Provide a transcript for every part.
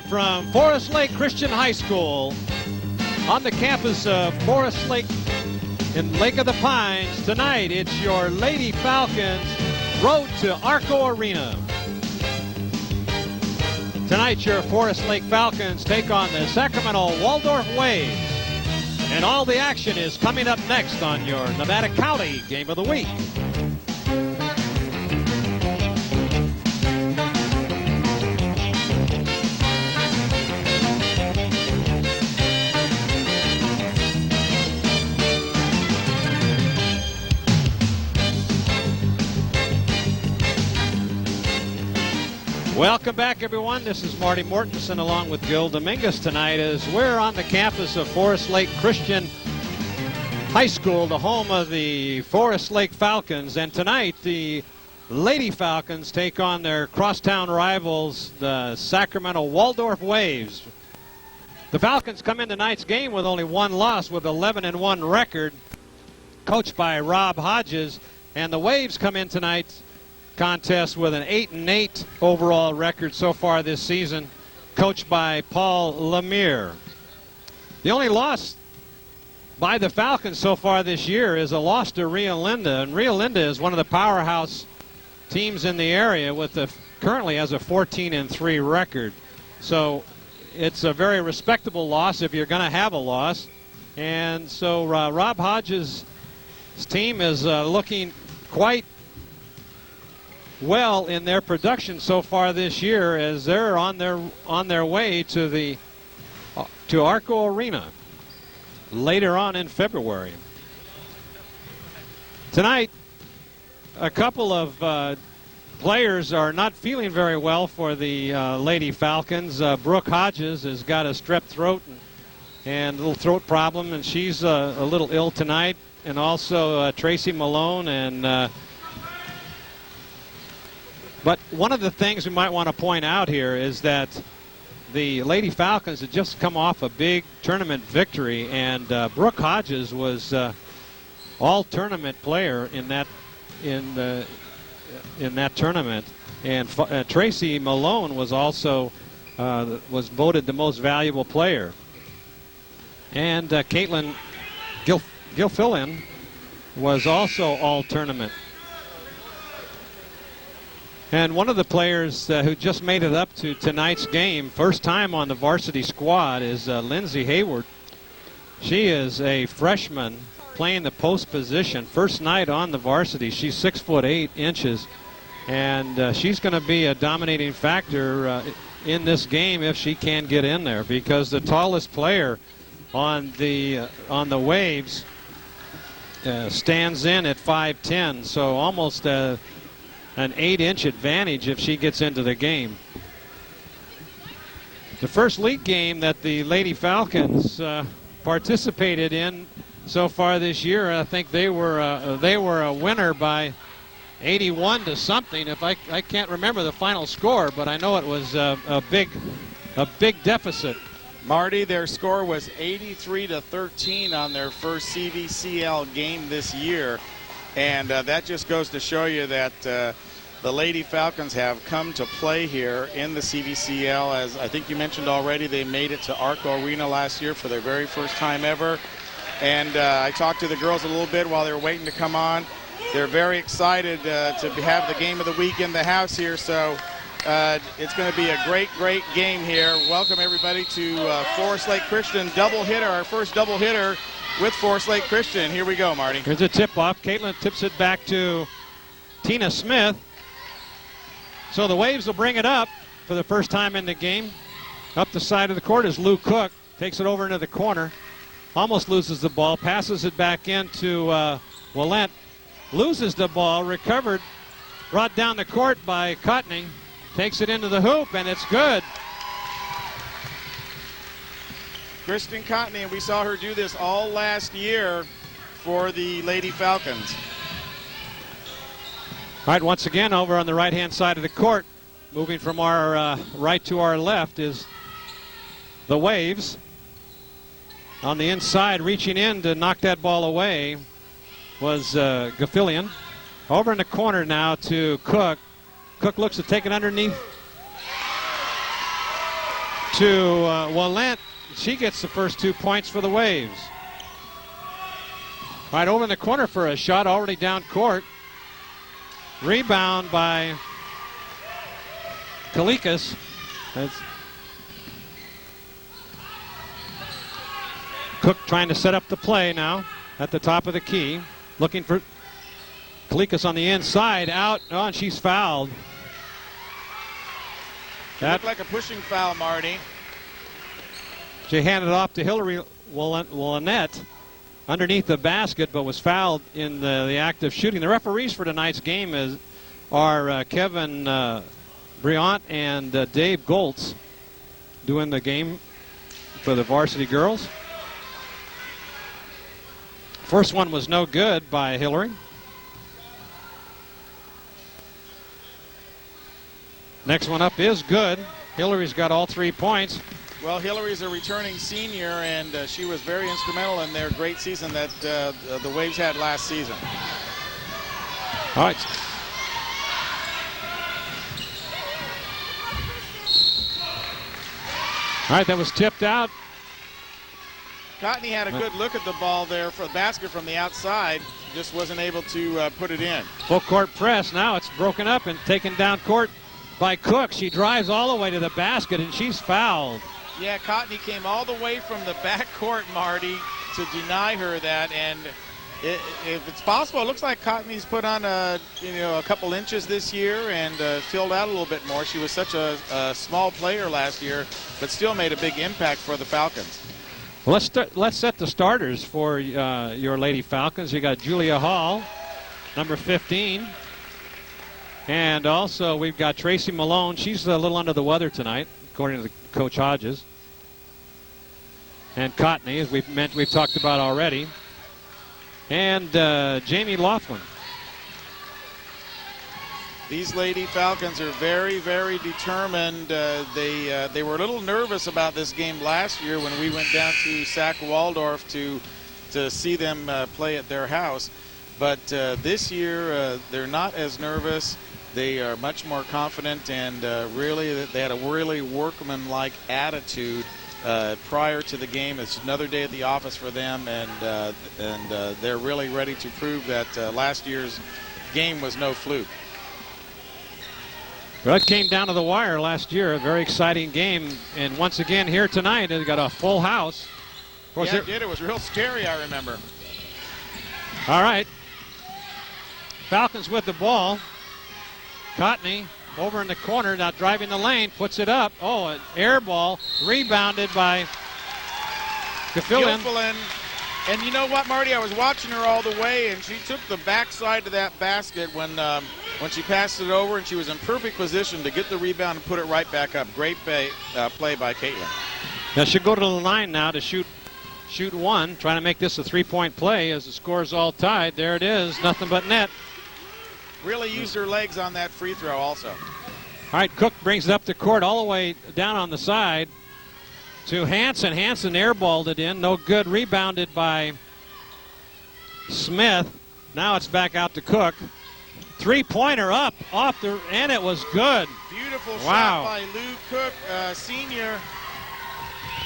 from Forest Lake Christian High School on the campus of Forest Lake in Lake of the Pines. Tonight, it's your Lady Falcons road to Arco Arena. Tonight, your Forest Lake Falcons take on the Sacramento Waldorf Waves. And all the action is coming up next on your Nevada County Game of the Week. Welcome back, everyone. This is Marty Mortensen along with Gil Dominguez tonight as we're on the campus of Forest Lake Christian High School, the home of the Forest Lake Falcons. And tonight, the Lady Falcons take on their crosstown rivals, the Sacramento Waldorf Waves. The Falcons come in tonight's game with only one loss, with 11-1 record, coached by Rob Hodges. And the Waves come in tonight's contest with an 8-8 overall record so far this season, coached by Paul Lemire. The only loss by the Falcons so far this year is a loss to Rio Linda, and Rio Linda is one of the powerhouse teams in the area with currently has a 14-3 record. So it's a very respectable loss if you're going to have a loss. And so Rob Hodges' team is looking quite well in their production so far this year, as they're on their way to Arco Arena later on in February. Tonight, a couple of players are not feeling very well for the Lady Falcons. Brooke Hodges has got a strep throat and a little throat problem, and she's a little ill tonight. And also Tracy Malone and but one of the things we might want to point out here is that the Lady Falcons had just come off a big tournament victory, and Brooke Hodges was all-tournament player in that tournament, and Tracy Malone was also was voted the most valuable player, and Caitlin Gilfillan was also all-tournament. And one of the players who just made it up to tonight's game, first time on the varsity squad, is Lindsay Hayward. She is a freshman playing the post position. First night on the varsity. She's 6'8", and she's going to be a dominating factor in this game if she can get in there, because the tallest player on the Waves stands in at 5'10", so almost an 8-inch advantage if she gets into the game. The first league game that the Lady Falcons participated in so far this year, I think they were a winner by 81 to something. If I can't remember the final score, but I know it was a big deficit. Marty, their score was 83-13 on their first CVCL game this year, and that just goes to show you that the Lady Falcons have come to play here in the CVCL. As I think you mentioned already, they made it to Arco Arena last year for their very first time ever. And I talked to the girls a little bit while they were waiting to come on. They're very excited to have the game of the week in the house here. So it's going to be a great game here. Welcome everybody to Forest Lake Christian doubleheader, our first doubleheader with Forest Lake Christian. Here we go, Marty. Here's a tip-off. Caitlin tips it back to Tina Smith. So the Waves will bring it up for the first time in the game. Up the side of the court is Lou Cook. Takes it over into the corner. Almost loses the ball. Passes it back into Willent. Loses the ball. Recovered. Brought down the court by Cotney. Takes it into the hoop, and it's good. Kristen Cotney, and we saw her do this all last year for the Lady Falcons. All right, once again, over on the right-hand side of the court, moving from our right to our left is the Waves. On the inside, reaching in to knock that ball away was Gafillian. Over in the corner now to Cook. Cook looks to take it underneath to Walent. She gets the first 2 points for the Waves. Right over in the corner for a shot, already down court. Rebound by Kalikas. Cook trying to set up the play now at the top of the key. Looking for Kalikas on the inside. Out. Oh, and she's fouled. That looked like a pushing foul, Marty. She handed off to Hillary Wallenette underneath the basket, but was fouled in the act of shooting. The referees for tonight's game are Kevin Briant and Dave Goltz doing the game for the varsity girls. First one was no good by Hillary. Next one up is good. Hillary's got all 3 points. Well, Hillary's a returning senior, and she was very instrumental in their great season that the Waves had last season. All right. All right, that was tipped out. Cotney had a good look at the ball there for the basket from the outside. Just wasn't able to put it in. Full court press. Now it's broken up and taken down court by Cook. She drives all the way to the basket, and she's fouled. Yeah, Cotney came all the way from the back court, Marty, to deny her that. And if it's possible, it looks like Cotney's put on a couple inches this year and filled out a little bit more. She was such a small player last year, but still made a big impact for the Falcons. Well, let's set the starters for your Lady Falcons. You got Julia Hall, number 15. And also we've got Tracy Malone. She's a little under the weather tonight, according to Coach Hodges. And Cotney, as we've talked about already. And Jamie Laughlin. These Lady Falcons are very, very determined. They were a little nervous about this game last year when we went down to Sac Waldorf to see them play at their house. But this year they're not as nervous. They are much more confident, and really they had a really workmanlike attitude prior to the game. It's another day at the office for them, and they're really ready to prove that last year's game was no fluke. Well, it came down to the wire last year. A very exciting game. And once again here tonight, they've got a full house. Of course, yeah, it did. It was real scary, I remember. All right. Falcons with the ball. Cotney over in the corner, now driving the lane, puts it up. Oh, an air ball, rebounded by Gilfillan. And you know what, Marty? I was watching her all the way, and she took the backside of that basket when she passed it over, and she was in perfect position to get the rebound and put it right back up. Great play by Caitlin. Now she'll go to the line now to shoot one, trying to make this a three-point play as the score's all tied. There it is, nothing but net. Really used her legs on that free throw also. All right, Cook brings it up the court all the way down on the side to Hansen. Hansen airballed it in. No good. Rebounded by Smith. Now it's back out to Cook. Three-pointer up off the, and it was good. Beautiful Wow. shot by Lou Cook, senior.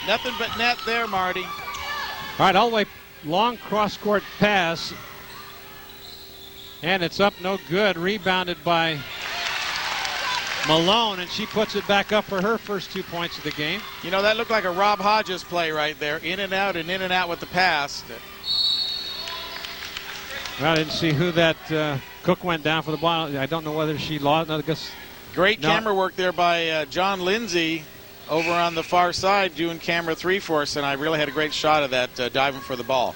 Nothing but net there, Marty. All right, all the way long cross-court pass. And it's up, no good. Rebounded by Malone, and she puts it back up for her first 2 points of the game. You know, that looked like a Rob Hodges play right there. In and out with the pass. Well, I didn't see who that Cook went down for the ball. I don't know whether she lost. I guess Great camera work there by John Lindsay over on the far side doing camera 3 for us, and I really had a great shot of that diving for the ball.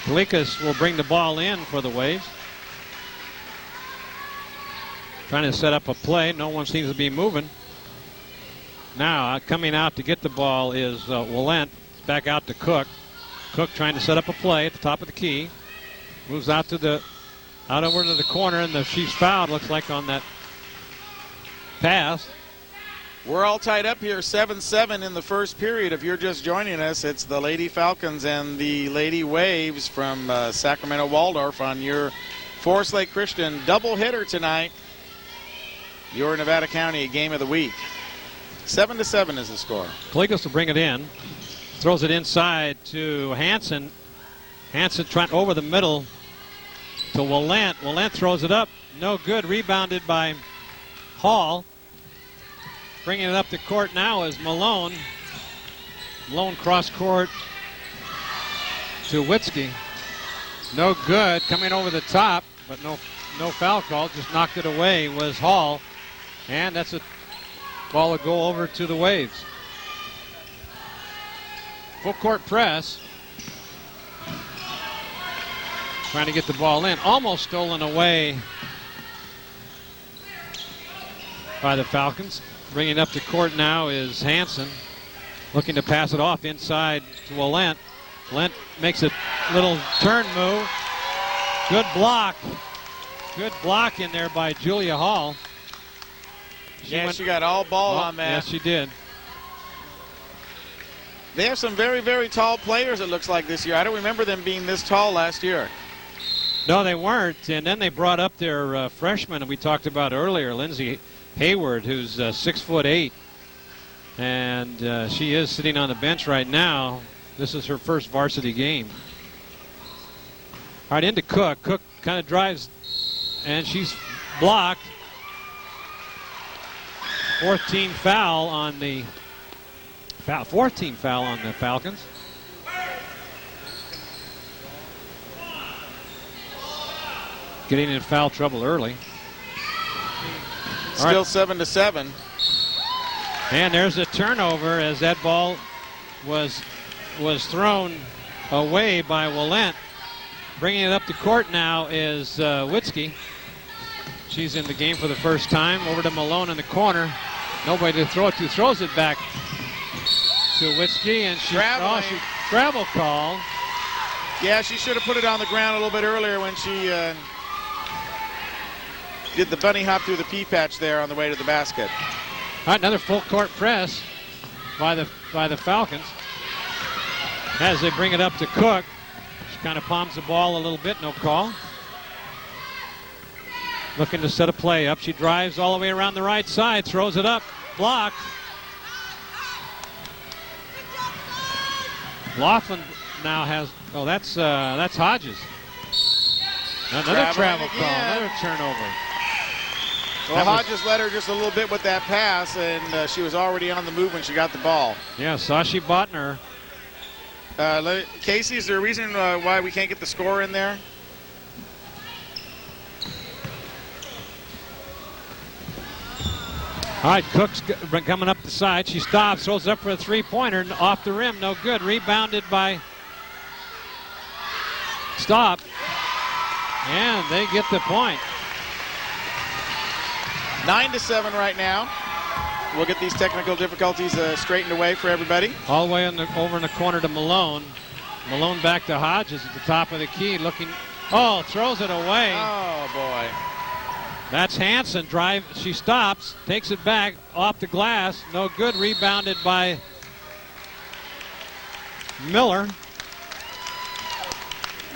Kalikas will bring the ball in for the Waves. Trying to set up a play. No one seems to be moving. Now coming out to get the ball is Walent. It's back out to Cook. Cook trying to set up a play at the top of the key. Moves out over to the corner, and she's fouled, looks like, on that pass. We're all tied up here, 7-7 in the first period. If you're just joining us, it's the Lady Falcons and the Lady Waves from Sacramento Waldorf on your Forest Lake Christian doubleheader tonight. Your Nevada County Game of the Week. 7-7 is the score. Kaligas will bring it in. Throws it inside to Hansen. Hansen trying over the middle to Walent. Walent throws it up. No good. Rebounded by Hall. Bringing it up to court now is Malone. Malone cross court to Witzke. No good. Coming over the top, but no foul call. Just knocked it away was Hall. And that's a ball will go over to the Waves. Full court press. Trying to get the ball in. Almost stolen away by the Falcons. Bringing it up to court now is Hansen. Looking to pass it off inside to Walent. Walent makes a little turn move. Good block. Good block in there by Julia Hall. She got all ball on that. Yes, she did. They have some very, very tall players, it looks like, this year. I don't remember them being this tall last year. No, they weren't. And then they brought up their freshman we talked about earlier, Lindsay Hayward, who's 6'8". And she is sitting on the bench right now. This is her first varsity game. All right, into Cook. Cook kind of drives, and she's blocked. Fourth team foul on the Falcons. Getting in foul trouble early. Still 7-7. And there's a turnover as that ball was thrown away by Walent. Bringing it up to court now is Witzke. She's in the game for the first time. Over to Malone in the corner. Nobody to throw it to. Throws it back to Witzke, and she travel call. Yeah, she should have put it on the ground a little bit earlier when she did the bunny hop through the pea patch there on the way to the basket. All right, another full court press by the Falcons as they bring it up to Cook. She kind of palms the ball a little bit, no call. Looking to set a play up. She drives all the way around the right side, throws it up, blocked. Laughlin now has, that's Hodges. Another travel call, another turnover. Well, Hodges led her just a little bit with that pass, and she was already on the move when she got the ball. Yeah, Sashi Botner. Casey, is there a reason why we can't get the score in there? All right, Cook's coming up the side. She stops, throws it up for a three-pointer, off the rim, no good. Rebounded by Stop. And they get the point. 9-7 right now. We'll get these technical difficulties straightened away for everybody. All the way over in the corner to Malone. Malone back to Hodges at the top of the key, looking. Oh, throws it away. Oh, boy. That's Hansen. Drive. She stops, takes it back off the glass. No good. Rebounded by Miller.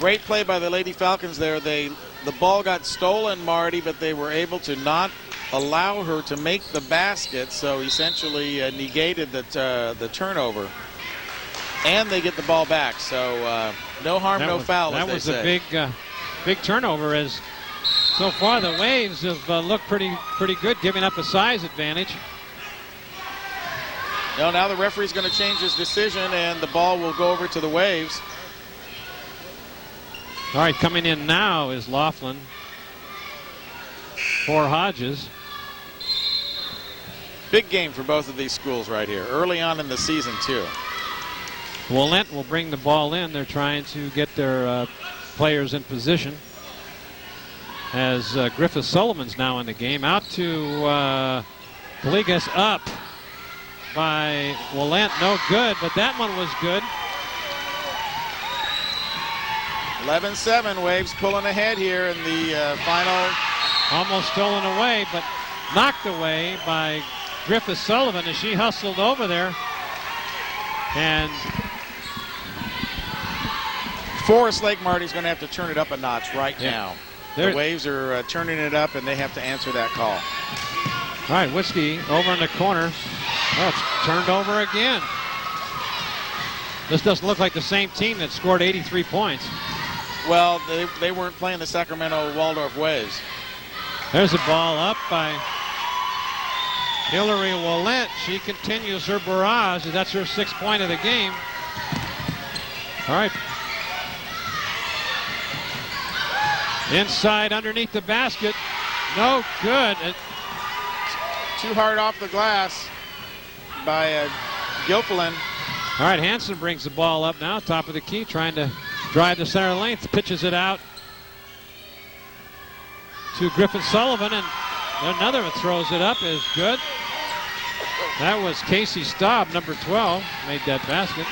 Great play by the Lady Falcons there. The ball got stolen, Marty, but they were able to not allow her to make the basket, so essentially negated the turnover. And they get the ball back, so no harm, no foul. That was a big turnover. As so far the Waves have looked pretty good, giving up a size advantage. No, now the referee's going to change his decision, and the ball will go over to the Waves. All right, coming in now is Laughlin for Hodges. Big game for both of these schools right here, early on in the season, too. Walent will bring the ball in. They're trying to get their players in position. As Griffith Sullivan's now in the game. Out to Kaligas, up by Walent. No good, but that one was good. 11-7, Waves pulling ahead here in the final. Almost stolen away, but knocked away by Griffith Sullivan as she hustled over there. And Forest Lake, Marty's going to have to turn it up a notch right now. The Waves are turning it up, and they have to answer that call. All right, Whiskey over in the corner. Oh, it's turned over again. This doesn't look like the same team that scored 83 points. Well, they weren't playing the Sacramento Waldorf Waves. There's a ball up by Hillary Willett. She continues her barrage. That's her 6th point of the game. All right. Inside underneath the basket. No good. Too hard off the glass by Gilfillan. All right, Hansen brings the ball up now, top of the key, trying to drive the center length, pitches it out to Griffin Sullivan, and another one throws it up, is good. That was Casey Staub, number 12, made that basket.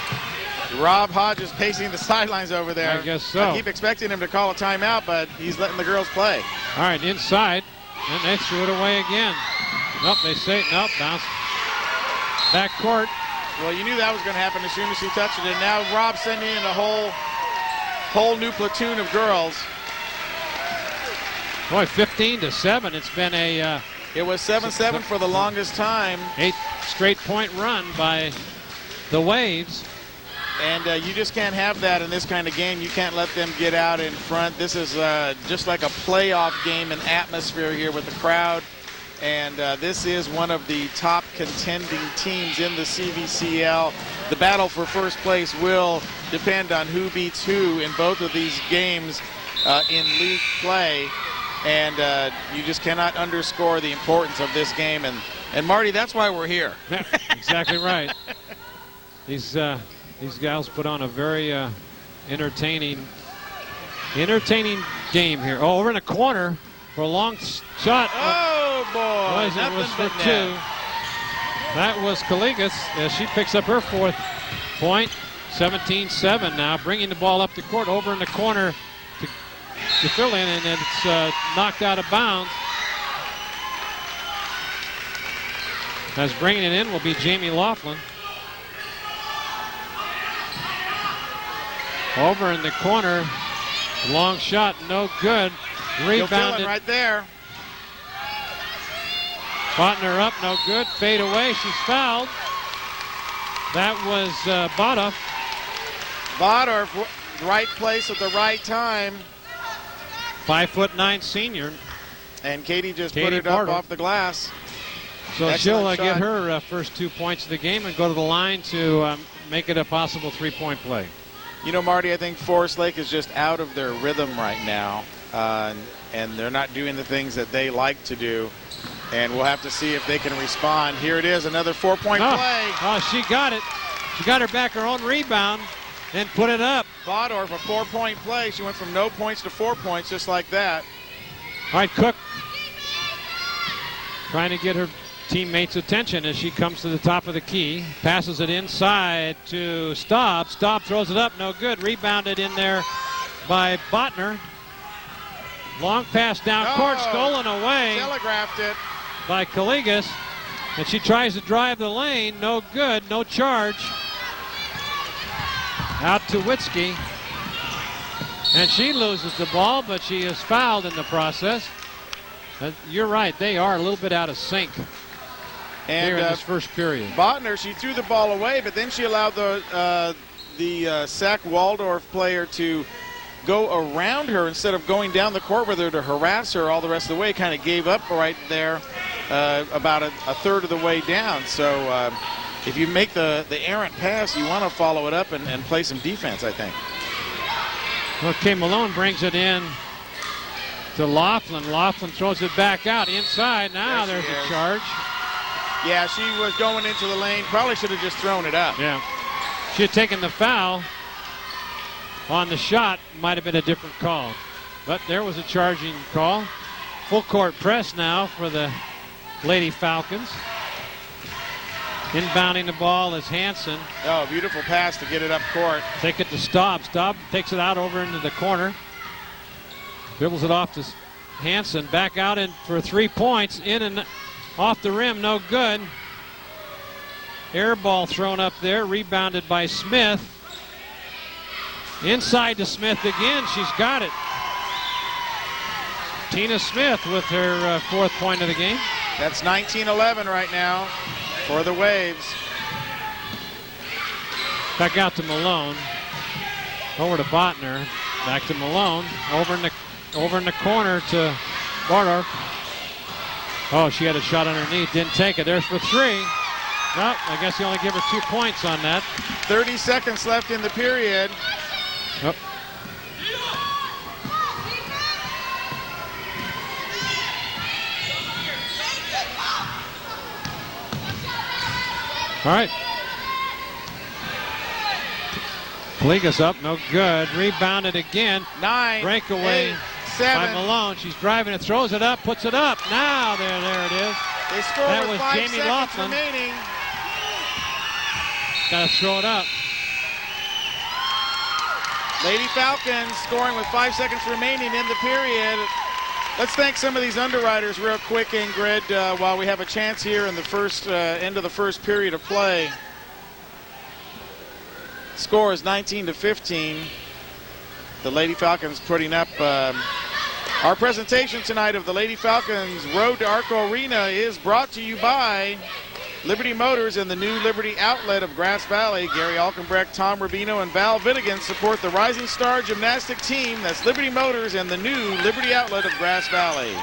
Rob Hodges pacing the sidelines over there. I guess so. I keep expecting him to call a timeout, but he's letting the girls play. All right, inside, and they threw it away again. Nope, they say, nope, bounce. Back court. Well, you knew that was going to happen as soon as he touched it, and now Rob's sending in a whole new platoon of girls. Boy, 15-7. It's been a... it was 7-7 for the longest time. 8 straight point run by the Waves. And you just can't have that in this kind of game. You can't let them get out in front. This is just like a playoff game and atmosphere here with the crowd. And this is one of the top contending teams in the CVCL. The battle for first place will depend on who beats who in both of these games in league play. And you just cannot underscore the importance of this game. And Marty, that's why we're here. Yeah, exactly right. These gals put on a very entertaining game here. Oh, over in the corner for a long shot. Oh, boy. It was for 2. That was Kaligas as she picks up her 4th point. 17-7 now, bringing the ball up the court, over in the corner to fill in, and it's knocked out of bounds. As bringing it in will be Jamie Laughlin. Over in the corner, long shot, no good. Rebounded right there. Botner up, no good. Fade away, she's fouled. That was Bodorf. Bodorf, right place at the right time. 5'9" senior. And Katie just put it up off the glass. So she'll get her first 2 points of the game and go to the line to make it a possible 3-point play. You know, Marty, I think Forest Lake is just out of their rhythm right now. And they're not doing the things that they like to do. And we'll have to see if they can respond. Here it is, another 4-point play. Oh, she got it. She got her back her own rebound and put it up. Bodorf, a 4-point play. She went from no points to 4 points just like that. All right, Cook trying to get her teammates' attention as she comes to the top of the key. Passes it inside to Staub. Staub throws it up, no good. Rebounded in there by Botner. Long pass down court, stolen away. Telegraphed it by Kaligas. And she tries to drive the lane, no good, no charge. Out to Witzke. And she loses the ball, but she is fouled in the process. You're right, they are a little bit out of sync here in this first period. Botner, she threw the ball away, but then she allowed the Sac Waldorf player to go around her instead of going down the court with her to harass her all the rest of the way. Kind of gave up right there about a third of the way down. So if you make the errant pass, you want to follow it up and play some defense, I think. Okay, Malone brings it in to Laughlin. Laughlin throws it back out inside. Now there's a charge. Yeah, she was going into the lane. Probably should have just thrown it up. Yeah. She had taken the foul on the shot. Might have been a different call. But there was a charging call. Full court press now for the Lady Falcons. Inbounding the ball is Hansen. Oh, beautiful pass to get it up court. Take it to Staub. Staub takes it out over into the corner. Dribbles it off to Hansen. Back out in for 3 points. In and off the rim, no good. Air ball thrown up there. Rebounded by Smith. Inside to Smith again. She's got it. Tina Smith with her 4th point of the game. That's 19-11 right now. for the Waves. Back out to Malone. Over to Botner. Back to Malone. Over in the corner to Waldorf. Oh, she had a shot underneath. Didn't take it. There's for three. Well, I guess you only give her 2 points on that. 30 seconds left in the period. Oh. All right. Fleega's up, no good. Rebounded again. 9, breakaway 8, 7. by Malone. She's driving it, throws it up, puts it up. Now there it is. They score that with was 5 Jamie seconds Laughlin. remaining. Got to throw it up. Lady Falcons scoring with 5 seconds remaining in the period. Let's thank some of these underwriters real quick, Ingrid, while we have a chance here in the first end of the first period of play. Score is 19-15. The Lady Falcons putting up. Our presentation tonight of the Lady Falcons Road to Arco Arena is brought to you by Liberty Motors and the new Liberty Outlet of Grass Valley. Gary Alkenbrecht, Tom Rubino, and Val Vinnigan support the Rising Star Gymnastic Team. That's Liberty Motors and the new Liberty Outlet of Grass Valley.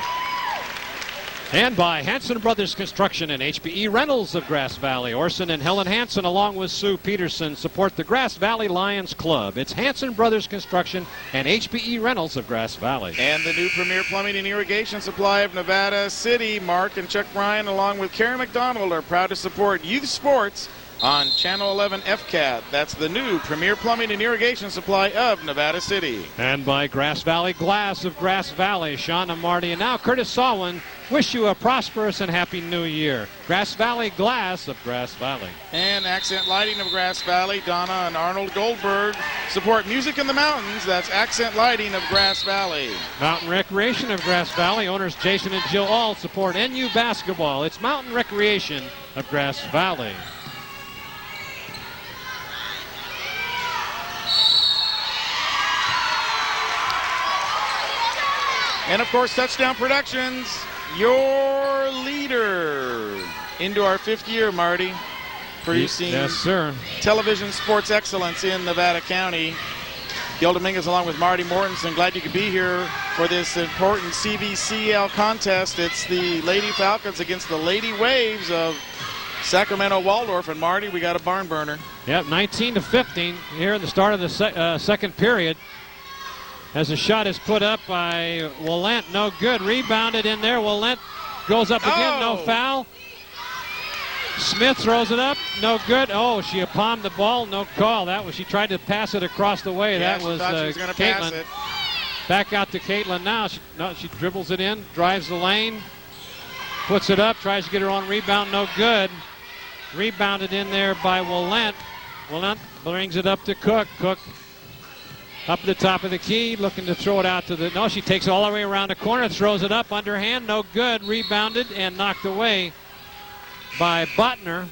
And by Hanson Brothers Construction and HPE Rentals of Grass Valley. Orson and Helen Hanson, along with Sue Peterson, support the Grass Valley Lions Club. It's Hanson Brothers Construction and HPE Rentals of Grass Valley. And the new Premier Plumbing and Irrigation Supply of Nevada City. Mark and Chuck Bryan, along with Karen McDonald, are proud to support youth sports on Channel 11 FCAT. That's the new Premier Plumbing and Irrigation Supply of Nevada City. And by Grass Valley Glass of Grass Valley. Sean and Marty, and now Curtis Sawin, wish you a prosperous and happy new year. Grass Valley Glass of Grass Valley. And Accent Lighting of Grass Valley. Donna and Arnold Goldberg support Music in the Mountains. That's Accent Lighting of Grass Valley. Mountain Recreation of Grass Valley. Owners Jason and Jill All support NU Basketball. It's Mountain Recreation of Grass Valley. And of course, Touchdown Productions, your leader into our 5th year, Marty, producing yes, sir. television sports excellence in Nevada County. Gil Dominguez along with Marty Mortensen. Glad you could be here for this important CVCL contest. It's the Lady Falcons against the Lady Waves of Sacramento Waldorf. And Marty, we got a barn burner. Yep, 19-15 here at the start of the second period. As a shot is put up by Willent, no good. Rebounded in there. Willent goes up again, no foul. Smith throws it up, no good. Oh, she palmed the ball, no call. That was, she tried to pass it across the way. Yeah, that was Caitlin. Back out to Caitlin now. She dribbles it in, drives the lane, puts it up, tries to get her own rebound, no good. Rebounded in there by Willent. Willent brings it up to Cook. Cook up at the top of the key, looking to throw it out to the... No, she takes it all the way around the corner, throws it up, underhand, no good. Rebounded and knocked away by Botner.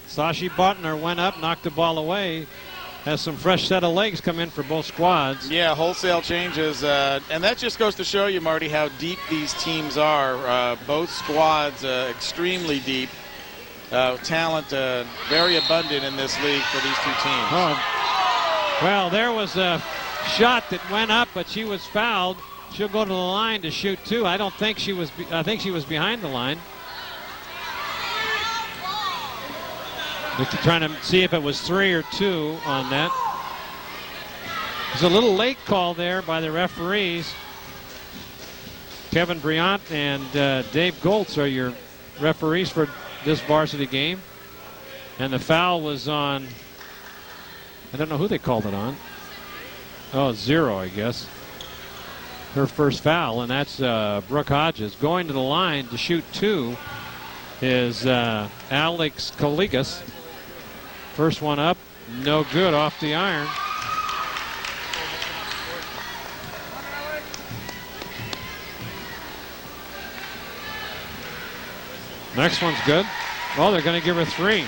Sashi Botner went up, knocked the ball away. Has some fresh set of legs come in for both squads. Yeah, wholesale changes. And that just goes to show you, Marty, how deep these teams are. Both squads extremely deep. Talent very abundant in this league for these two teams. Oh. Well, there was a shot that went up, but she was fouled. She'll go to the line to shoot two. I think she was behind the line. They're trying to see if it was 3 or 2 on that. There's a little late call there by the referees. Kevin Briant and Dave Goltz are your referees for this varsity game. And the foul was on... I don't know who they called it on. Oh, 0, I guess. Her first foul, and that's Brooke Hodges. Going to the line to shoot 2 is Alex Koligas. First one up, no good, off the iron. Next one's good. Oh, they're going to give her 3.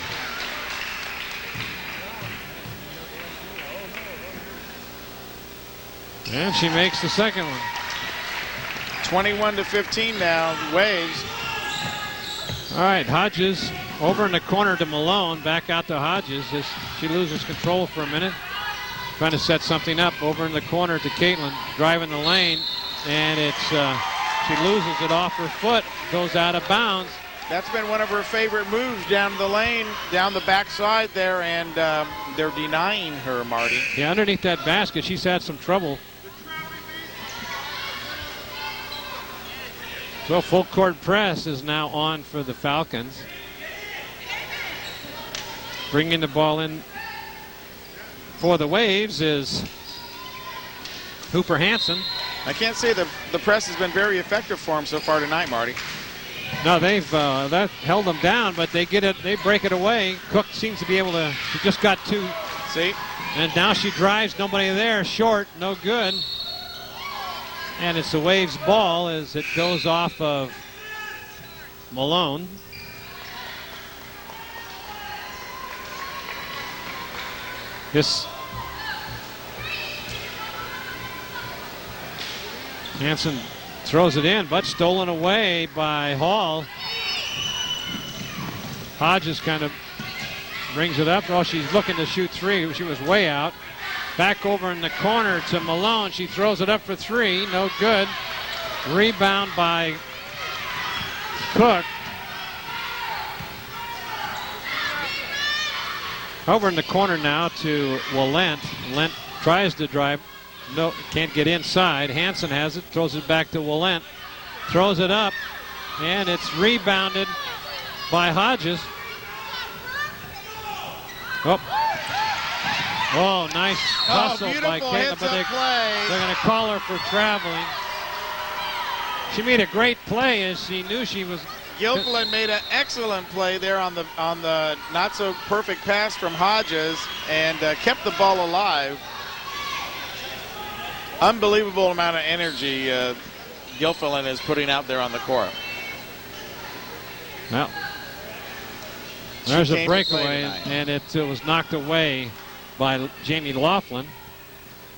And she makes the second one. 21-15 now, Waves. All right, Hodges over in the corner to Malone. Back out to Hodges as she loses control for a minute. Trying to set something up over in the corner to Caitlin. Driving the lane, and it's she loses it off her foot. Goes out of bounds. That's been one of her favorite moves down the lane, down the backside there, and they're denying her, Marty. Yeah, underneath that basket, she's had some trouble. So full court press is now on for the Falcons. Bringing the ball in for the Waves is Hooper Hansen. I can't say the press has been very effective for them so far tonight, Marty. No, they've that held them down, but they get it. They break it away. Cook seems to be able to. She just got two. See, and now she drives. Nobody there. Short. No good. And it's the Waves' ball as it goes off of Malone. This Hansen throws it in, but stolen away by Hall. Hodges kind of brings it up. Oh, she's looking to shoot three. She was way out. Back over in the corner to Malone. She throws it up for three. No good. Rebound by Cook. Over in the corner now to Wallent. Lent tries to drive. No, can't get inside. Hansen has it. Throws it back to Wallent. Throws it up. And it's rebounded by Hodges. Oh, nice hustle by Caitlin, but they're going to call her for traveling. She made a great play as she knew she was. Gilfillan made an excellent play there on the not so perfect pass from Hodges and kept the ball alive. Unbelievable amount of energy Gilfillan is putting out there on the court. Well, there's a breakaway, and it was knocked away by Jamie Laughlin.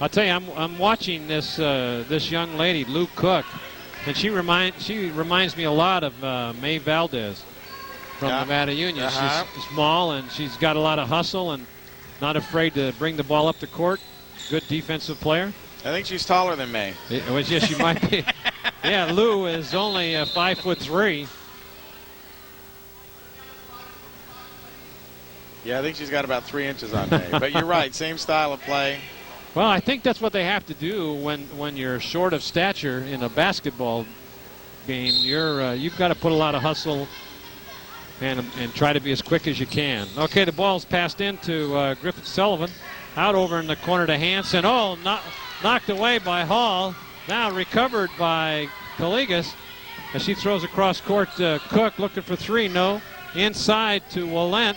I'll tell you, I'm watching this this young lady, Lou Cook, and she reminds me a lot of Mae Valdez from Nevada Union. She's small and she's got a lot of hustle and not afraid to bring the ball up the court. Good defensive player. I think she's taller than Mae. Yes, she might be. Yeah, Lou is only 5'3". Yeah, I think she's got about 3 inches on Mae. But you're right, same style of play. Well, I think that's what they have to do when you're short of stature in a basketball game. You've got to put a lot of hustle and try to be as quick as you can. Okay, the ball's passed into Griffith Sullivan. Out over in the corner to Hansen. Oh, knocked away by Hall. Now recovered by Kaligas as she throws across court to Cook looking for three. No. Inside to Wallent.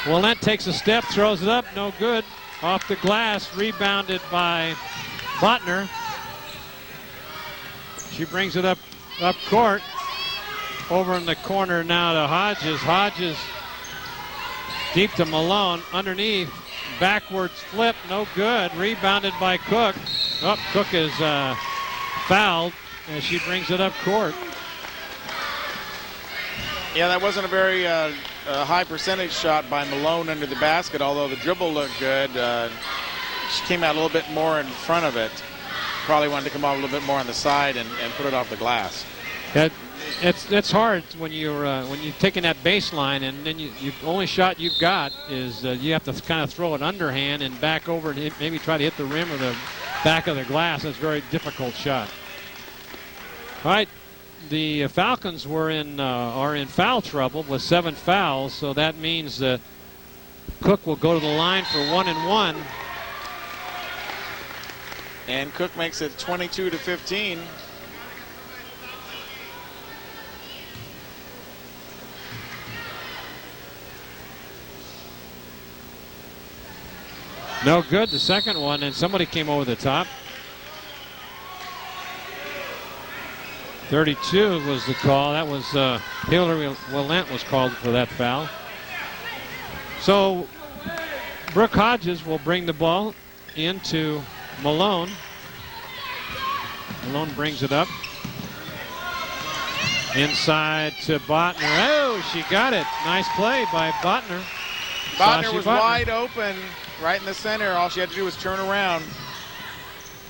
Wallent takes a step, throws it up, no good. Off the glass, rebounded by Botner. She brings it up court. Over in the corner now to Hodges. Hodges deep to Malone. Underneath, backwards flip, no good. Rebounded by Cook. Oh, Cook is fouled as she brings it up court. Yeah, that wasn't a very high percentage shot by Malone under the basket, although the dribble looked good. She came out a little bit more in front of it. Probably wanted to come out a little bit more on the side and put it off the glass. It's hard when you're taking that baseline and then you only shot you've got is you have to kind of throw it underhand and back over and maybe try to hit the rim or the back of the glass. That's a very difficult shot. All right. The Falcons are in foul trouble with 7 fouls, so that means that Cook will go to the line for 1 and 1. And Cook makes it 22-15. No good, the second one, and somebody came over the top. 32 was the call. That was Hillary Wallent was called for that foul. So Brooke Hodges will bring the ball into Malone. Malone brings it up. Inside to Botner. Oh, Oh, she got it. Nice play by Botner. Botner was wide open right in the center. All she had to do was turn around,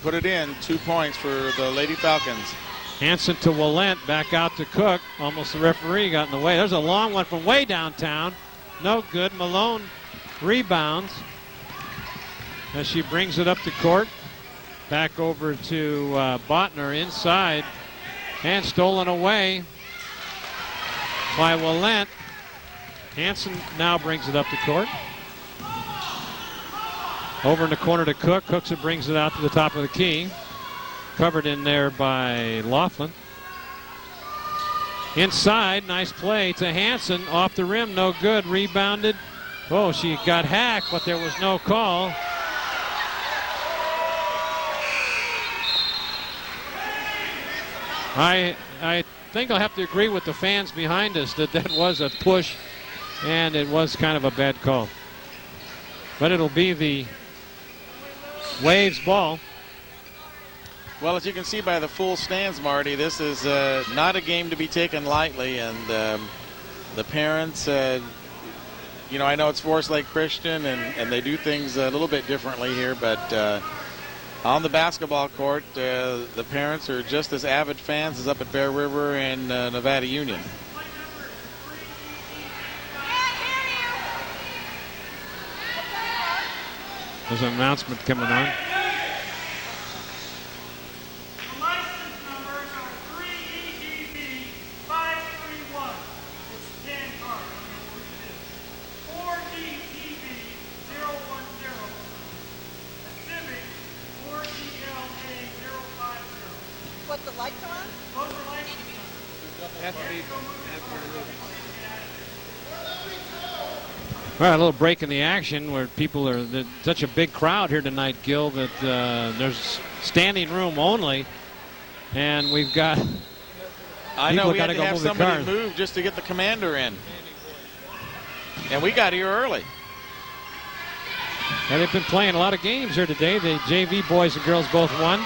put it in. 2 points for the Lady Falcons. Hansen to Willent, back out to Cook. Almost the referee got in the way. There's a long one from way downtown. No good. Malone rebounds as she brings it up to court. Back over to Botner inside. And stolen away by Willent. Hansen now brings it up to court. Over in the corner to Cook. Cooks it, brings it out to the top of the key. Covered in there by Laughlin. Inside, nice play to Hansen. Off the rim, no good. Rebounded. Oh, she got hacked, but there was no call. I think I'll have to agree with the fans behind us that was a push, and it was kind of a bad call. But it'll be the Waves ball. Well, as you can see by the full stands, Marty, this is not a game to be taken lightly. And the parents, you know, I know it's Forest Lake Christian, and they do things a little bit differently here, but on the basketball court, the parents are just as avid fans as up at Bear River and Nevada Union. There's an announcement coming on. The lights are on? Those are lights. All right, a little break in the action where people are such a big crowd here tonight, Gil, that there's standing room only, and we've got. I know we had to have somebody move just to get the commander in, and we got here early. And they've been playing a lot of games here today. The JV boys and girls both won.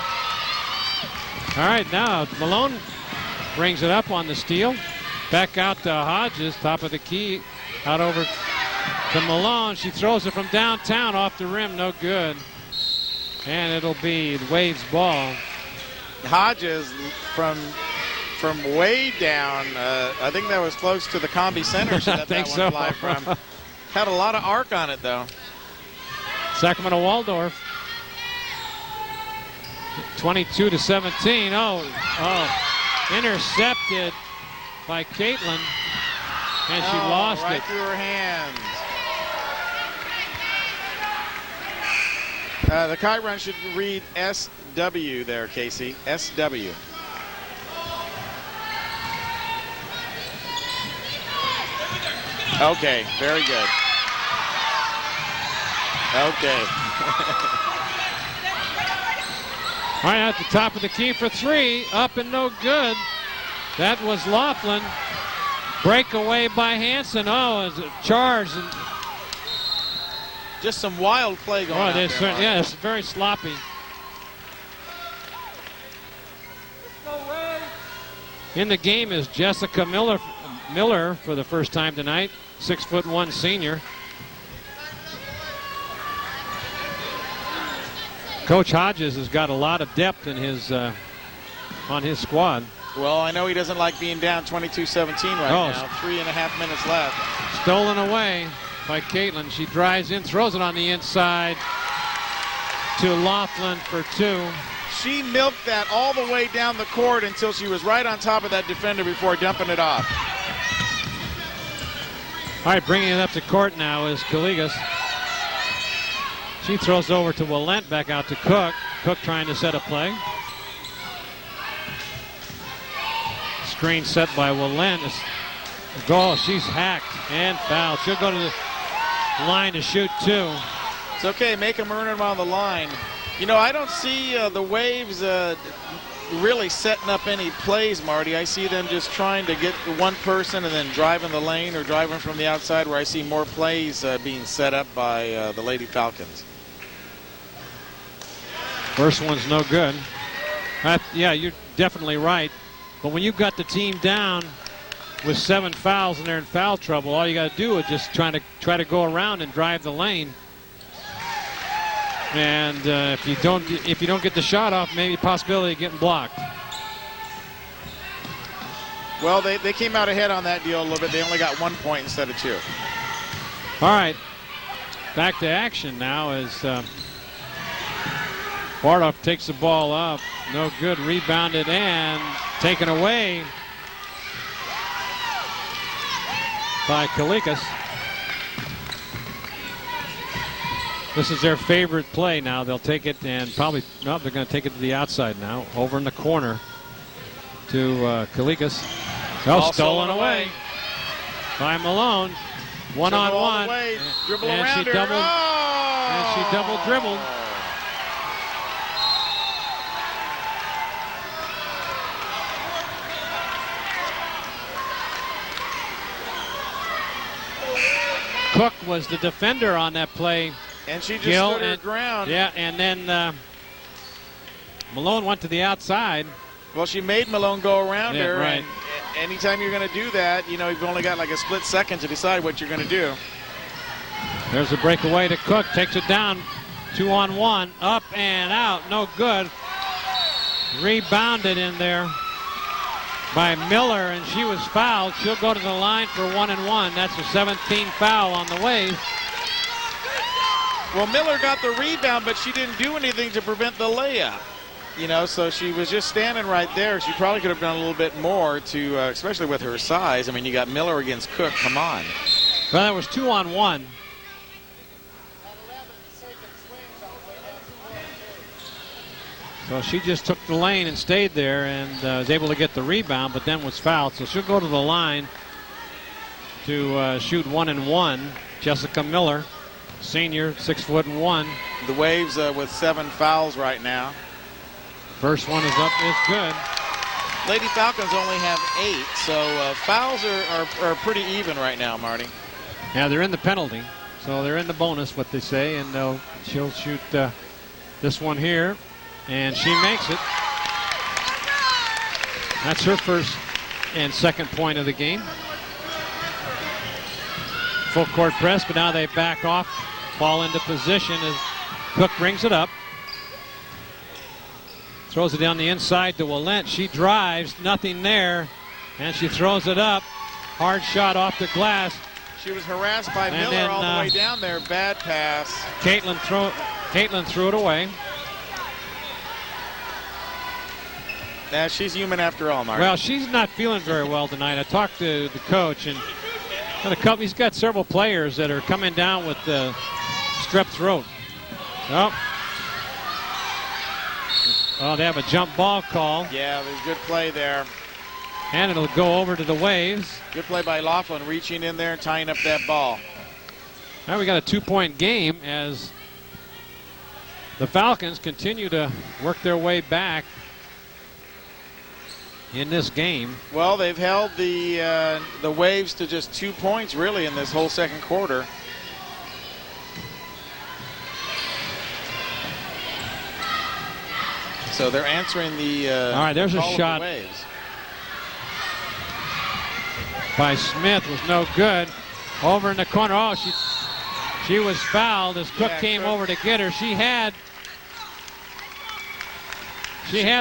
All right, now Malone brings it up on the steal. Back out to Hodges, top of the key. Out over to Malone. She throws it from downtown off the rim, no good. And it'll be the Waves ball. Hodges from way down, I think that was close to the Combi Center. She I think so. Fly from. Had a lot of arc on it, though. Sacramento Waldorf. 22-17. Oh, intercepted by Caitlin, and she lost right it. Through her hands. The kite run should read SW there, Casey. SW. Okay, very good. Okay. All right, at the top of the key for three, up and no good. That was Laughlin. Breakaway by Hansen. Oh, it's a charge. Just some wild play going on there. Yeah, it's very sloppy. In the game is Jessica Miller for the first time tonight, 6'1" senior. Coach Hodges has got a lot of depth in his on his squad. Well, I know he doesn't like being down 22-17 right now. 3.5 minutes left. Stolen away by Caitlin. She drives in, throws it on the inside to Laughlin for two. She milked that all the way down the court until she was right on top of that defender before dumping it off. All right, bringing it up to court now is Kaligas. She throws over to Willent, back out to Cook. Cook trying to set a play. Screen set by Willent. Goal, she's hacked and fouled. She'll go to the line to shoot two. It's okay, make them earn them on the line. You know, I don't see the Waves really setting up any plays, Marty. I see them just trying to get one person and then driving the lane or driving from the outside, where I see more plays being set up by the Lady Falcons. First one's no good. Yeah, you're definitely right. But when you've got the team down with 7 fouls and they're in foul trouble, all you got to do is just try to go around and drive the lane. And if you don't get the shot off, maybe possibility of getting blocked. Well, they came out ahead on that deal a little bit. They only got 1 point instead of 2. All right, back to action now as Waldorf takes the ball up. No good, rebounded and taken away by Kalikas. This is their favorite play now. They'll take it and probably, no, they're going to take it to the outside now. Over in the corner to Kalikas. Oh, stolen away by Malone. One-on-one. Dribble and around she her. doubled, Oh! and she double dribbled. Cook was the defender on that play. And she just Gil stood her ground. Yeah, and then Malone went to the outside. Well, she made Malone go around her. Right. And anytime you're going to do that, you know, you've only got like a split second to decide what you're going to do. There's a breakaway to Cook. Takes it down. 2-on-1. Up and out. No good. Rebounded in there by Miller, and she was fouled. She'll go to the line for 1-and-1. That's a 17th foul on the Waves. Well, Miller got the rebound, but she didn't do anything to prevent the layup. You know, so she was just standing right there. She probably could have done a little bit more to, especially with her size. I mean, you got Miller against Cook. Come on. Well, that was 2-on-1. So she just took the lane and stayed there and was able to get the rebound, but then was fouled. So she'll go to the line to shoot 1-and-1. Jessica Miller, senior, 6'1". The Waves with 7 fouls right now. First one is up, is good. Lady Falcons only have 8, so fouls are pretty even right now, Marty. Yeah, they're in the penalty, so they're in the bonus, what they say, and she'll shoot this one here, and she makes it. That's her first and second point of the game. Full court press, but now they back off, fall into position as Cook brings it up. Throws it down the inside to Willent. She drives, nothing there, and she throws it up. Hard shot off the glass. She was harassed by And Miller then, all the way down there. Bad pass. Caitlin threw it away. Nah, she's human after all, Marty. Well, she's not feeling very well tonight. I talked to the coach, and he's got several players that are coming down with strep throat. Oh, they have a jump ball call. Yeah, there's good play there. And it'll go over to the Waves. Good play by Laughlin, reaching in there and tying up that ball. Now we got a 2-point game as the Falcons continue to work their way back in this game. Well, they've held the Waves to just 2 points, really, in this whole second quarter. So they're answering the all right, there's a call of shot the Waves. By Smith, was no good. Over in the corner. Oh, she was fouled as Cook came over to get her. She had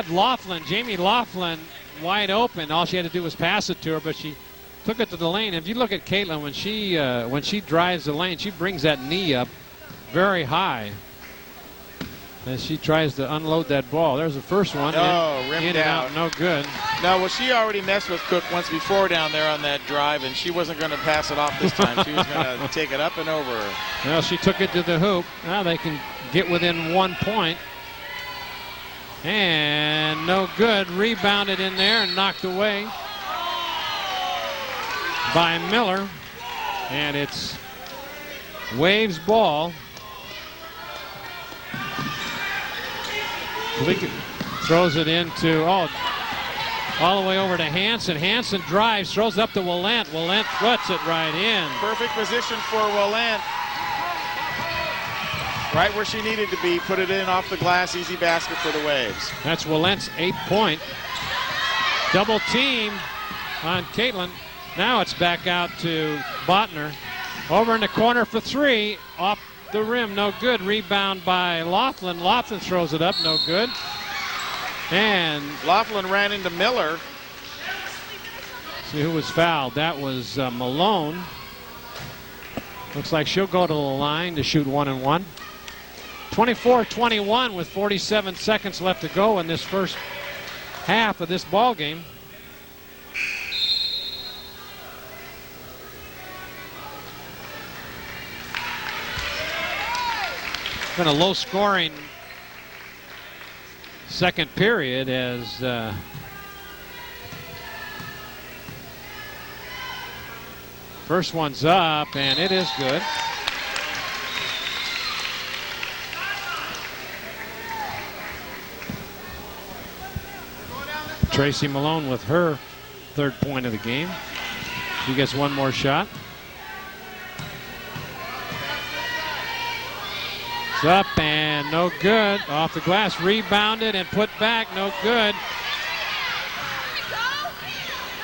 Laughlin, Jamie Laughlin, wide open. All she had to do was pass it to her, but she took it to the lane. If you look at Caitlin, when she drives the lane, she brings that knee up very high as she tries to unload that ball. There's the first one. Rimmed in and out, no good. No, well, she already messed with Cook once before down there on that drive, and she wasn't going to pass it off this time. She was going to take it up and over her. Well, she took it to the hoop. Now they can get within 1 point. And no good. Rebounded in there and knocked away by Miller. And it's Waves ball. Throws it into, all the way over to Hansen. Hansen drives, throws up to Willent. Willent puts it right in. Perfect position for Willent. Right where she needed to be. Put it in off the glass. Easy basket for the Waves. That's Willent's 8-point. Double team on Caitlin. Now it's back out to Botner. Over in the corner for three. Off the rim, no good. Rebound by Laughlin. Laughlin throws it up, no good. And Laughlin ran into Miller. See who was fouled. That was Malone. Looks like she'll go to the line to shoot 1-and-1. 24-21 with 47 seconds left to go in this first half of this ball game. Been a low-scoring second period as first one's up, and it is good. Tracy Malone with her third point of the game. She gets one more shot. It's up and no good. Off the glass, rebounded and put back, no good.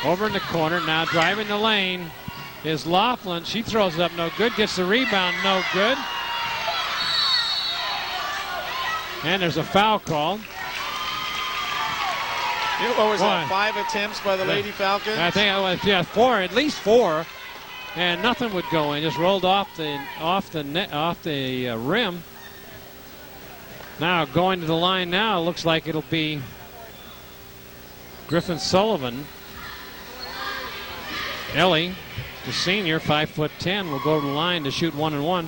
Over in the corner, now driving the lane is Laughlin. She throws it up, no good. Gets the rebound, no good. And there's a foul called. What was that, 5 attempts by the Lady Falcons? I think it was, yeah, 4, at least 4, and nothing would go in. Just rolled off the rim. Now going to the line now, looks like it'll be Griffin Sullivan. Ellie, the senior, 5'10", will go to the line to shoot 1-and-1.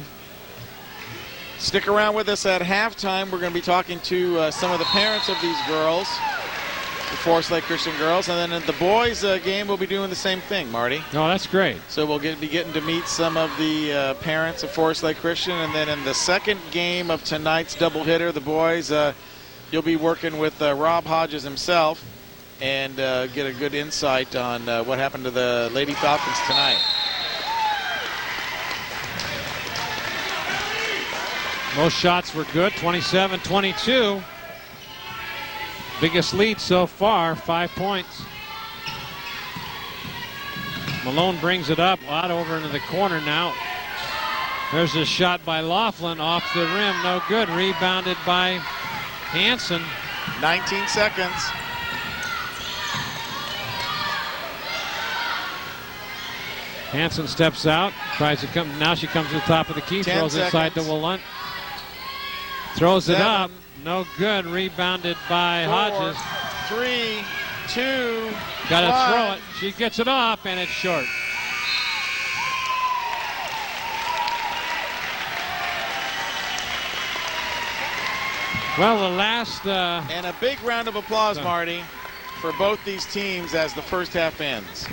Stick around with us at halftime. We're going to be talking to some of the parents of these girls, the Forest Lake Christian girls, and then in the boys game we'll be doing the same thing, Marty. Oh, that's great. So we'll be getting to meet some of the parents of Forest Lake Christian, and then in the second game of tonight's doubleheader, the boys, you'll be working with Rob Hodges himself and get a good insight on what happened to the Lady Falcons tonight. Most shots were good, 27-22. Biggest lead so far, 5 points. Malone brings it up, out over into the corner now. There's a shot by Laughlin off the rim, no good. Rebounded by Hansen. 19 seconds. Hansen steps out, tries to come. Now she comes to the top of the key, throws inside to Wallunt. Throws it up, no good. Rebounded by 4, Hodges. 3, 2, Got to 1. throw it. She gets it off, and it's short. Well, the last... and a big round of applause, Marty, for both these teams as the first half ends.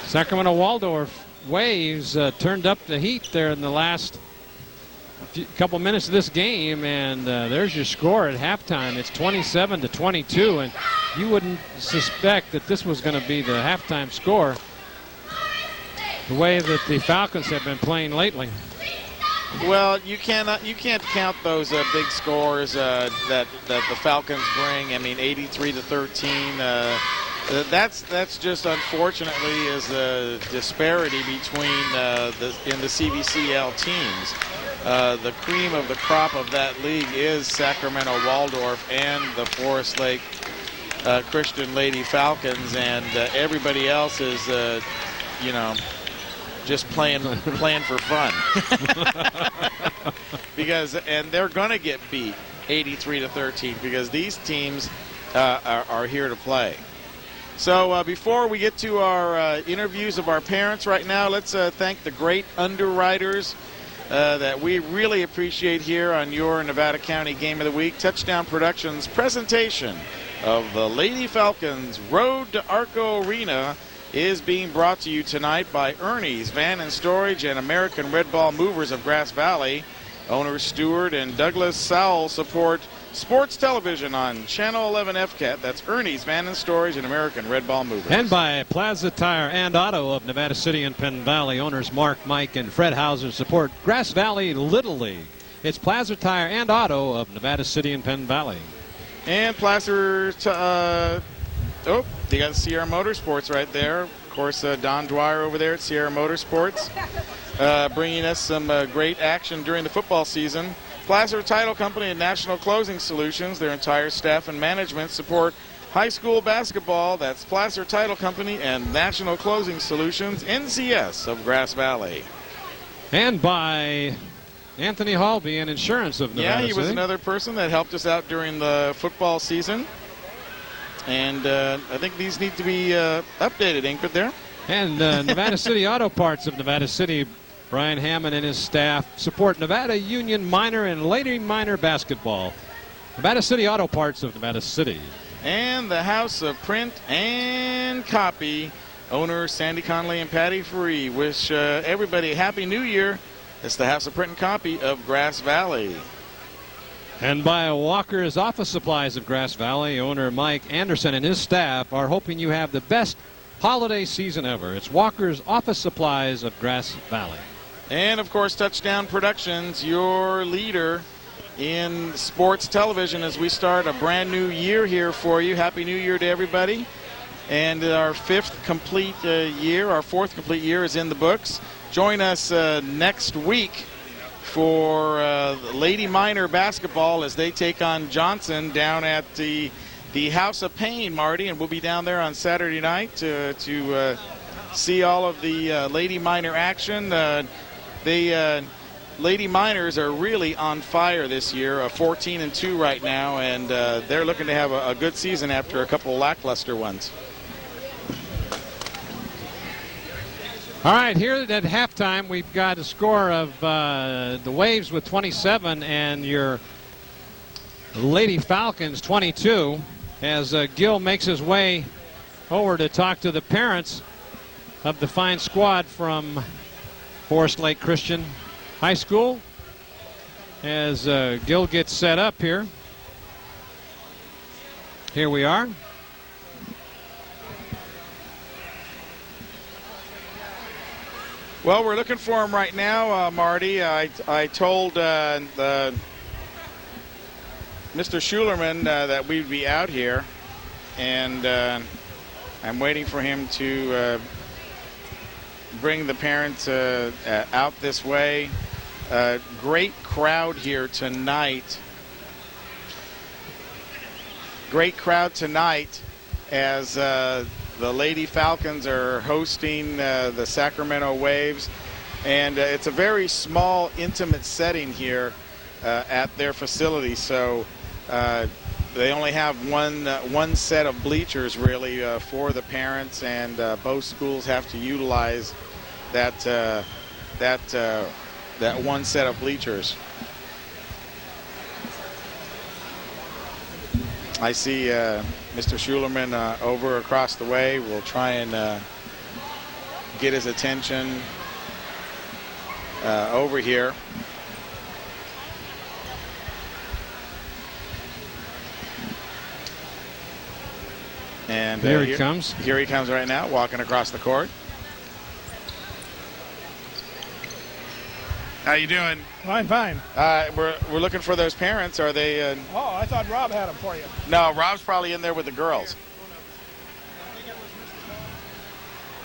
Sacramento Waldorf Waves turned up the heat there in the last couple minutes of this game, and there's your score at halftime. It's 27-22, and you wouldn't suspect that this was going to be the halftime score the way that the Falcons have been playing lately. Well, you can't count those big scores that the Falcons bring. I mean, 83-13. That's just unfortunately is a disparity between in the CVCL teams. The cream of the crop of that league is Sacramento Waldorf and the Forest Lake Christian Lady Falcons, and everybody else is, just playing for fun. And they're going to get beat 83-13 because these teams are here to play. So before we get to our interviews of our parents right now, let's thank the great underwriters that we really appreciate here on your Nevada County Game of the Week. Touchdown Productions presentation of the Lady Falcons Road to Arco Arena is being brought to you tonight by Ernie's Van and Storage and American Red Ball Movers of Grass Valley. Owners Stewart and Douglas Sowell support sports television on Channel 11 FCAT. That's Ernie's Van and Storage and American Red Ball Movers. And by Plaza Tire and Auto of Nevada City and Penn Valley. Owners Mark, Mike, and Fred Hauser support Grass Valley Little League. It's Plaza Tire and Auto of Nevada City and Penn Valley. And Plaza Oh, you got Sierra Motorsports right there. Of course, Don Dwyer over there at Sierra Motorsports, bringing us some great action during the football season. Placer Title Company and National Closing Solutions, their entire staff and management support high school basketball. That's Placer Title Company and National Closing Solutions, NCS of Grass Valley. And by Anthony Halby and Insurance of Nevada Yeah, he was City. another person that helped us out during the football season. And I think these need to be updated, Ingrid, there. And Nevada City Auto Parts of Nevada City. Brian Hammond and his staff support Nevada Union Minor and Lady Minor basketball. Nevada City Auto Parts of Nevada City. And the House of Print and Copy, owners Sandy Conley and Patty Free, wish everybody a Happy New Year. It's the House of Print and Copy of Grass Valley. And by Walker's Office Supplies of Grass Valley, owner Mike Anderson and his staff are hoping you have the best holiday season ever. It's Walker's Office Supplies of Grass Valley. And, of course, Touchdown Productions, your leader in sports television as we start a brand new year here for you. Happy New Year to everybody. And our fourth complete year is in the books. Join us next week for Lady Minor basketball as they take on Johnson down at the House of Pain, Marty, and we'll be down there on Saturday night to see all of the Lady Minor action. Lady Miners are really on fire this year, 14-2 right now, and they're looking to have a good season after a couple of lackluster ones. All right, here at halftime, we've got a score of the Waves with 27 and your Lady Falcons 22 as Gil makes his way over to talk to the parents of the fine squad from Forest Lake Christian High School as Gil gets set up here. Here we are. Well, we're looking for him right now, Marty. I told Mr. Schulerman that we'd be out here, and I'm waiting for him to bring the parents out this way. Great crowd here tonight. Great crowd tonight as the Lady Falcons are hosting the Sacramento Waves. And it's a very small, intimate setting here at their facility. So they only have one set of bleachers, really, for the parents. And both schools have to utilize that one set of bleachers. I see Mr. Schulerman over across the way. We'll try and get his attention over here. And there he comes. Here he comes right now, walking across the court. How you doing? Fine. We're looking for those parents. Are they? Oh, I thought Rob had them for you. No, Rob's probably in there with the girls.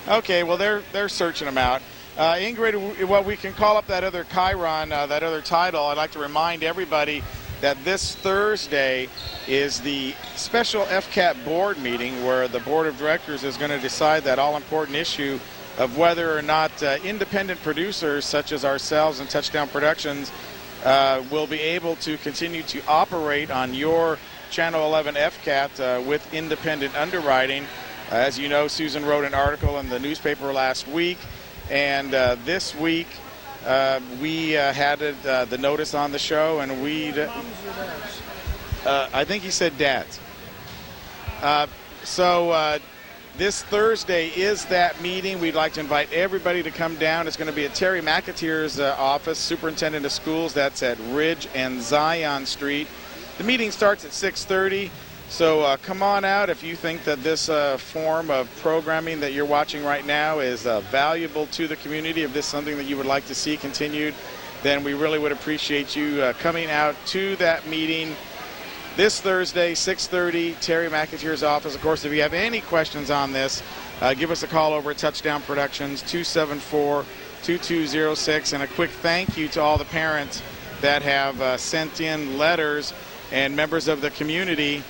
Okay, well they're searching them out. Ingrid, well, we can call up that other Chiron, that other title. I'd like to remind everybody that this Thursday is the special FCAT board meeting where the board of directors is going to decide that all-important issue of whether or not independent producers such as ourselves and Touchdown Productions will be able to continue to operate on your Channel 11 FCAT with independent underwriting. As you know, Susan wrote an article in the newspaper last week, and this week we had the notice on the show, and I think he said dads. This Thursday is that meeting. We'd like to invite everybody to come down. It's going to be at Terry McAteer's office, Superintendent of Schools. That's at Ridge and Zion Street. The meeting starts at 6:30, so come on out if you think that this form of programming that you're watching right now is valuable to the community. If this is something that you would like to see continued, then we really would appreciate you coming out to that meeting this Thursday, 6:30, Terry McAteer's office. Of course, if you have any questions on this, give us a call over at Touchdown Productions, 274-2206. And a quick thank you to all the parents that have sent in letters and members of the community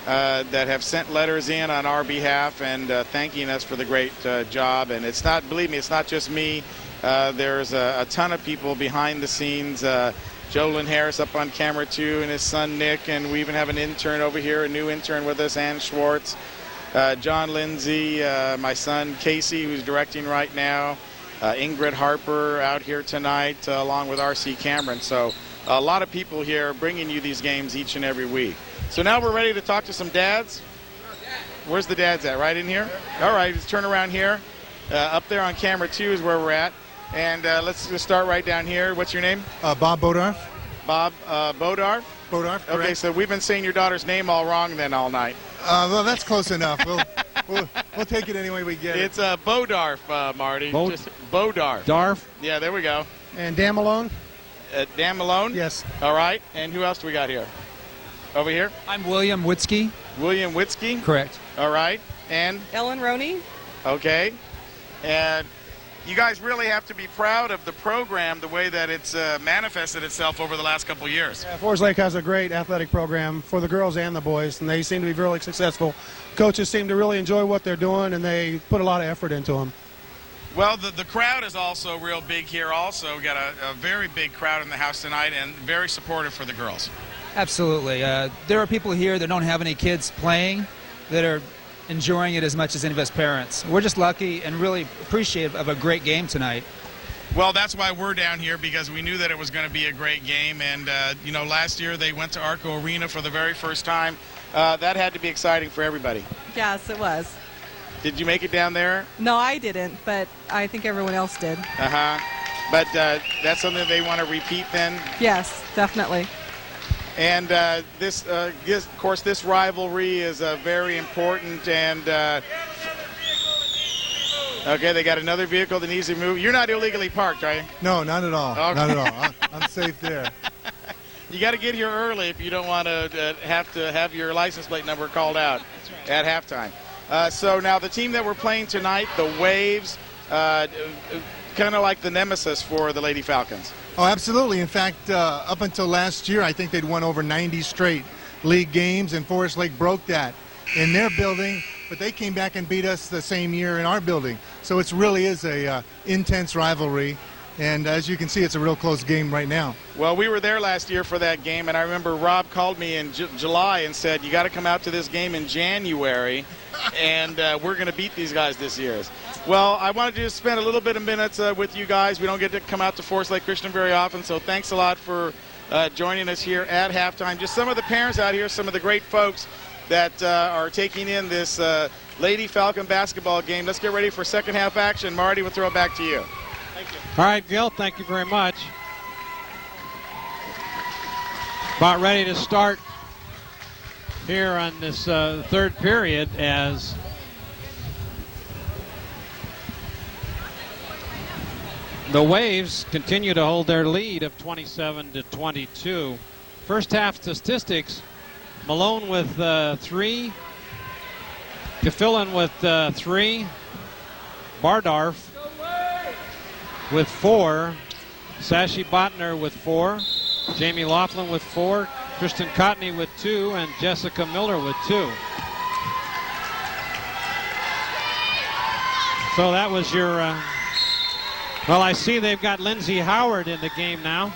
that have sent letters in on our behalf and thanking us for the great job. And it's not, believe me, it's not just me. There's a ton of people behind the scenes. Jolyn Harris up on camera too, and his son Nick, and we even have an intern over here, a new intern with us, Ann Schwartz, John Lindsay, my son Casey, who's directing right now, Ingrid Harper out here tonight, along with R.C. Cameron. So a lot of people here bringing you these games each and every week. So now we're ready to talk to some dads. Where's the dads at? Right in here? All right, let's turn around here. Up there on camera 2 is where we're at. And let's just start right down here. What's your name? Bob Bodarf. Bob Bodarf? Bodarf, correct. Okay, so we've been saying your daughter's name all wrong then all night. Well, that's close enough. We'll take it any way we get it. It's Bodarf, Marty. Just Bodarf. Darf. Yeah, there we go. And Dan Malone? Dan Malone? Yes. All right. And who else do we got here? Over here? I'm William Witzke. William Witzke? Correct. All right. And? Ellen Roney. Okay. And you guys really have to be proud of the program, the way that it's manifested itself over the last couple of years. Yeah, Forest Lake has a great athletic program for the girls and the boys, and they seem to be really successful. Coaches seem to really enjoy what they're doing, and they put a lot of effort into them. Well, the crowd is also real big here also. We got a very big crowd in the house tonight and very supportive for the girls. Absolutely. There are people here that don't have any kids playing that are enjoying it as much as any of us parents. We're just lucky and really appreciative of a great game tonight. Well, that's why we're down here, because we knew that it was going to be a great game. And, you know, last year they went to Arco Arena for the very first time. That had to be exciting for everybody. Yes, it was. Did you make it down there? No, I didn't, but I think everyone else did. Uh-huh. But that's something they want to repeat then? Yes, definitely. And this, of course, this rivalry is very important. And okay, they got another vehicle that needs to move. You're not illegally parked, are you? No, not at all. Okay. Not at all. I'm safe there. You got to get here early if you don't want to have your license plate number called out at halftime. So now the team that we're playing tonight, the Waves, kind of like the nemesis for the Lady Falcons. Oh, absolutely. In fact, up until last year, I think they'd won over 90 straight league games, and Forest Lake broke that in their building, but they came back and beat us the same year in our building. So it really is a intense rivalry, and as you can see, it's a real close game right now. Well, we were there last year for that game, and I remember Rob called me in July and said, you got to come out to this game in January, and we're going to beat these guys this year. Well, I wanted to just spend a little bit of minutes with you guys. We don't get to come out to Forest Lake Christian very often, so thanks a lot for joining us here at halftime. Just some of the parents out here, some of the great folks that are taking in this Lady Falcon basketball game. Let's get ready for second half action. Marty, we'll throw it back to you. Thank you. All right, Gil, thank you very much. About ready to start here on this third period as the Waves continue to hold their lead of 27-22. First half statistics, Malone with 3, Gefilin with 3, Bardarf with 4, Sashi Botner with 4, Jamie Laughlin with 4, Kristen Cotney with 2, and Jessica Miller with 2. So that was your, well, I see they've got Lindsay Howard in the game now.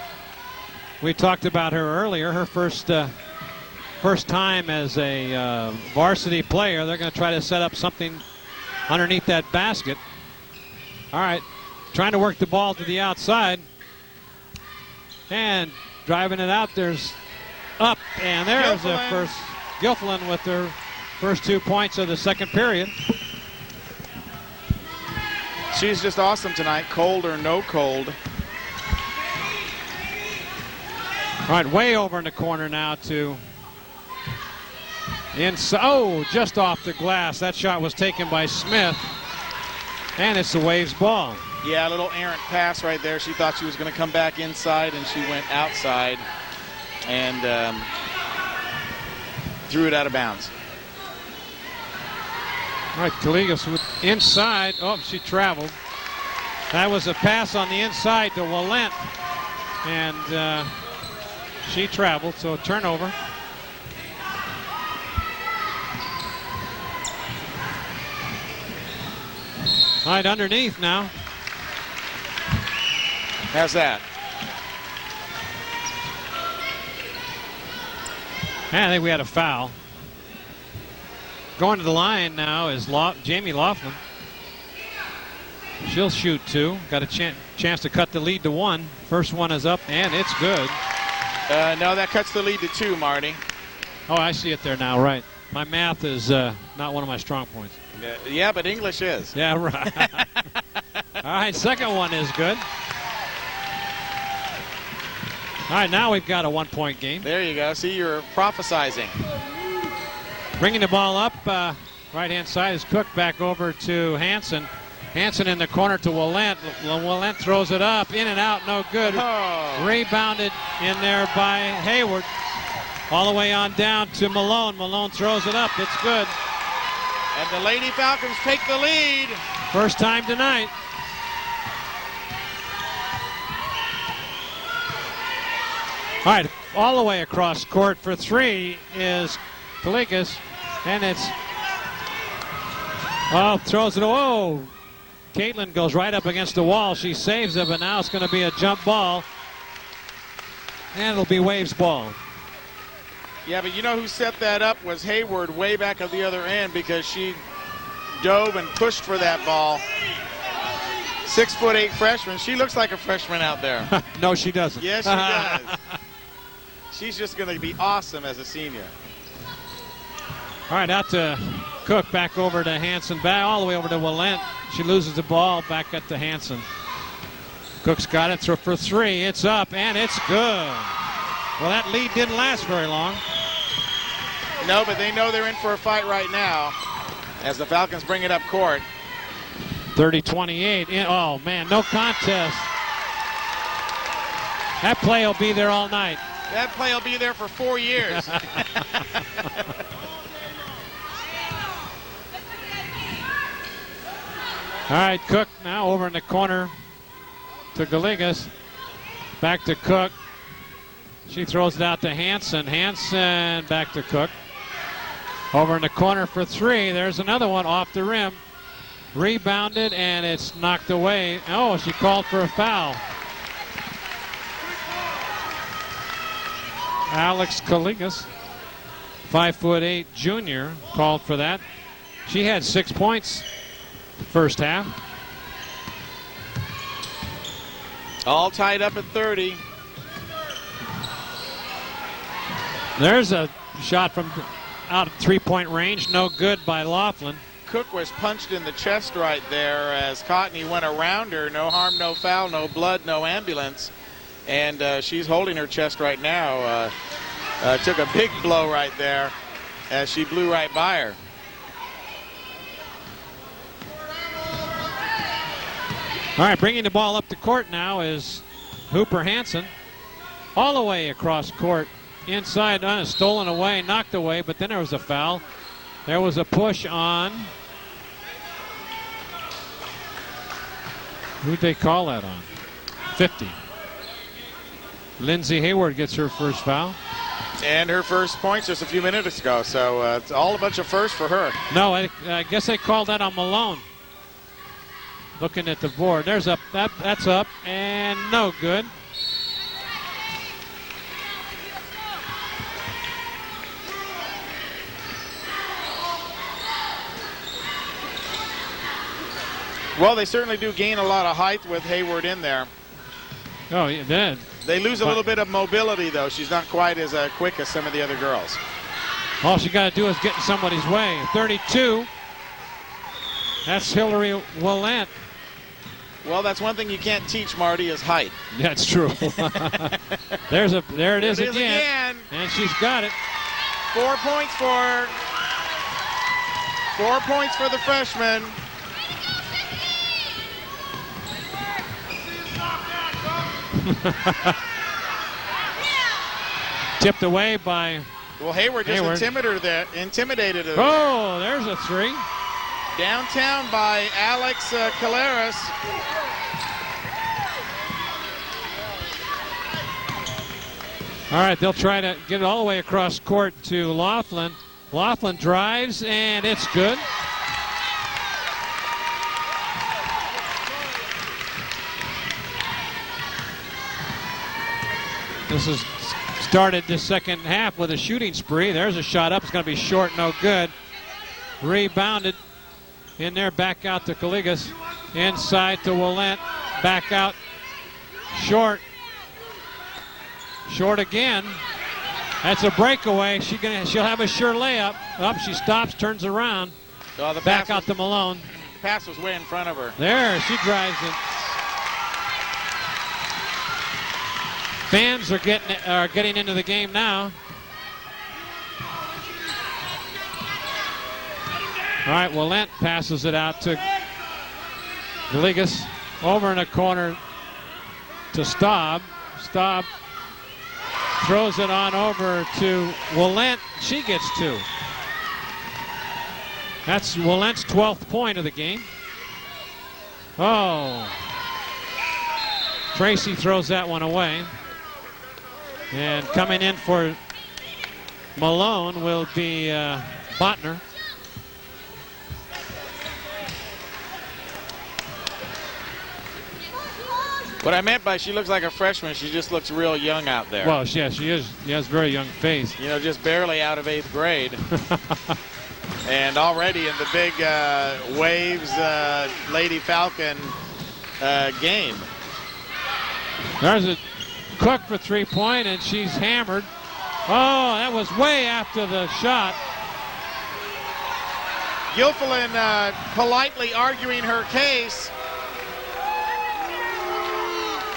We talked about her earlier, her first time as a varsity player. They're going to try to set up something underneath that basket. All right, trying to work the ball to the outside. And driving it out, there's up, and there's the first, Gilfillan with their first 2 points of the second period. She's just awesome tonight, cold or no cold. All right, way over in the corner now to inside. Oh, just off the glass. That shot was taken by Smith, and it's the Waves ball. Yeah, a little errant pass right there. She thought she was going to come back inside, and she went outside. And threw it out of bounds. All right, Kaligas with inside. Oh, she traveled. That was a pass on the inside to Walent, and she traveled, so a turnover. All right, underneath now. How's that? I think we had a foul. Going to the line now is Jamie Laughlin. She'll shoot 2. Got a chance to cut the lead to 1. First one is up, and it's good. No, that cuts the lead to 2, Marty. Oh, I see it there now, right. My math is not one of my strong points. Yeah, but English is. Yeah, right. All right, second one is good. All right, now we've got a 1-point game. There you go. See, you're prophesizing. Bringing the ball up, right-hand side is Cook back over to Hansen. Hansen in the corner to Walent. Walent throws it up, in and out, no good. Oh. Rebounded in there by Hayward. All the way on down to Malone. Malone throws it up, it's good. And the Lady Falcons take the lead. First time tonight. All right, all the way across court for 3 is Kalikas, and it's, oh, throws it, whoa. Caitlin goes right up against the wall. She saves it, but now it's going to be a jump ball, and it'll be Waves ball. Yeah, but you know who set that up was Hayward way back at the other end because she dove and pushed for that ball. 6'8" freshman. She looks like a freshman out there. No, she doesn't. Yes, she does. She's just going to be awesome as a senior. All right, out to Cook, back over to Hansen, back all the way over to Walent. She loses the ball, back up to Hansen. Cook's got it for 3. It's up, and it's good. Well, that lead didn't last very long. No, but they know they're in for a fight right now as the Falcons bring it up court. 30-28. Oh, man, no contest. That play will be there all night. That play will be there for 4 years. All right, Cook now over in the corner to Galigas. Back to Cook. She throws it out to Hansen. Hansen back to Cook. Over in the corner for 3. There's another one off the rim. Rebounded, and it's knocked away. Oh, she called for a foul. Alex Kaligas, 5'8" junior, called for that. She had 6 points first half. All tied up at 30. There's a shot from out of 3-point range. No good by Laughlin. Cook was punched in the chest right there as Cottney went around her. No harm, no foul, no blood, no ambulance. And she's holding her chest right now. Took a big blow right there as she blew right by her. All right, bringing the ball up the court now is Hooper Hansen. All the way across court. Inside, stolen away, knocked away, but then there was a foul. There was a push on. Who'd they call that on? 50. Lindsay Hayward gets her first foul. And her first points just a few minutes ago, so it's all a bunch of firsts for her. No, I guess they called that on Malone. Looking at the board. There's up. That's up, and no good. Well, they certainly do gain a lot of height with Hayward in there. Oh, yeah, did. They lose a little bit of mobility, though. She's not quite as quick as some of the other girls. All she got to do is get in somebody's way. 32. That's Hillary Walent. Well, that's one thing you can't teach, Marty, is height. That's true. There it is again. And she's got it. 4 points for the freshman. Tipped away by Well, Hayward just intimidated her. Oh, there's a three. Downtown by Alex Caleras. All right, they'll try to get it all the way across court to Laughlin. Laughlin drives, and it's good. This has started the second half with a shooting spree. There's a shot up. It's going to be short, no good. Rebounded in there, back out to Calligas. Inside to Willent. Back out. Short. Short again. That's a breakaway. She'll have a sure layup. Up, she stops, turns around. Oh, back out to Malone. The pass was way in front of her. There, she drives it. Fans are getting into the game now. All right, Willent passes it out to Galigas. Over in the corner to Staub. Staub throws it on over to Willent. She gets two. That's Willent's 12th point of the game. Oh. Tracy throws that one away. And coming in for Malone will be Botner. What I meant by she looks like a freshman, she just looks real young out there. Well, yeah, she is. She has a very young face. You know, just barely out of 8th grade. And already in the big Waves Lady Falcon game. There's a Cook for 3-point, and she's hammered. Oh, that was way after the shot. Gilfillan politely arguing her case.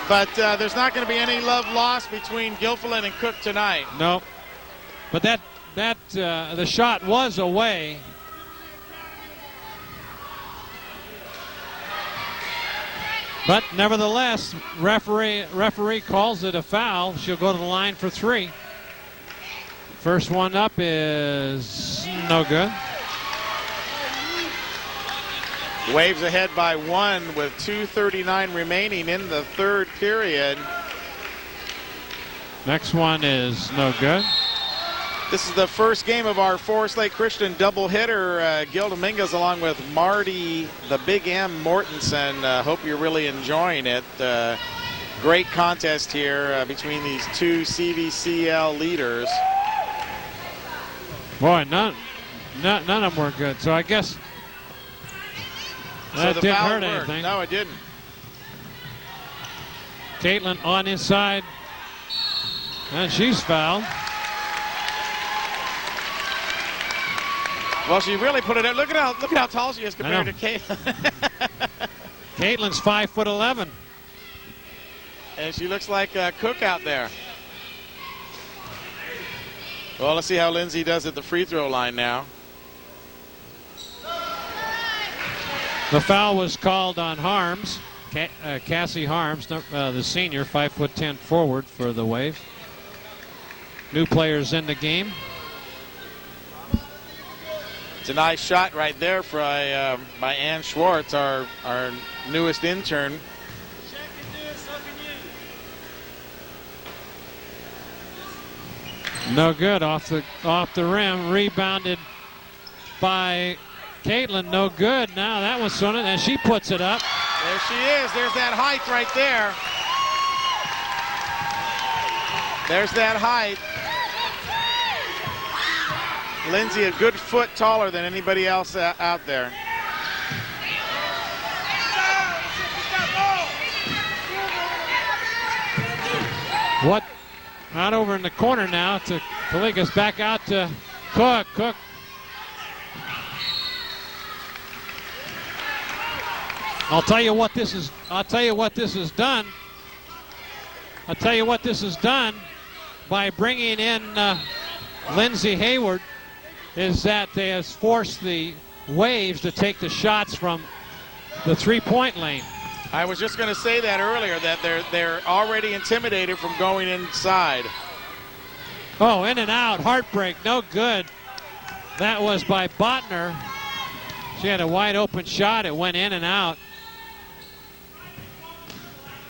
But there's not going to be any love lost between Gilfillan and Cook tonight. No. But the shot was away. But nevertheless, referee calls it a foul. She'll go to the line for 3. First one up is no good. Waves ahead by 1 with 2:39 remaining in the 3rd period. Next one is no good. This is the first game of our Forest Lake Christian doubleheader. Gil Dominguez along with Marty, the Big M Mortensen. Hope you're really enjoying it. Great contest here between these two CVCL leaders. Boy, none of them were good. So I guess that didn't hurt anything. No, it didn't. Caitlin on inside, and she's fouled. Well, she really put it out. Look at how tall she is compared to Caitlin. Caitlin's 5'11". And she looks like Cook out there. Well, let's see how Lindsay does at the free throw line now. The foul was called on Harms, Cassie Harms, the senior, 5'10" forward for the Wave. New players in the game. It's a nice shot right there by Ann Schwartz, our newest intern. No good, off the rim, rebounded by Caitlin, no good. Now that was Sonnen, and she puts it up. There she is. There's that height right there. There's that height. Lindsay a good foot taller than anybody else out there. What? Out over in the corner now to Calligas, back out to Cook. Cook. I'll tell you what this is done. I'll tell you what this has done by bringing in Lindsay Hayward, is that they has forced the Waves to take the shots from the three-point lane. I was just going to say that earlier, that they're already intimidated from going inside. Oh, in and out, heartbreak, no good. That was by Botner. She had a wide open shot, it went in and out.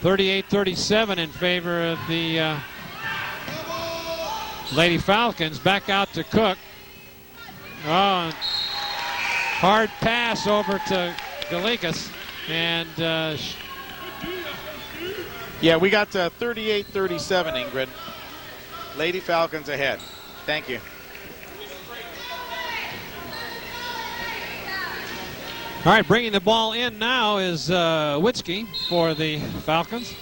38-37 in favor of the Lady Falcons. Back out to Cook. Oh, hard pass over to Dominguez. And yeah, we got 38-37, Ingrid. Lady Falcons ahead. Thank you. all right, bringing the ball in now is Witzke for the Falcons.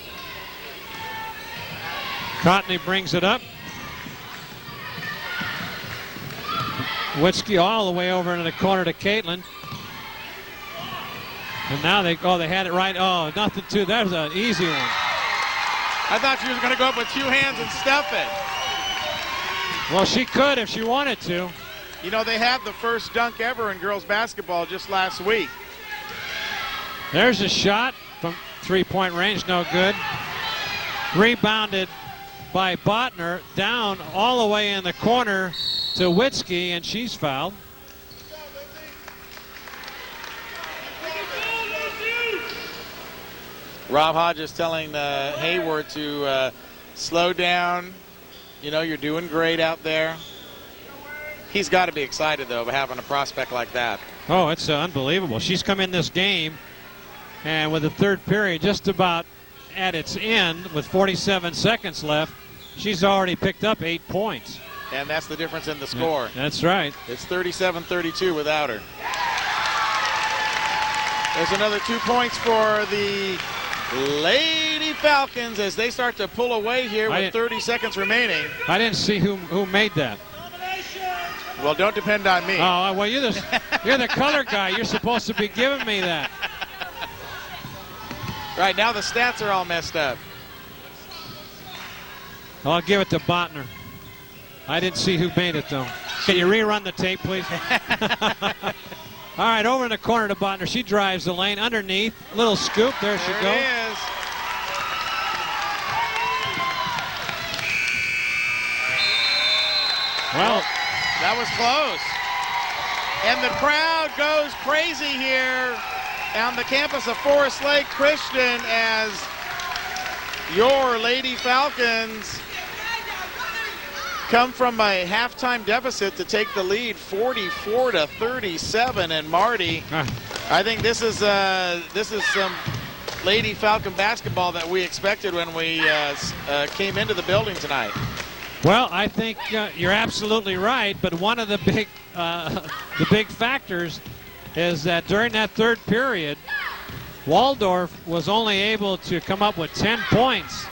Cotney brings it up. Witzke all the way over into the corner to Caitlin. And now they had it right. Oh, nothing to, that was an easy one. I thought she was going to go up with 2 hands and stuff it. Well, she could if she wanted to. You know, they had the first dunk ever in girls basketball just last week. There's a shot from 3-point range, no good. Rebounded by Botner, down all the way in the corner to Witzke, and she's fouled. Rob Hodges telling Hayward to slow down. You know, you're doing great out there. He's got to be excited, though, of having a prospect like that. Oh, it's unbelievable. She's come in this game, and with the third period just about at its end, with 47 seconds left, she's already picked up 8 points. And that's the difference in the score. Yeah, that's right. It's 37-32 without her. There's another 2 points for the Lady Falcons as they start to pull away here with 30 seconds remaining. I didn't see who made that. Well, don't depend on me. Oh, well, you're the color guy. You're supposed to be giving me that. Right, now the stats are all messed up. I'll give it to Botner. I didn't see who made it, though. Can you rerun the tape, please? All right, over in the corner to Botner. She drives the lane underneath. Little scoop. There she goes. There it is. Well, that was close. And the crowd goes crazy here on the campus of Forest Lake Christian as your Lady Falcons come from a halftime deficit to take the lead 44-37. And Marty, I think this is some Lady Falcon basketball that we expected when we came into the building tonight. well, I think you're absolutely right, but one of the big factors is that during that third period, Waldorf was only able to come up with 10 points.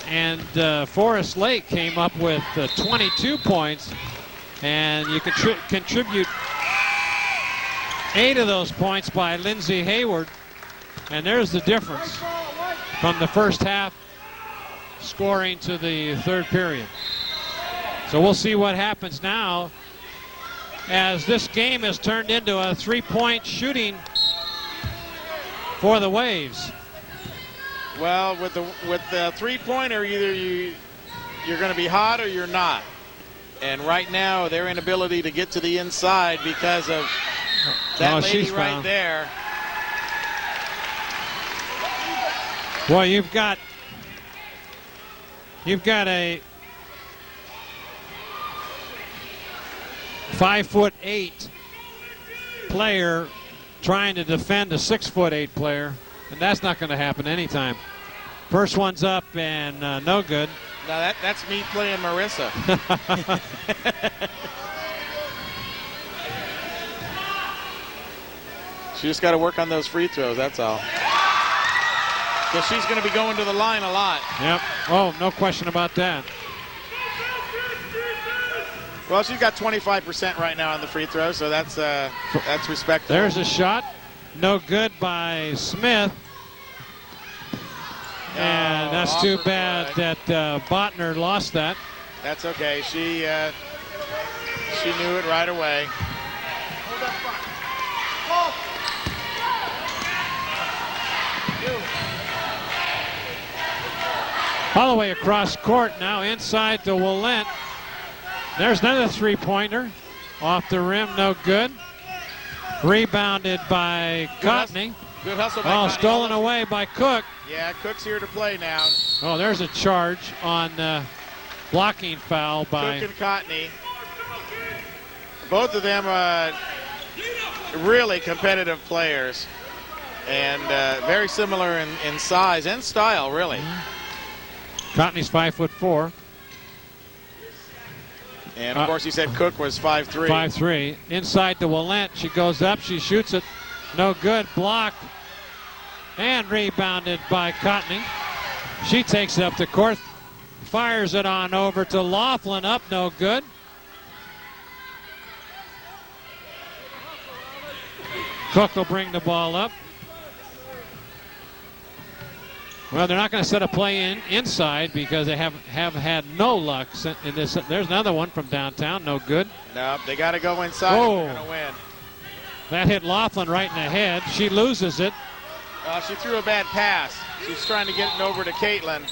And Forest Lake came up with 22 points, and you could contribute 8 of those points by Lindsay Hayward, and there's the difference from the first half scoring to the third period. So we'll see what happens now as this game is turned into a 3-point shooting for the Waves. Well, with the three-pointer, either you're going to be hot or you're not. And right now, their inability to get to the inside because of that lady right there. Well, you've got a 5'8" player trying to defend a 6'8" player, and that's not going to happen anytime. First one's up and no good. Now that's me playing Marissa. She just got to work on those free throws, that's all. Because she's going to be going to the line a lot. Yep. Oh, no question about that. Well, she's got 25% right now on the free throw, so that's respectable. There's a shot. No good by Smith. And that's too bad that Botner lost that. That's okay. She knew it right away. All the way across court now inside to Willent. There's another three-pointer. Off the rim, no good. Rebounded by Cotney. Good hustle by Cotney. Stolen away by Cook. Yeah, Cook's here to play now. Oh, there's a charge on blocking foul by Cook and Cotney. Both of them really competitive players. And very similar in size and style, really. Cotney's 5'4". And of course, you said Cook was 5'3". 5'3". Inside to Willent. She goes up. She shoots it. No good. Blocked. And rebounded by Cotney. She takes it up the court. Fires it on over to Laughlin. Up. No good. Cook will bring the ball up. Well, they're not going to set a play inside because they have had no luck in this. There's another one from downtown. No good. No, they got to go inside if they're going to win. That hit Laughlin right in the head. She loses it. She threw a bad pass. She's trying to get it over to Caitlin.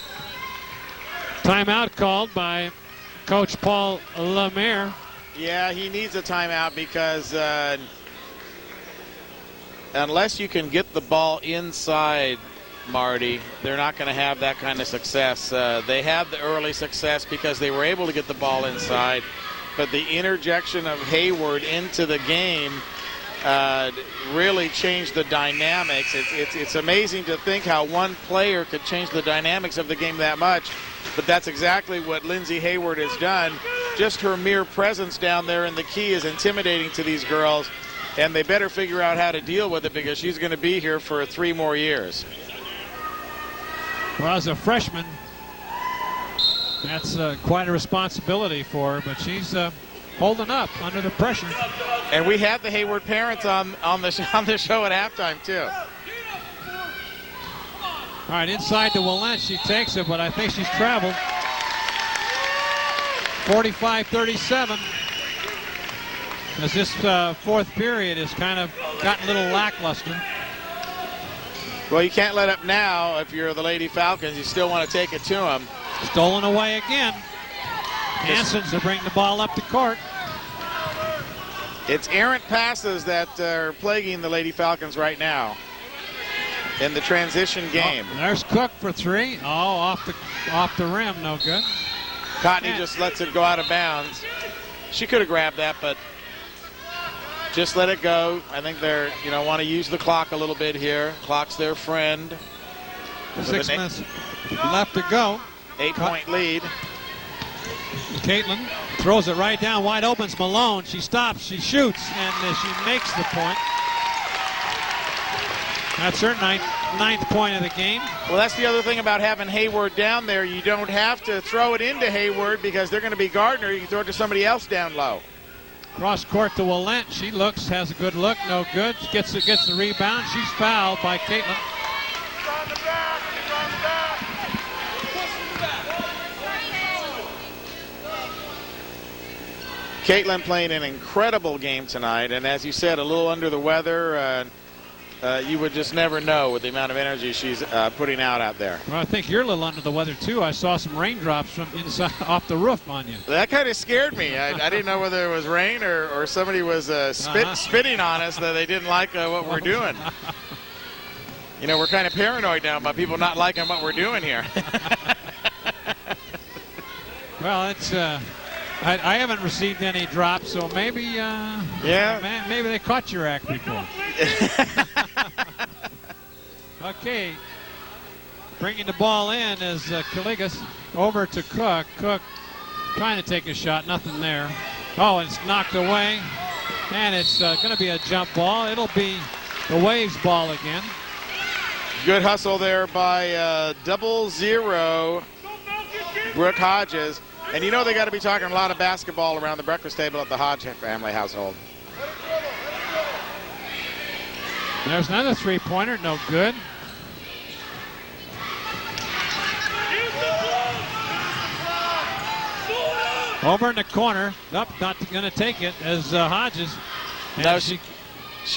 Timeout called by Coach Paul Lemire. Yeah, he needs a timeout because unless you can get the ball inside, Marty, they're not going to have that kind of success. They had the early success because they were able to get the ball inside, but the interjection of Hayward into the game really changed the dynamics. It's amazing to think how one player could change the dynamics of the game that much, but that's exactly what Lindsay Hayward has done. Just her mere presence down there in the key is intimidating to these girls, and they better figure out how to deal with it because she's going to be here for 3 more years. Well, as a freshman, that's quite a responsibility for her, but she's holding up under the pressure. And we have the Hayward parents on the show at halftime too. All right, inside to Willent. She takes it, but I think she's traveled. 45-37. As this fourth period has kind of gotten a little lackluster. Well, you can't let up now if you're the Lady Falcons. You still want to take it to them. Stolen away again. Hansons to bring the ball up the court. It's errant passes that are plaguing the Lady Falcons right now in the transition game. Oh, there's Cook for 3. Oh, off the rim, no good. Cotney just lets it go out of bounds. She could have grabbed that, but just let it go. I think they're, want to use the clock a little bit here. Clock's their friend. 6 minutes left to go. 8-point lead. Caitlin throws it right down, wide open. It's Malone. She stops, she shoots, and she makes the point. That's her ninth point of the game. Well, that's the other thing about having Hayward down there. You don't have to throw it into Hayward because they're going to be Gardner. You can throw it to somebody else down low. Cross court to Willent. She looks, has a good look, no good. Gets the rebound. She's fouled by Caitlin. Caitlin playing an incredible game tonight, and as you said, a little under the weather. You would just never know with the amount of energy she's putting out there. Well, I think you're a little under the weather too. I saw some raindrops from inside off the roof on you. That kind of scared me. I didn't know whether it was rain or somebody was spitting on us that they didn't like what we're doing. We're kind of paranoid now about people not liking what we're doing here. Well, it's I haven't received any drops, so maybe maybe they caught your act before. Okay, bringing the ball in is Kaligas over to Cook. Cook trying to take a shot, nothing there. Oh, it's knocked away, and it's going to be a jump ball. It'll be the Waves ball again. Good hustle there by 00 Brooke Hodges. And they got to be talking a lot of basketball around the breakfast table at the Hodge family household. There's another three-pointer, no good. Over in the corner. Nope, not going to take it as Hodges. No, she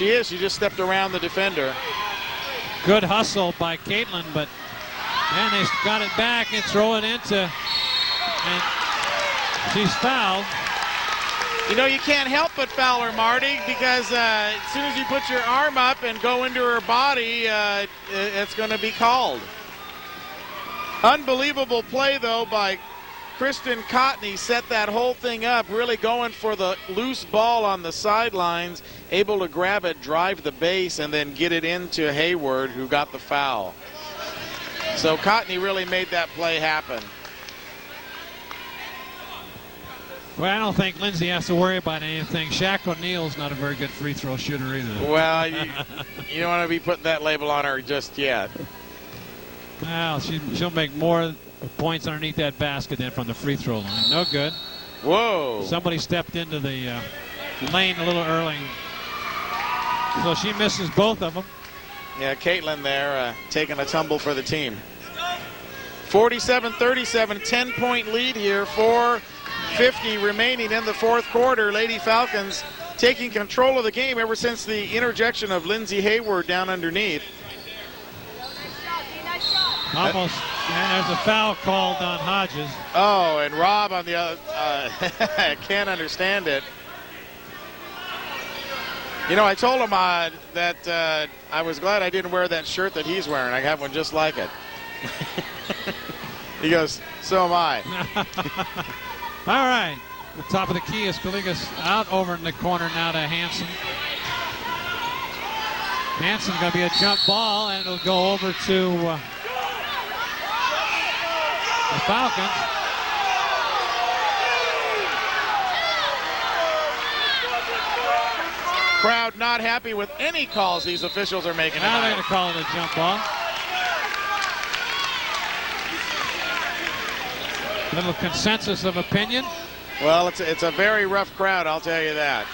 is. She just stepped around the defender. Good hustle by Caitlin, but and they got it back and throw it into, and she's fouled. You know, you can't help but foul her, Marty, because as soon as you put your arm up and go into her body, it's going to be called. Unbelievable play, though, by Kristen Cotney. Set that whole thing up, really going for the loose ball on the sidelines, able to grab it, drive the base, and then get it into Hayward, who got the foul. So Cotney really made that play happen. Well, I don't think Lindsay has to worry about anything. Shaq O'Neal's not a very good free throw shooter either. Well, you don't want to be putting that label on her just yet. Well, she'll make more points underneath that basket than from the free throw line. No good. Whoa. Somebody stepped into the lane a little early. So she misses both of them. Yeah, Caitlin there taking a tumble for the team. 47-37, 10-point lead here. 4:50 remaining in the fourth quarter. Lady Falcons taking control of the game ever since the interjection of Lindsay Hayward down underneath. Almost, and there's a foul called on Hodges. Oh, and Rob on the other, can't understand it. You know, I told him that I was glad I didn't wear that shirt that he's wearing. I have one just like it. He goes, so am I. All right, the top of the key is Dominguez out over in the corner now to Hanson. Hanson's going to be a jump ball, and it'll go over to the Falcons. Crowd not happy with any calls these officials are making Now tonight. they're going to call it a jump ball. Little consensus of opinion. Well, it's a very rough crowd, I'll tell you that.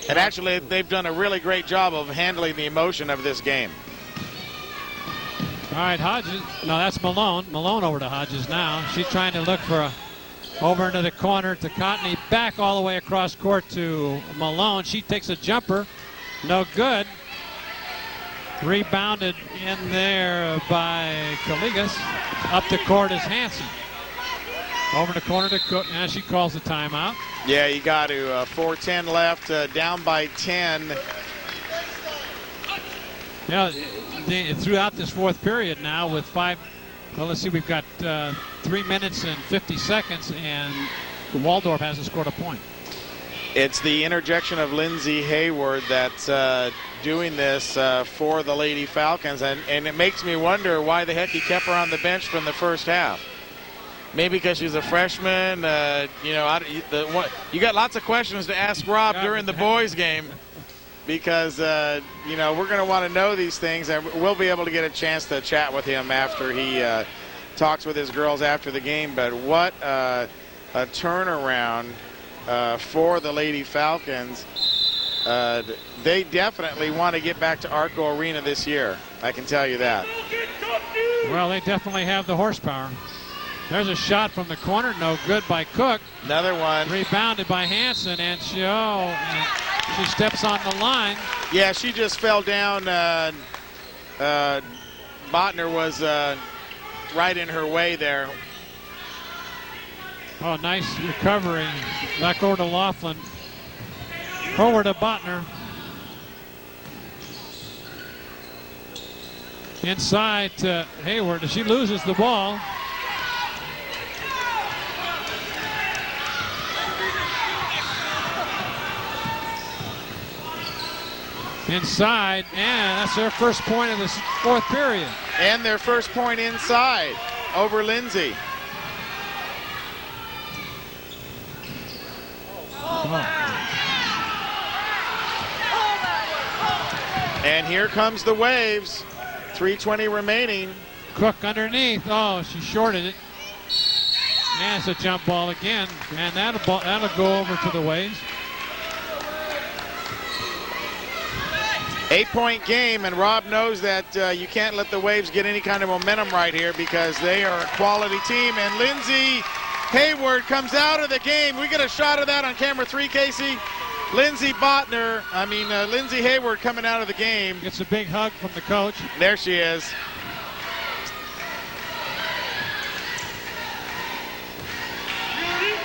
And actually, they've done a really great job of handling the emotion of this game. All right, Hodges. No, that's Malone. Malone over to Hodges now. She's trying to look for over into the corner to Cotney. Back all the way across court to Malone. She takes a jumper. No good. Rebounded in there by Dominguez. Up the court is Hanson. Over the corner to Cook. And she calls the timeout. Yeah, you got to. 4:10 left. Down by 10. Yeah, throughout this fourth period now with five. Well, let's see. We've got 3 minutes and 50 seconds, and Waldorf hasn't scored a point. It's the interjection of Lindsay Hayward that's doing this for the Lady Falcons, and it makes me wonder why the heck he kept her on the bench from the first half. Maybe because she's a freshman. You got lots of questions to ask Rob during the boys game, because we're going to want to know these things, and we'll be able to get a chance to chat with him after he talks with his girls after the game. But what a turnaround for the Lady Falcons. They definitely want to get back to Arco Arena this year. I can tell you that. Well, they definitely have the horsepower. There's a shot from the corner, no good by Cook. Another one. Rebounded by Hanson, and she steps on the line. Yeah, she just fell down. Botner was right in her way there. Oh, nice recovery. Back over to Laughlin. Over to Botner. Inside to Hayward. She loses the ball. Inside, and that's their first point of the fourth period. And their first point inside over Lindsay. And here comes the Waves. 3:20 remaining. Cook underneath. Oh, she shorted it. And it's a jump ball again. And that'll go over to the Waves. 8-point game, and Rob knows that you can't let the Waves get any kind of momentum right here because they are a quality team. And Lindsay Hayward comes out of the game. We get a shot of that on camera 3, Casey. Lindsay Hayward coming out of the game. Gets a big hug from the coach. There she is.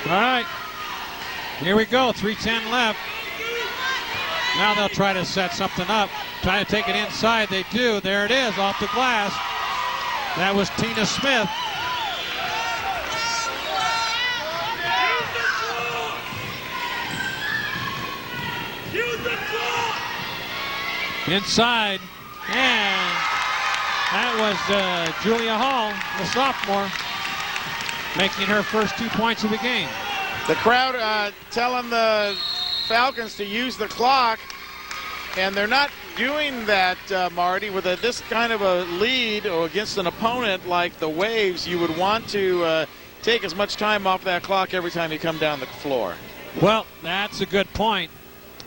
All right. Here we go. 3:10 left. Now they'll try to set something up. Try to take it inside. They do. There it is, off the glass. That was Tina Smith. Inside. And that was Julia Hall, the sophomore, making her first 2 points of the game. The crowd telling the Falcons to use the clock, and they're not doing that, Marty. With this kind of a lead or against an opponent like the Waves, you would want to take as much time off that clock every time you come down the floor. Well, that's a good point.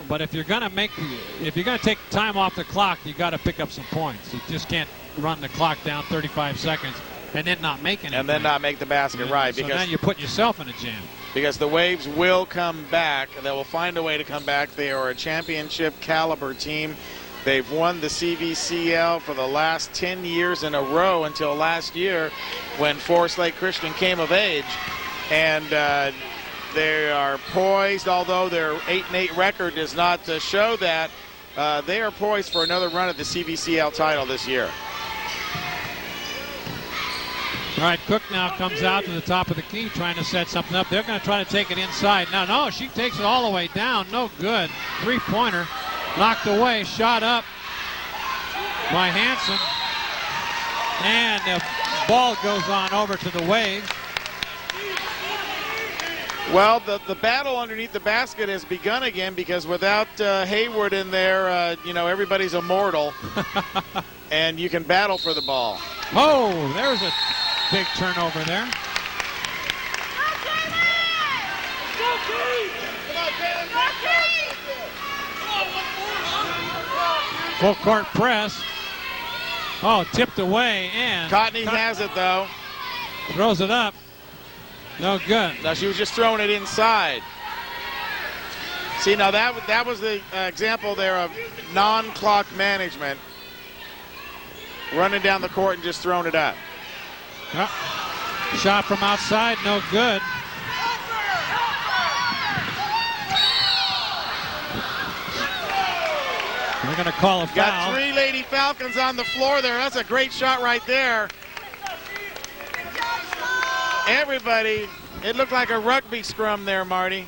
But if you're going to take time off the clock, you got to pick up some points. You just can't run the clock down 35 seconds and then not make anything. And then not make the basket, right. So because then you put yourself in a jam. Because the Waves will come back. They will find a way to come back. They are a championship caliber team. They've won the CVCL for the last 10 years in a row until last year when Forest Lake Christian came of age. And they are poised, although their 8-8 record does not show that. They are poised for another run at the CVCL title this year. All right, Cook now comes out to the top of the key trying to set something up. They're going to try to take it inside. No, she takes it all the way down. No good. Three-pointer knocked away. Shot up by Hanson. And the ball goes on over to the Waves. Well, the battle underneath the basket has begun again because without Hayward in there, everybody's immortal. And you can battle for the ball. Oh, there's a big turnover there. Full court press. Oh, tipped away, and Cotney has it, though. Throws it up. No good. Now, she was just throwing it inside. See, now that was the example there of non-clock management. Running down the court and just throwing it up. Shot from outside, no good. We're going to call a foul. Got 3 Lady Falcons on the floor there. That's a great shot right there. Everybody, it looked like a rugby scrum there, Marty.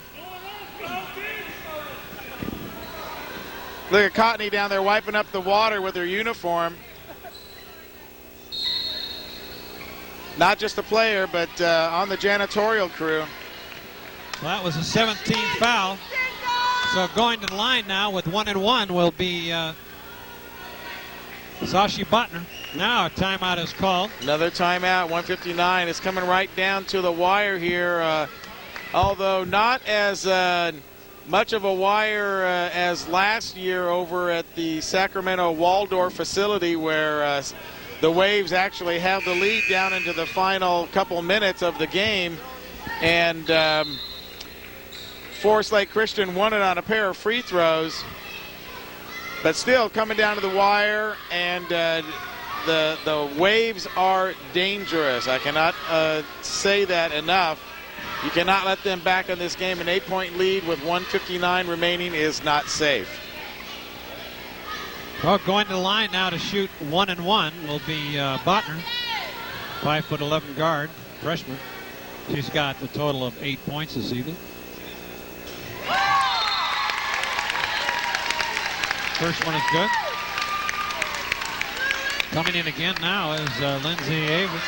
Look at Cotney down there wiping up the water with her uniform. Not just a player, but on the janitorial crew. Well, that was a 17th foul. So going to the line now with 1 and 1 will be Sashi Butner. Now a timeout is called. Another timeout, 1:59. It's coming right down to the wire here. Although not as much of a wire as last year over at the Sacramento Waldorf facility where the Waves actually have the lead down into the final couple minutes of the game. And Forest Lake Christian won it on a pair of free throws. But still coming down to the wire, and the Waves are dangerous. I cannot say that enough. You cannot let them back in this game. An 8-point lead with 1:59 remaining is not safe. Well, going to the line now to shoot 1 and 1 will be Butner, 5'11" guard, freshman. She's got a total of 8 points this evening. First one is good. Coming in again now is Lindsay Avery.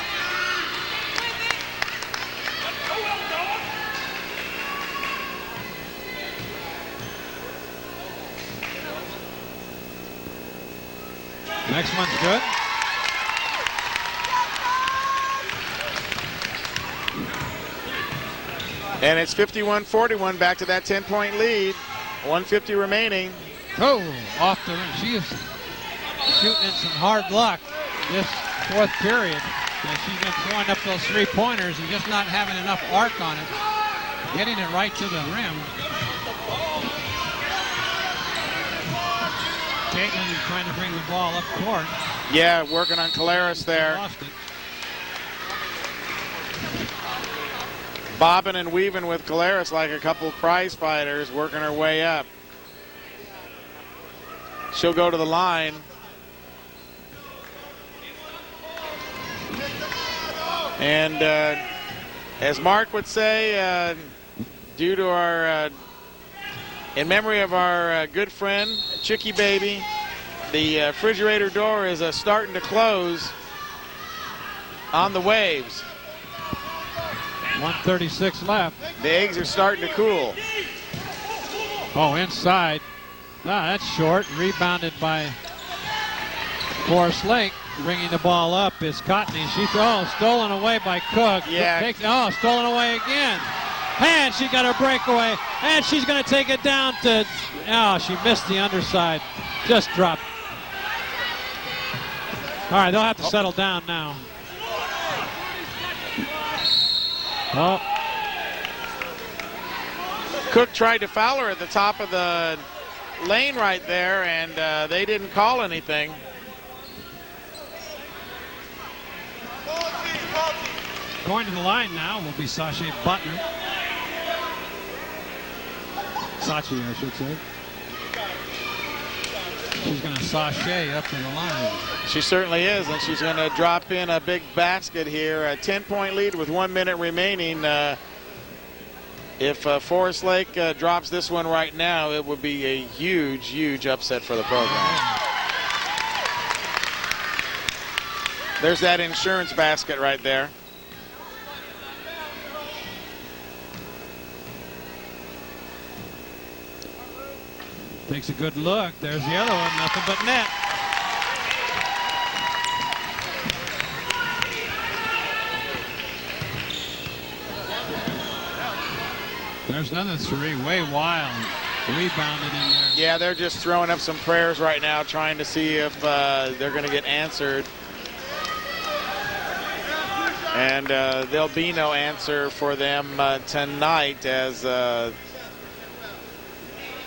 Next one's good. And it's 51-41, back to that 10-point lead. 1:50 remaining. Oh, off the rim. She is shooting in some hard luck this fourth period. And she's been throwing up those three-pointers and just not having enough arc on it. Getting it right to the rim. Caitlin is trying to bring the ball up court. Yeah, working on Caleres there. Lost it. bobbing and weaving with Caleres like a couple prize fighters, working her way up. She'll go to the line. And as Mark would say, due to our, in memory of our good friend, Chicky Baby, the refrigerator door is starting to close on the Waves. 1:36 left. The eggs are starting to cool. Oh, inside. Ah, that's short. Rebounded by Forest Lake. Bringing the ball up is Cotney. Stolen away by Cook. Yeah. Stolen away again. And she got a breakaway. And she's going to take it down to, she missed the underside. Just dropped. All right, they'll have to settle down now. Oh. Cook tried to foul her at the top of the lane right there, and they didn't call anything. Going to the line now will be Sachi Butner. Sachi, I should say. She's going to sashay up to the line. She certainly is, and she's going to drop in a big basket here. A 10-point lead with 1 minute remaining. If Forest Lake drops this one right now, it would be a huge, huge upset for the program. There's that insurance basket right there. Takes a good look. There's the other one. Nothing but net. There's another three. Way wild. Rebounded in there. Yeah, they're just throwing up some prayers right now, trying to see if they're going to get answered. And there'll be no answer for them tonight, as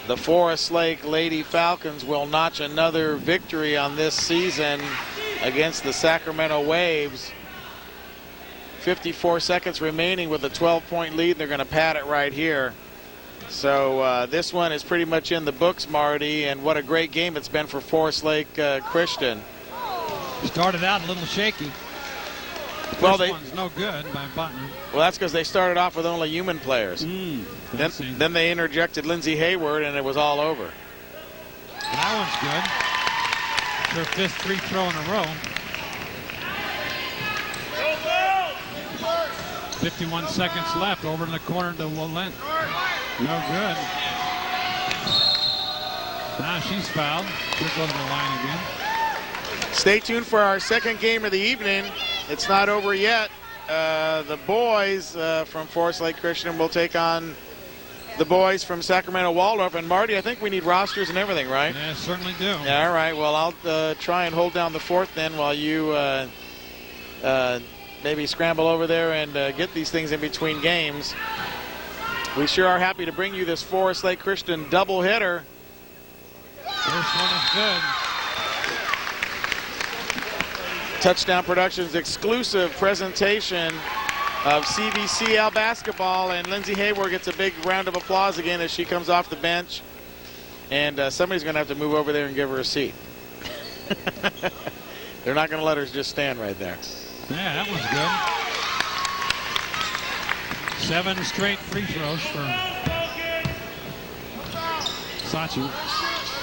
the Forest Lake Lady Falcons will notch another victory on this season against the Sacramento Waves. 54 seconds remaining with a 12-point lead. They're going to pad it right here. So this one is pretty much in the books, Marty, and what a great game it's been for Forest Lake Christian. Started out a little shaky. Well, this one's no good by Butner. Well, that's because they started off with only human players. Then they interjected Lindsay Hayward, and it was all over. That one's good. Her fifth free throw in a row. 51 seconds left. Over in the corner to Willent. No good. Now she's fouled. She'll go to the line again. Stay tuned for our second game of the evening. It's not over yet. The boys from Forest Lake Christian will take on the boys from Sacramento Waldorf. And Marty, I think we need rosters and everything, right? Yeah, certainly do. Yeah, all right. Well, I'll try and hold down the fourth then while you maybe scramble over there and get these things in between games. We sure are happy to bring you this Forest Lake Christian doubleheader. First one is good. Touchdown Productions exclusive presentation of CVCL basketball, and Lindsay Hayward gets a big round of applause again as she comes off the bench, and somebody's going to have to move over there and give her a seat. They're not going to let her just stand right there. Yeah, that was good. 7 straight free throws for Sachi.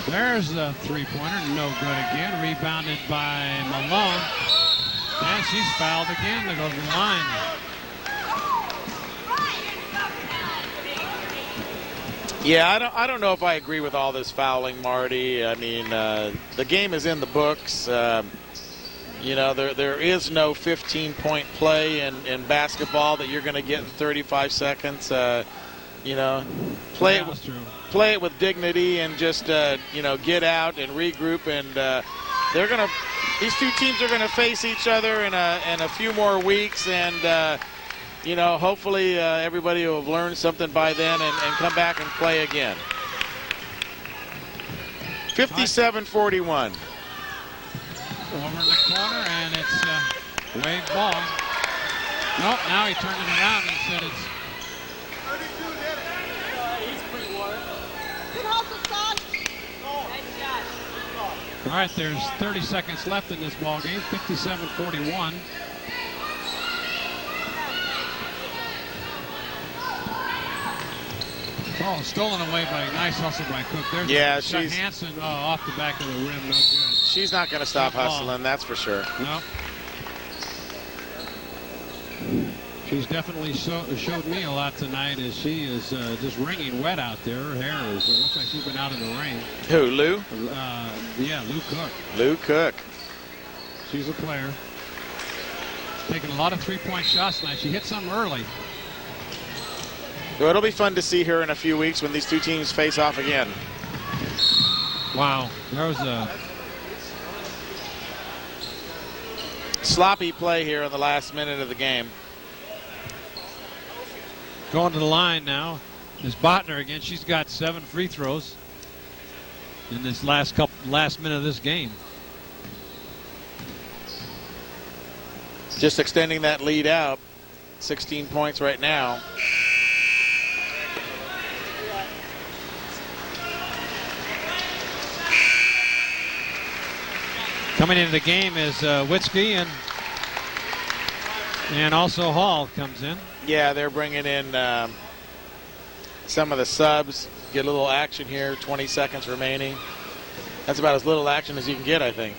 There's a three-pointer, no good again. Rebounded by Malone. And she's fouled again to go to the line. Yeah, I don't know if I agree with all this fouling, Marty. I mean, the game is in the books. You know, there is no 15-point play in basketball that you're going to get in 35 seconds. You know, play it with dignity and just you know, get out and regroup. And these two teams are gonna face each other in a few more weeks, and you know, hopefully everybody will have learned something by then and come back and play again. 57-41. Over in the corner, and it's Wave ball. Nope, now he turned it around and said it's All right, there's 30 seconds left in this ball game. 57-41. Oh, stolen away by a nice hustle by Cook. There's she's Hansen off the back of the rim. No good. She's not going to stop hustling, that's for sure. No. She's definitely showed me a lot tonight as she is just wringing wet out there. Her hair is, looks like she's been out in the rain. Who, Lou? Yeah, Lou Cook. Lou Cook. She's a player. Taking a lot of three-point shots tonight. She hit some early. So it'll be fun to see her in a few weeks when these two teams face off again. Wow, there was a sloppy play here in the last minute of the game. Going to the line now is Botner again. She's got 7 free throws in this last minute of this game. Just extending that lead out. 16 points right now. Coming into the game is Witzke and also Hall comes in. Yeah, they're bringing in some of the subs. Get a little action here. 20 seconds remaining. That's about as little action as you can get, I think.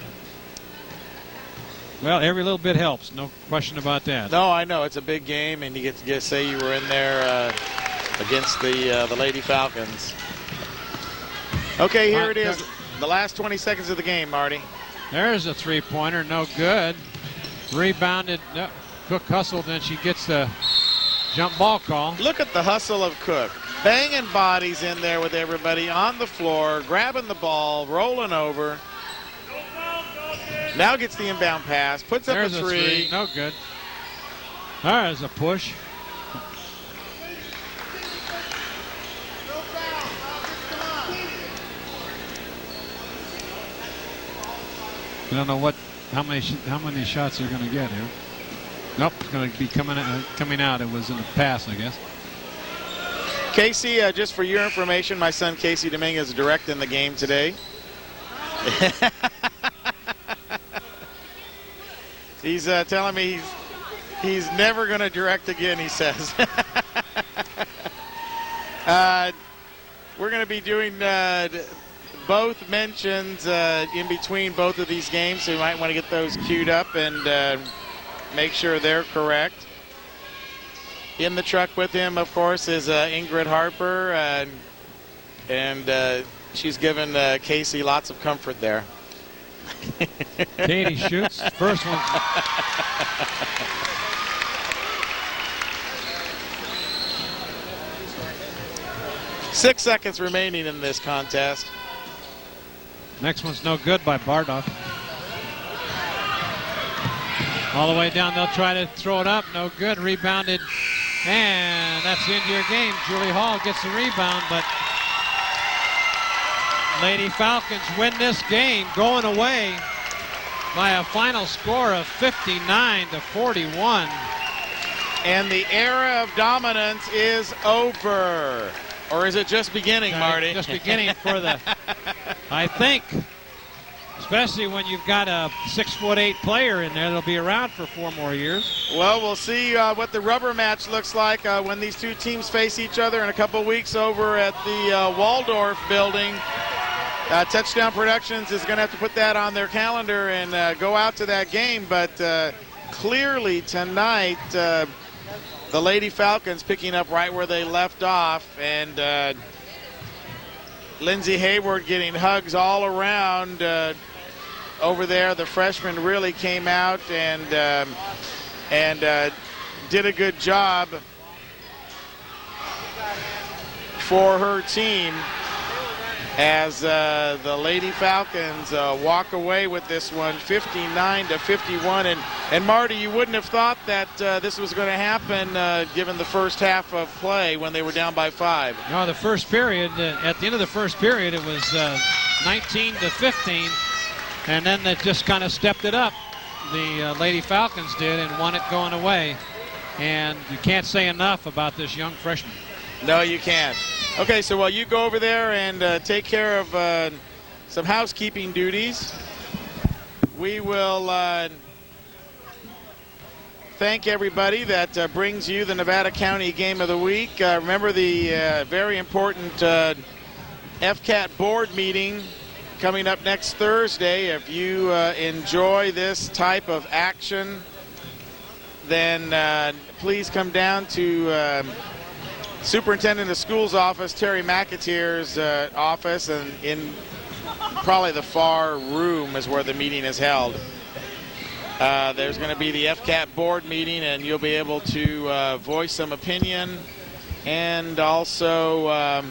Well, every little bit helps. No question about that. No, I know. It's a big game, and you get to say you were in there against the Lady Falcons. Okay, here it is. The last 20 seconds of the game, Marty. There's a three-pointer, no good. Rebounded, Cook hustled, and she gets the jump ball call. Look at the hustle of Cook. Banging bodies in there with everybody on the floor, grabbing the ball, rolling over. Now gets the inbound pass, puts up a three. No good. There's a push. I don't know how many shots they're going to get here. Nope, it's going to be coming out. It was in the pass, I guess. Casey, just for your information, my son Casey Dominguez is directing the game today. He's telling me he's never going to direct again, he says. We're going to be doing both mentions in between both of these games, so you might want to get those queued up and make sure they're correct. In the truck with him, of course, is Ingrid Harper, and she's given Casey lots of comfort there. Katie shoots. First one. 6 seconds remaining in this contest. Next one's no good by Bardock. All the way down, they'll try to throw it up. No good. Rebounded. And that's the end of your game. Julie Hall gets the rebound, but Lady Falcons win this game going away by a final score of 59-41. And the era of dominance is over. Or is it just beginning, Marty? Just beginning for the, I think, especially when you've got a 6'8" player in there that'll be around for 4 more years. Well, we'll see what the rubber match looks like when these two teams face each other in a couple of weeks over at the Waldorf building. Touchdown Productions is going to have to put that on their calendar and go out to that game. But clearly tonight, the Lady Falcons picking up right where they left off, and Lindsay Hayward getting hugs all around over there. The freshman really came out and did a good job for her team as the Lady Falcons walk away with this one 59-51. And Marty, you wouldn't have thought that this was going to happen given the first half of play when they were down by 5. No, the first period, at the end of the first period, it was 19-15, and then they just kind of stepped it up. The Lady Falcons did, and won it going away. And you can't say enough about this young freshman. No, you can't. Okay, so while you go over there and take care of some housekeeping duties. We will thank everybody that brings you the Nevada County Game of the Week. Remember the very important FCAT board meeting coming up next Thursday. If you enjoy this type of action, then please come down to Superintendent of Schools office, Terry McAteer's office, and in probably the far room is where the meeting is held. There's going to be the FCAT board meeting, and you'll be able to voice some opinion and also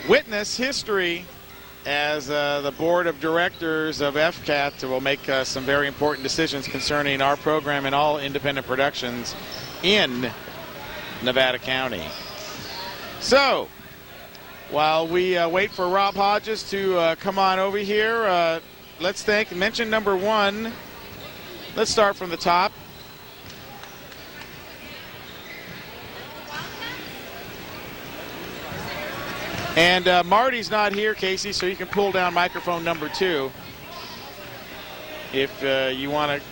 witness history as the board of directors of FCAT will make some very important decisions concerning our program and all independent productions in Nevada County. So, while we wait for Rob Hodges to come on over here, let's mention number one. Let's start from the top. And Marty's not here, Casey, so you can pull down microphone number 2 if you want to.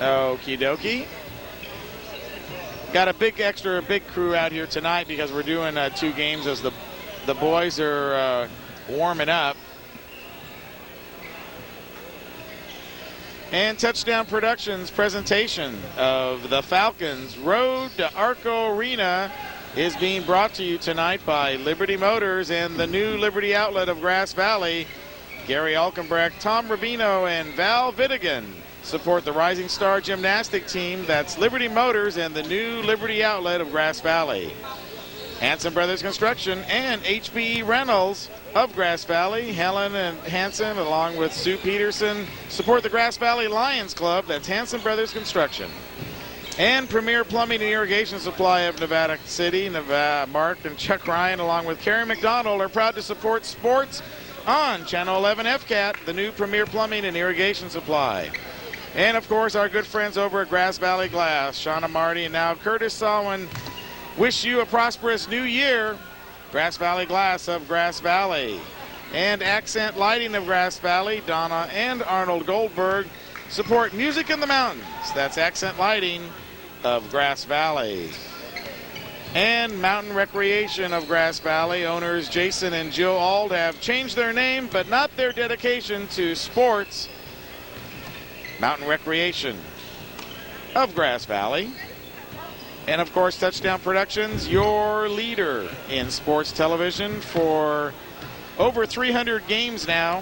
Okie dokie. Got a big crew out here tonight because we're doing 2 games as the boys are warming up. And Touchdown Productions presentation of the Falcons Road to Arco Arena is being brought to you tonight by Liberty Motors and the new Liberty Outlet of Grass Valley. Gary Alkenbrecht, Tom Rubino, and Val Vittigan support the Rising Star Gymnastic Team. That's Liberty Motors and the new Liberty Outlet of Grass Valley. Hanson Brothers Construction and HBE Reynolds of Grass Valley, Helen and Hanson, along with Sue Peterson, support the Grass Valley Lions Club. That's Hanson Brothers Construction. And Premier Plumbing and Irrigation Supply of Nevada City, Mark and Chuck Ryan, along with Carrie McDonald, are proud to support sports on Channel 11 FCAT, the new Premier Plumbing and Irrigation Supply. And, of course, our good friends over at Grass Valley Glass, Shauna Marty and now Curtis Salwin, wish you a prosperous new year. Grass Valley Glass of Grass Valley. And Accent Lighting of Grass Valley, Donna and Arnold Goldberg, support Music in the Mountains. That's Accent Lighting of Grass Valley. And Mountain Recreation of Grass Valley, owners Jason and Jill Auld have changed their name, but not their dedication to sports. Mountain Recreation of Grass Valley. And of course, Touchdown Productions, your leader in sports television for over 300 games now,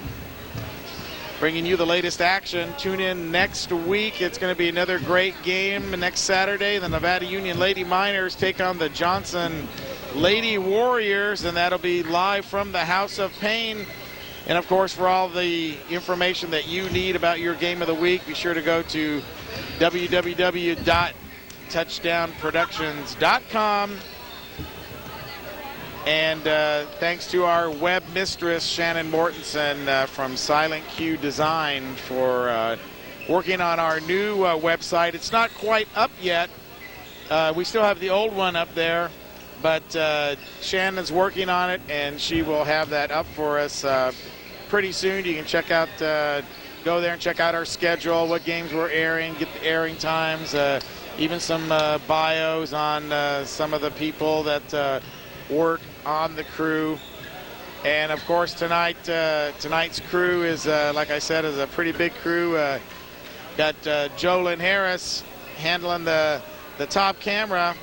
bringing you the latest action. Tune in next week. It's going to be another great game next Saturday. The Nevada Union Lady Miners take on the Johnson Lady Warriors, and that'll be live from the House of Pain. And of course, for all the information that you need about your game of the week, be sure to go to www.touchdownproductions.com. And thanks to our web mistress, Shannon Mortensen from Silent Q Design, for working on our new website. It's not quite up yet. We still have the old one up there, but Shannon's working on it, and she will have that up for us pretty soon. You can check out, go there and check out our schedule, what games we're airing, get the airing times, even some bios on some of the people that work on the crew. And of course, tonight's crew is, like I said, is a pretty big crew. Got Jolyn Harris handling the top camera.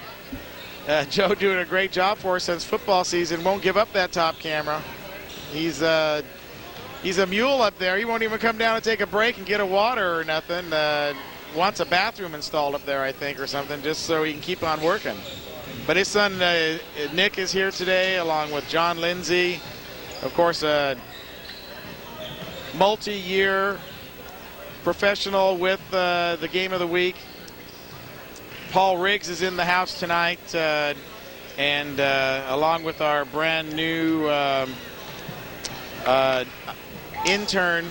Joe doing a great job for us since football season. Won't give up that top camera. He's a mule up there. He won't even come down and take a break and get a water or nothing. Wants a bathroom installed up there, I think, or something, just so he can keep on working. But his son, Nick, is here today, along with John Lindsay. Of course, a multi-year professional with the Game of the Week. Paul Riggs is in the house tonight, and along with our brand new intern,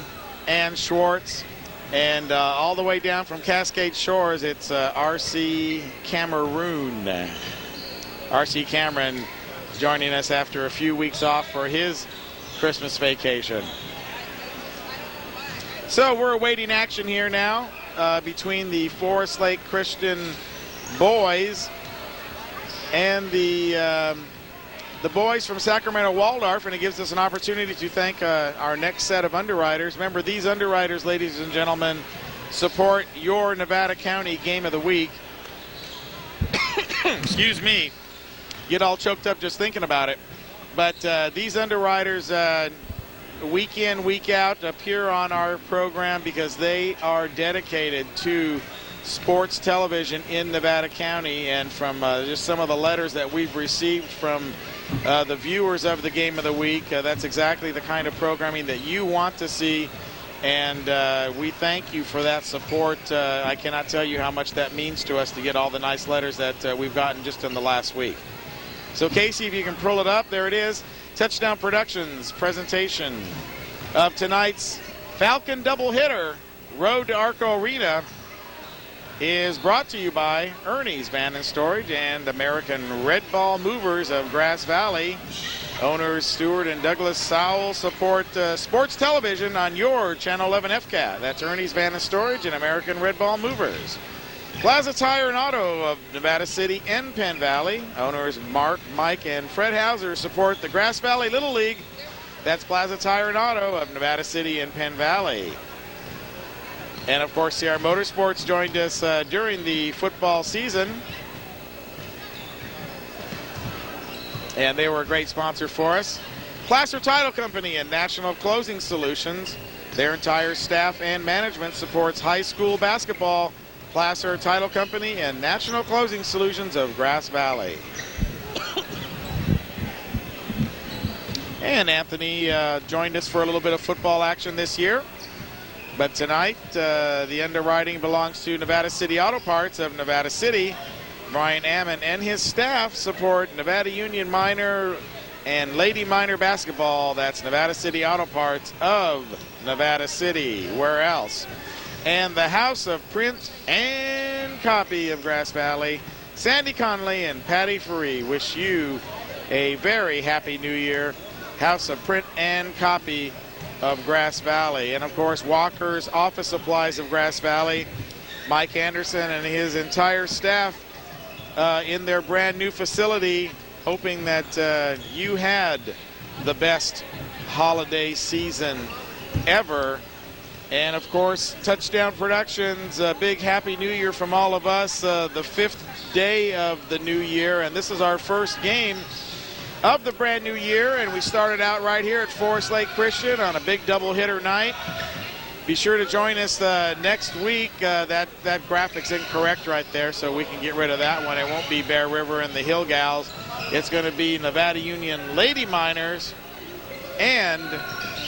Ann Schwartz. And all the way down from Cascade Shores, it's RC Cameroon. RC Cameron joining us after a few weeks off for his Christmas vacation. So we're awaiting action here now between the Forest Lake Christian boys and the boys from Sacramento Waldorf, and it gives us an opportunity to thank our next set of underwriters. Remember, these underwriters, ladies and gentlemen, support your Nevada County Game of the Week. Excuse me. Get all choked up just thinking about it. But these underwriters, week in, week out, appear on our program because they are dedicated to sports television in Nevada County. And from just some of the letters that we've received from the viewers of the Game of the Week, that's exactly the kind of programming that you want to see. And we thank you for that support. I cannot tell you how much that means to us to get all the nice letters that we've gotten just in the last week. So Casey, if you can pull it up, there it is. Touchdown Productions presentation of tonight's Falcon doubleheader, Road to Arco Arena, is brought to you by Ernie's Van and Storage and American Red Ball Movers of Grass Valley. Owners Stuart and Douglas Sowell support sports television on your Channel 11 FCAT. That's Ernie's Van and Storage and American Red Ball Movers. Plaza Tire and Auto of Nevada City and Penn Valley. Owners Mark, Mike, and Fred Hauser support the Grass Valley Little League. That's Plaza Tire and Auto of Nevada City and Penn Valley. And of course, CR Motorsports joined us during the football season. And they were a great sponsor for us. Placer Title Company and National Closing Solutions. Their entire staff and management supports high school basketball. Placer Title Company and National Closing Solutions of Grass Valley. And Anthony joined us for a little bit of football action this year. But tonight, the underwriting belongs to Nevada City Auto Parts of Nevada City. Brian Ammon and his staff support Nevada Union Minor and Lady Minor basketball. That's Nevada City Auto Parts of Nevada City. Where else? And the House of Print and Copy of Grass Valley. Sandy Conley and Patty Free wish you a very happy new year. House of Print and Copy of Grass Valley. And of course, Walker's Office Supplies of Grass Valley. Mike Anderson and his entire staff in their brand new facility, hoping that you had the best holiday season ever. And of course, Touchdown Productions, a big happy new year from all of us, the 5th day of the new year, and this is our first game of the brand new year, and we started out right here at Forest Lake Christian on a big doubleheader night. Be sure to join us next week. That graphic's incorrect right there, so we can get rid of that one. It won't be Bear River and the Hill Gals. It's going to be Nevada Union Lady Miners and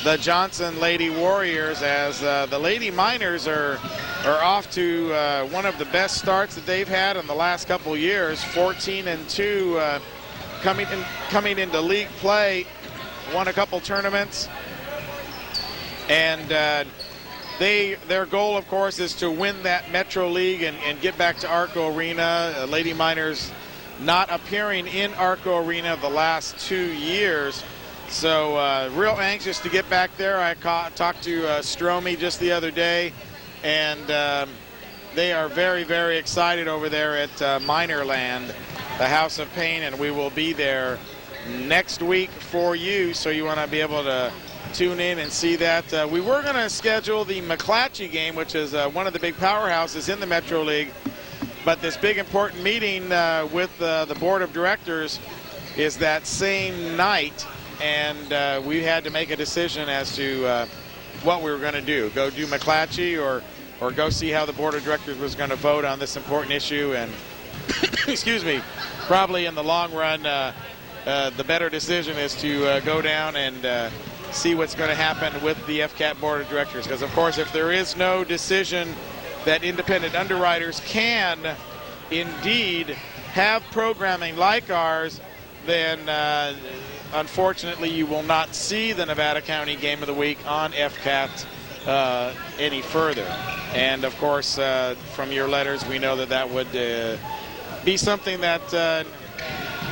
the Johnson Lady Warriors, as the Lady Miners are off to one of the best starts that they've had in the last couple years. 14-2 coming into league play, won a couple tournaments, and their goal, of course, is to win that Metro League and get back to Arco Arena. Lady Miners not appearing in Arco Arena the last 2 years. So real anxious to get back there. I talked to Stromey just the other day, and they are very, very excited over there at Minerland, the House of Pain, and we will be there next week for you, so you want to be able to tune in and see that. We were going to schedule the McClatchy game, which is one of the big powerhouses in the Metro League, but this big important meeting with the board of directors is that same night, and we had to make a decision as to what we were going to do. Go do McClatchy or go see how the board of directors was going to vote on this important issue. And excuse me, probably in the long run, the better decision is to go down and see what's going to happen with the FCAT board of directors. Because, of course, if there is no decision that independent underwriters can indeed have programming like ours, then unfortunately you will not see the Nevada County Game of the Week on FCAT any further. And of course, from your letters, we know that would be something that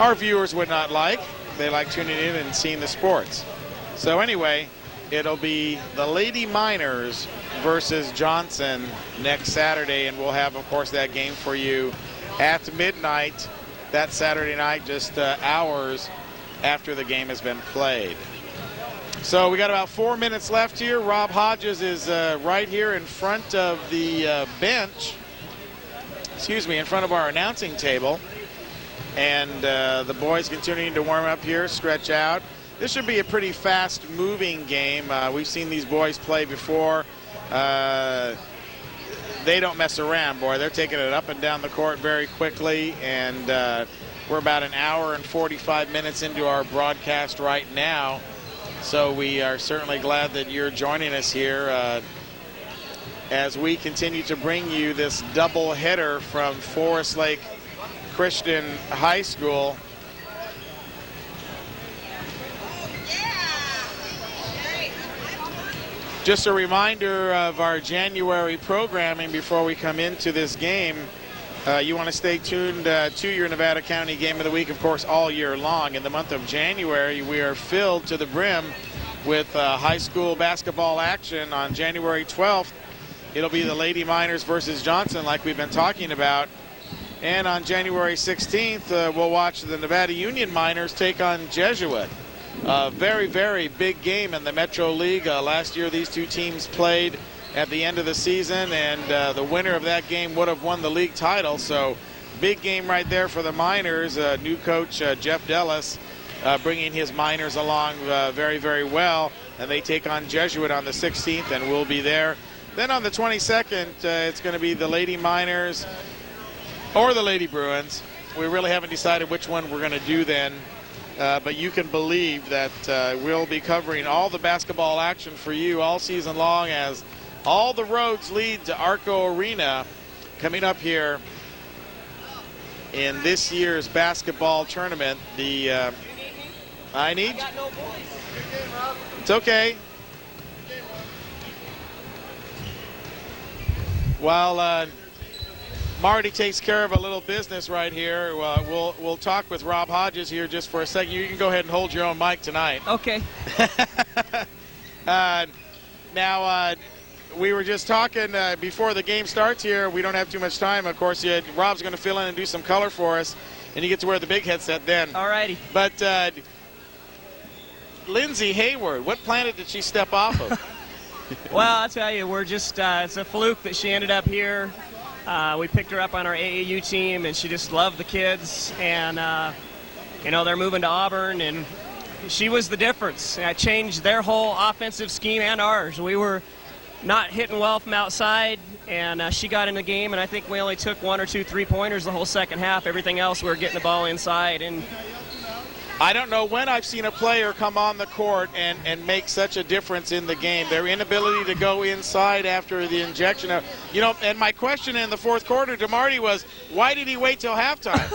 our viewers would not like. they like tuning in and seeing the sports. So anyway, it'll be the Lady Miners versus Johnson next Saturday, and we'll have, of course, that game for you at midnight that Saturday night, just hours after the game has been played. So we got about 4 minutes left here. Rob Hodges is right here in front of the bench, in front of our announcing table. And the boys continuing to warm up here, stretch out. This should be a pretty fast-moving game. We've seen these boys play before. They don't mess around, boy. They're taking it up and down the court very quickly. And we're about an hour and 45 minutes into our broadcast right now. So we are certainly glad that you're joining us here as we continue to bring you this double header from Forest Lake Christian High School. Just a reminder of our January programming before we come into this game. You want to stay tuned to your Nevada County Game of the Week, of course, all year long. In the month of January, we are filled to the brim with high school basketball action. On January 12th, it'll be the Lady Miners versus Johnson, like we've been talking about. And on January 16th, we'll watch the Nevada Union Miners take on Jesuit. A very, very big game in the Metro League. Last year, these two teams played at the end of the season, and the winner of that game would have won the league title. So big game right there for the Miners. New coach Jeff Dellis bringing his Miners along very, very well. And they take on Jesuit on the 16th, and we'll be there. Then on the 22nd, it's going to be the Lady Miners or the Lady Bruins. We really haven't decided which one we're going to do then. But you can believe that we'll be covering all the basketball action for you all season long, as all the roads lead to Arco Arena coming up here in this year's basketball tournament. The It's okay. While Marty takes care of a little business right here, we'll talk with Rob Hodges here just for a second. You can go ahead and hold your own mic tonight. Okay. Now, we were just talking before the game starts here. We don't have too much time, of course. Rob's going to fill in and do some color for us, and you get to wear the big headset then. All righty. But Lindsay Hayward, what planet did she step off of? Well, I'll tell you, we're just, it's a fluke that she ended up here. We picked her up on our AAU team, and she just loved the kids. And, they're moving to Auburn, and she was the difference. I changed their whole offensive scheme and ours. We were not hitting well from outside, and she got in the game, and I think we only took 1 or 2 3-pointers the whole second half. Everything else, we were getting the ball inside. And I don't know when I've seen a player come on the court and make such a difference in the game. Their inability to go inside after the injection of, and my question in the fourth quarter to Marty was, why did he wait till halftime?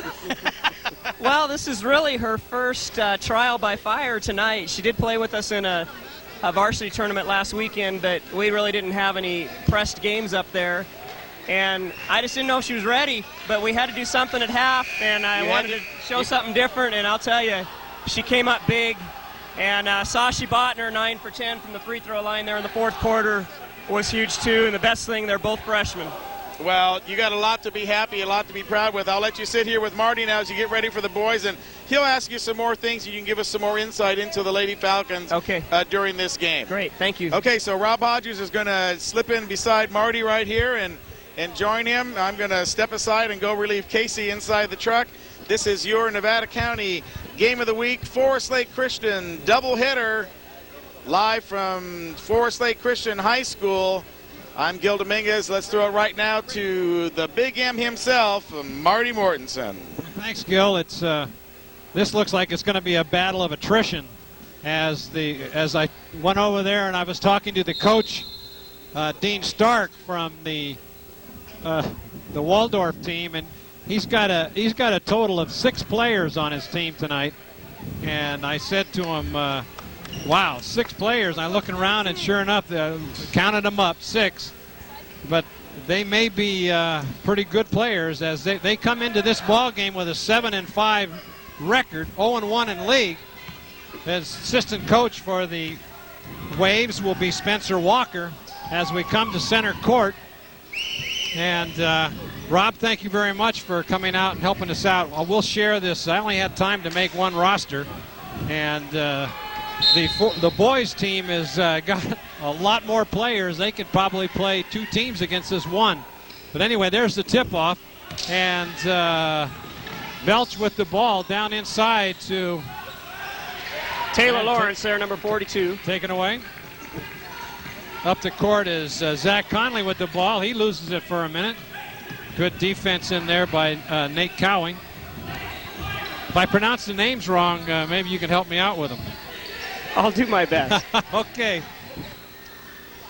Well, this is really her first trial by fire tonight. She did play with us in a varsity tournament last weekend, but we really didn't have any pressed games up there. And I just didn't know if she was ready, but we had to do something at half, and I wanted to show something different, and I'll tell you, she came up big. And Sashi Botner, 9 for 10 from the free throw line there in the fourth quarter, was huge too, and the best thing, they're both freshmen. Well, you got a lot to be happy, a lot to be proud with. I'll let you sit here with Marty now as you get ready for the boys, and he'll ask you some more things, and you can give us some more insight into the Lady Falcons during this game. Great, thank you. Okay, so Rob Hodges is going to slip in beside Marty right here and join him. I'm going to step aside and go relieve Casey inside the truck. This is your Nevada County Game of the Week, Forest Lake Christian doubleheader, live from Forest Lake Christian High School. I'm Gil Dominguez. Let's throw it right now to the Big M himself, Marty Mortensen. Thanks, Gil. This looks like it's going to be a battle of attrition. As I went over there and I was talking to the coach, Dean Stark from the Waldorf team, and he's got a total of 6 players on his team tonight. And I said to him, wow, 6 players. I'm looking around, and sure enough, counted them up, 6. But they may be pretty good players, as they come into this ball game with a 7-5 record, 0-1 in league. assistant coach for the Waves will be Spencer Walker as we come to center court. And Rob, thank you very much for coming out and helping us out. We'll share this. I only had time to make one roster, and the boys team has got a lot more players. They could probably play 2 teams against this one. But anyway, there's the tip-off, and Belch with the ball down inside to Taylor Lawrence there, number 42. Taken away. Up the court is Zach Conley with the ball. He loses it for a minute. Good defense in there by Nate Cowing. If I pronounce the names wrong, maybe you can help me out with them. I'll do my best. Okay.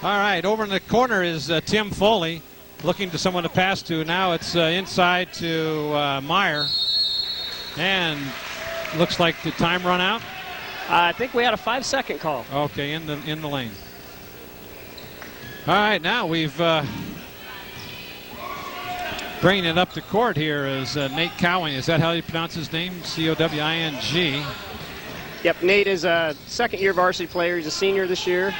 All right, over in the corner is Tim Foley looking to someone to pass to. Now it's inside to Meyer. And looks like the time run out. I think we had a 5-second call. Okay, in the lane. All right, now we've bringing it up to court here is Nate Cowing. Is that how you pronounce his name? C-O-W-I-N-G. Yep, Nate is a second-year varsity player. He's a senior this year.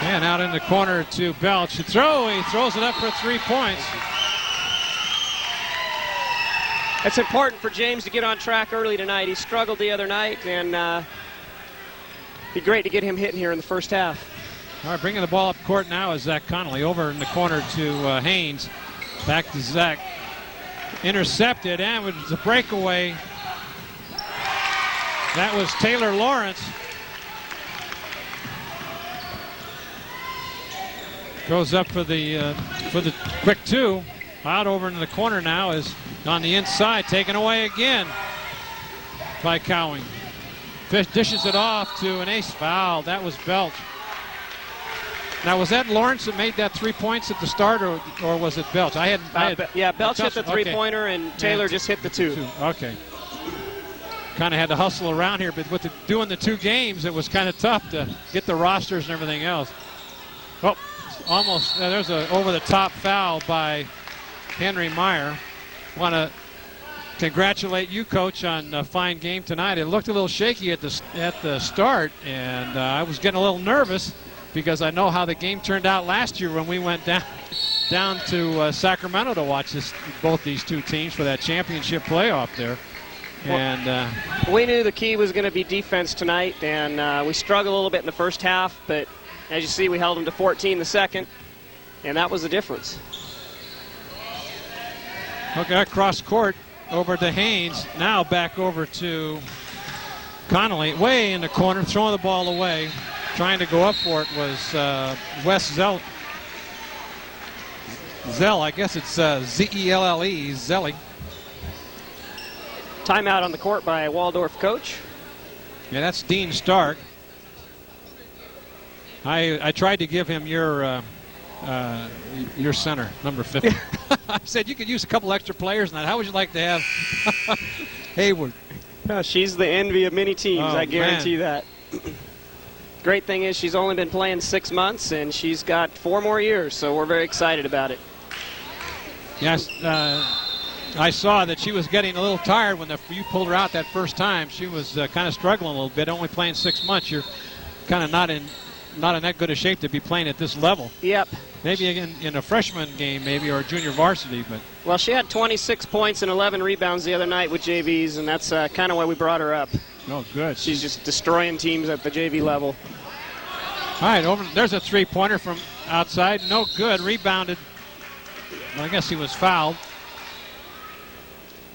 And out in the corner to Belch. He throws it up for 3 points. It's important for James to get on track early tonight. He struggled the other night, and it'd be great to get him hitting here in the first half. All right, bringing the ball up court now is Zach Connolly. Over in the corner to Haynes. Back to Zach. Intercepted, and it was a breakaway. That was Taylor Lawrence. Goes up for the quick 2. Out over in the corner now is on the inside, taken away again by Cowing. Dishes it off to an ace foul. That was Belch. Now, was that Lawrence that made that 3 points at the start, or was it Belch? Yeah, Belch hit the three-pointer, and Taylor just hit the 2. Okay. Kind of had to hustle around here, but with doing the 2 games, it was kind of tough to get the rosters and everything else. Oh, almost. There's a over-the-top foul by Henry Meyer. Want to congratulate you, Coach, on a fine game tonight. It looked a little shaky at the start, and I was getting a little nervous because I know how the game turned out last year when we went down to Sacramento to watch both these 2 teams for that championship playoff there. And we knew the key was going to be defense tonight, and we struggled a little bit in the first half, but as you see, we held them to 14 the second, and that was the difference. Okay, across court over to Haynes. Now back over to Connolly. Way in the corner, throwing the ball away. Trying to go up for it was Wes Zell. I guess it's Z-E-L-L-E, Zelli. Timeout on the court by Waldorf coach. Yeah, that's Dean Stark. I tried to give him your center, number 50. I said you could use a couple extra players now. How would you like to have Hayward? She's the envy of many teams, I guarantee that. Great thing is she's only been playing 6 months, and she's got 4 more years, so we're very excited about it. Yes, I saw that she was getting a little tired when you pulled her out that first time. She was kind of struggling a little bit. Only playing 6 months, you're kind of not in that good a shape to be playing at this level. Yep. Maybe in a freshman game, maybe, or a junior varsity. But well, she had 26 points and 11 rebounds the other night with JVs, and that's kind of why we brought her up. Oh, good. She's just destroying teams at the JV level. All right, there's a 3-pointer from outside. No good. Rebounded. Well, I guess he was fouled.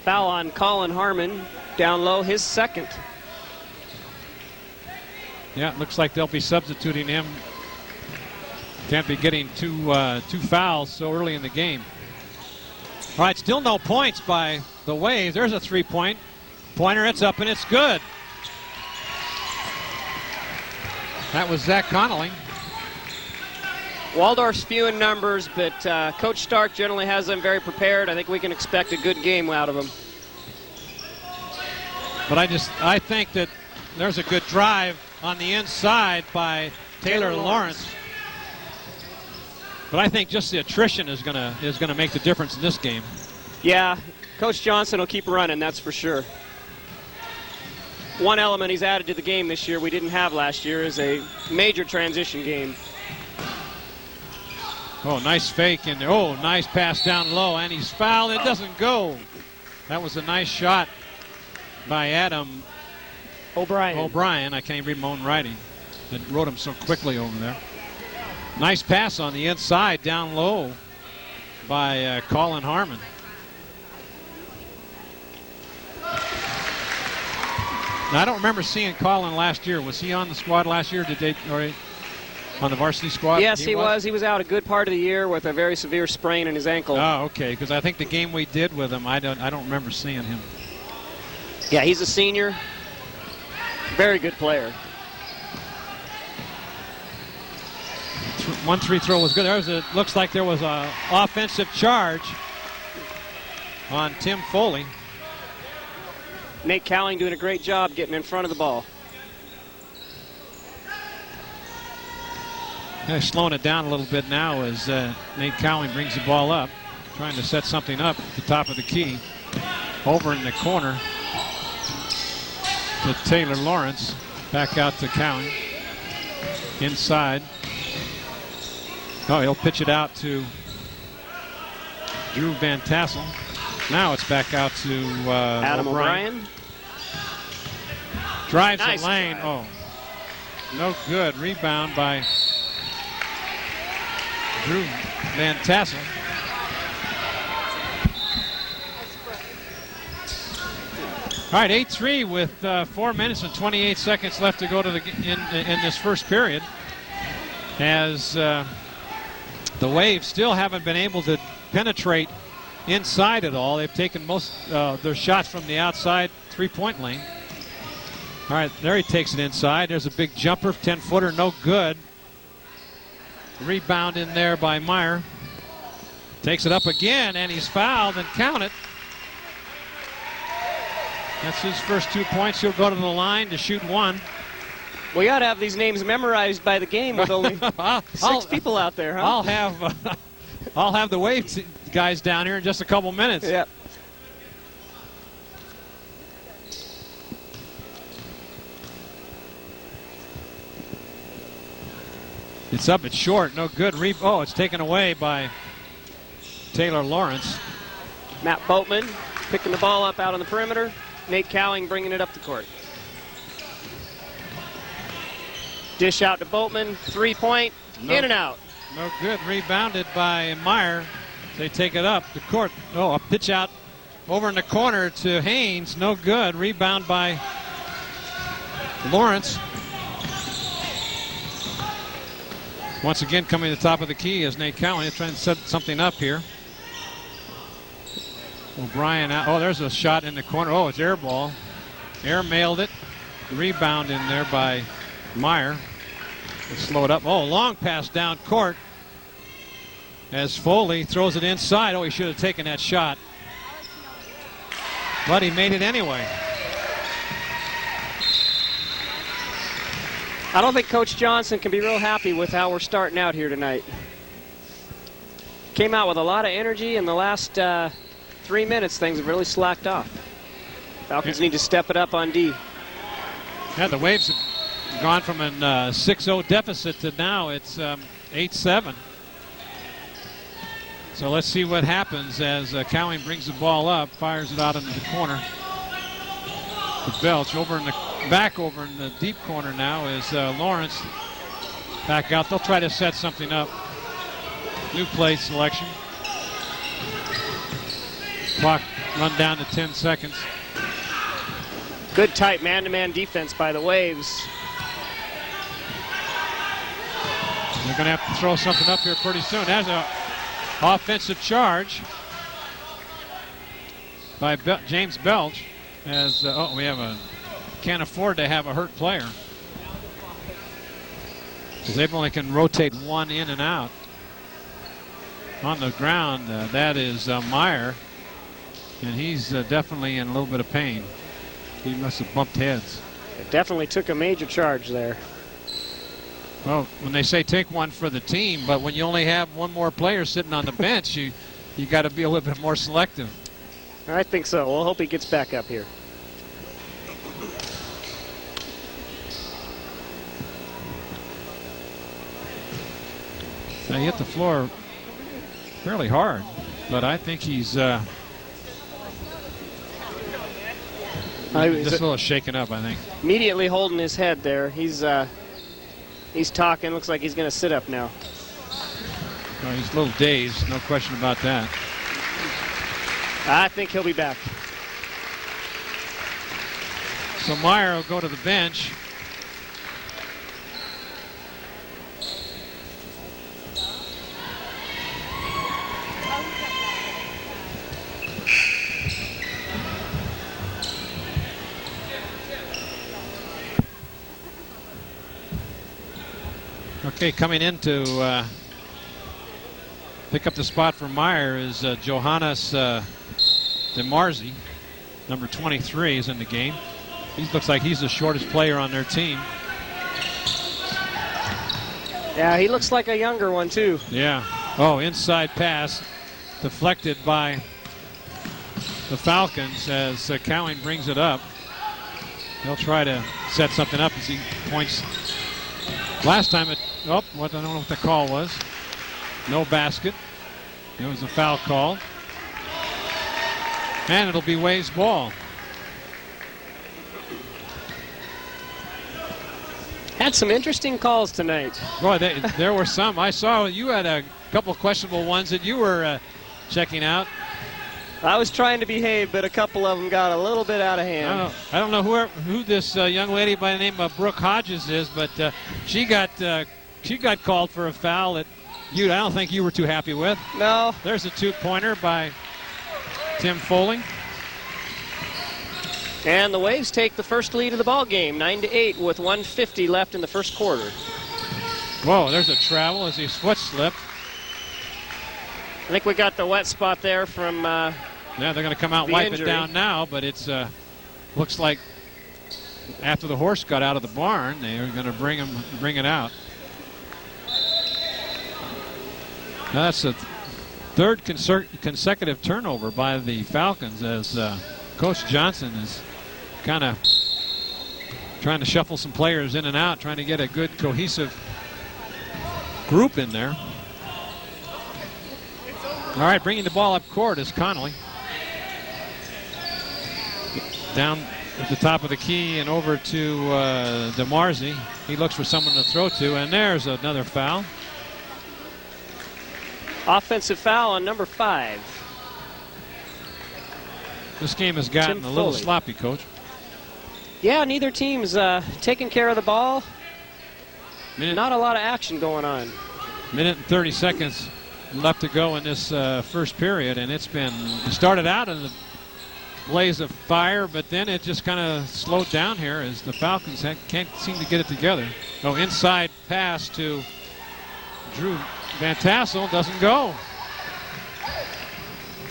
Foul on Colin Harmon. Down low, his second. Yeah, it looks like they'll be substituting him. Can't be getting two fouls so early in the game. All right, still no points by the Waves. There's a 3-pointer. It's up and it's good. That was Zach Connolly. Waldorf's few in numbers, but Coach Stark generally has them very prepared. I think we can expect a good game out of them. But I think that there's a good drive on the inside by Taylor Lawrence. But I think just the attrition is gonna make the difference in this game. Yeah, Coach Johnson will keep running, that's for sure. one element he's added to the game this year we didn't have last year is a major transition game. Oh, nice fake in there. Oh, nice pass down low, and he's fouled. It doesn't go. That was a nice shot by Adam O'Brien. I can't even read my own writing. That wrote him so quickly over there. Nice pass on the inside, down low by Colin Harmon. Now, I don't remember seeing Colin last year. Was he on the squad last year? Did they, or on the varsity squad? Yes, he was. He was out a good part of the year with a very severe sprain in his ankle. Oh, okay. Because I think the game we did with him, I don't remember seeing him. Yeah, he's a senior. Very good player. 1-3 throw was good. Looks like there was an offensive charge on Tim Foley. Nate Cowling doing a great job getting in front of the ball. Slowing it down a little bit now as Nate Cowling brings the ball up, trying to set something up at the top of the key. Over in the corner to Taylor Lawrence. Back out to Cowling. Inside. Oh, he'll pitch it out to Drew Van Tassel. Now it's back out to Adam O'Brien. Drives Nice the lane. drive. Oh, no good. Rebound by Drew Van Tassel. All right, 8-3 with 4 minutes and 28 seconds left to go to in this first period. As the Waves still haven't been able to penetrate inside at all. They've taken most their shots from the outside three-point lane. All right, there he takes it inside. There's a big jumper, 10-footer, no good. Rebound in there by Meyer. Takes it up again, and he's fouled, and count it. That's his first 2 points. He'll go to the line to shoot one. We got to have these names memorized by the game with only six people out there, huh? I'll have the Waves guys down here in just a couple minutes. Yep. It's up, it's short, no good. Oh, it's taken away by Taylor Lawrence. Matt Boatman picking the ball up out on the perimeter. Nate Cowling bringing it up the court. Dish out to Boatman, 3-point, in and out. No good, rebounded by Meyer. They take it up the court. Oh, a pitch out over in the corner to Haynes, no good. Rebound by Lawrence. Once again, coming to the top of the key is Nate Cowling. He's trying to set something up here. O'Brien out. Oh, there's a shot in the corner. Oh, it's air ball. Air mailed it. Rebound in there by Meyer. Let's slow it up. Oh, long pass down court as Foley throws it inside. Oh, he should have taken that shot. But he made it anyway. I don't think Coach Johnson can be real happy with how we're starting out here tonight. Came out with a lot of energy. In the last 3 minutes, things have really slacked off. Falcons need to step it up on D. Yeah, the Waves have gone from an 6-0 deficit to now it's 8-7. So let's see what happens as Cowling brings the ball up, fires it out into the corner. To Belch over in the back, over in the deep corner now is Lawrence. Back out. They'll try to set something up. New play selection. Clock run down to 10 seconds. Good tight man-to-man defense by the Waves. They're going to have to throw something up here pretty soon. There's an offensive charge by James Belch. As we can't afford to have a hurt player. Because they only can rotate one in and out. On the ground, that is Meyer. And he's definitely in a little bit of pain. He must have bumped heads. It definitely took a major charge there. Well, when they say take one for the team, but when you only have one more player sitting on the bench, you got to be a little bit more selective. I think so. We'll hope he gets back up here. He hit the floor fairly hard, but I think he's just a little shaken up, I think. Immediately holding his head there. He's talking. Looks like he's going to sit up now. Well, he's a little dazed, no question about that. I think he'll be back. So Meyer will go to the bench. Okay, coming in to pick up the spot for Meyer is Johannes DeMarzi, number 23, is in the game. He looks like he's the shortest player on their team. Yeah, he looks like a younger one, too. Yeah. Oh, inside pass deflected by the Falcons as Cowing brings it up. They'll try to set something up as he points. Last time I don't know what the call was. No basket. It was a foul call. And it'll be Waves' ball. Had some interesting calls tonight. Boy, there were some. I saw you had a couple questionable ones that you were checking out. I was trying to behave, but a couple of them got a little bit out of hand. I don't know who this young lady by the name of Brooke Hodges is, but she got called for a foul that I don't think you were too happy with. No. There's a two-pointer by Tim Foley. And the Waves take the first lead of the ball game, 9-8, with 1:50 left in the first quarter. Whoa, there's a travel as his foot slipped. I think we got the wet spot there from. Yeah, they're going to come out and wipe it down now, but it's looks like after the horse got out of the barn, they're going to bring it out. Now that's the third consecutive turnover by the Falcons as Coach Johnson is kind of trying to shuffle some players in and out, trying to get a good cohesive group in there. All right, bringing the ball up court is Connolly. Down at the top of the key and over to DeMarzi. He looks for someone to throw to, and there's another foul. Offensive foul on number 5. This game has gotten a little sloppy, Coach. Yeah, neither team's taking care of the ball. Not a lot of action going on. Minute and 30 seconds left to go in this first period, and it started out in the blaze of fire, but then it just kind of slowed down here as the Falcons can't seem to get it together. Oh, inside pass to Drew Van Tassel, doesn't go.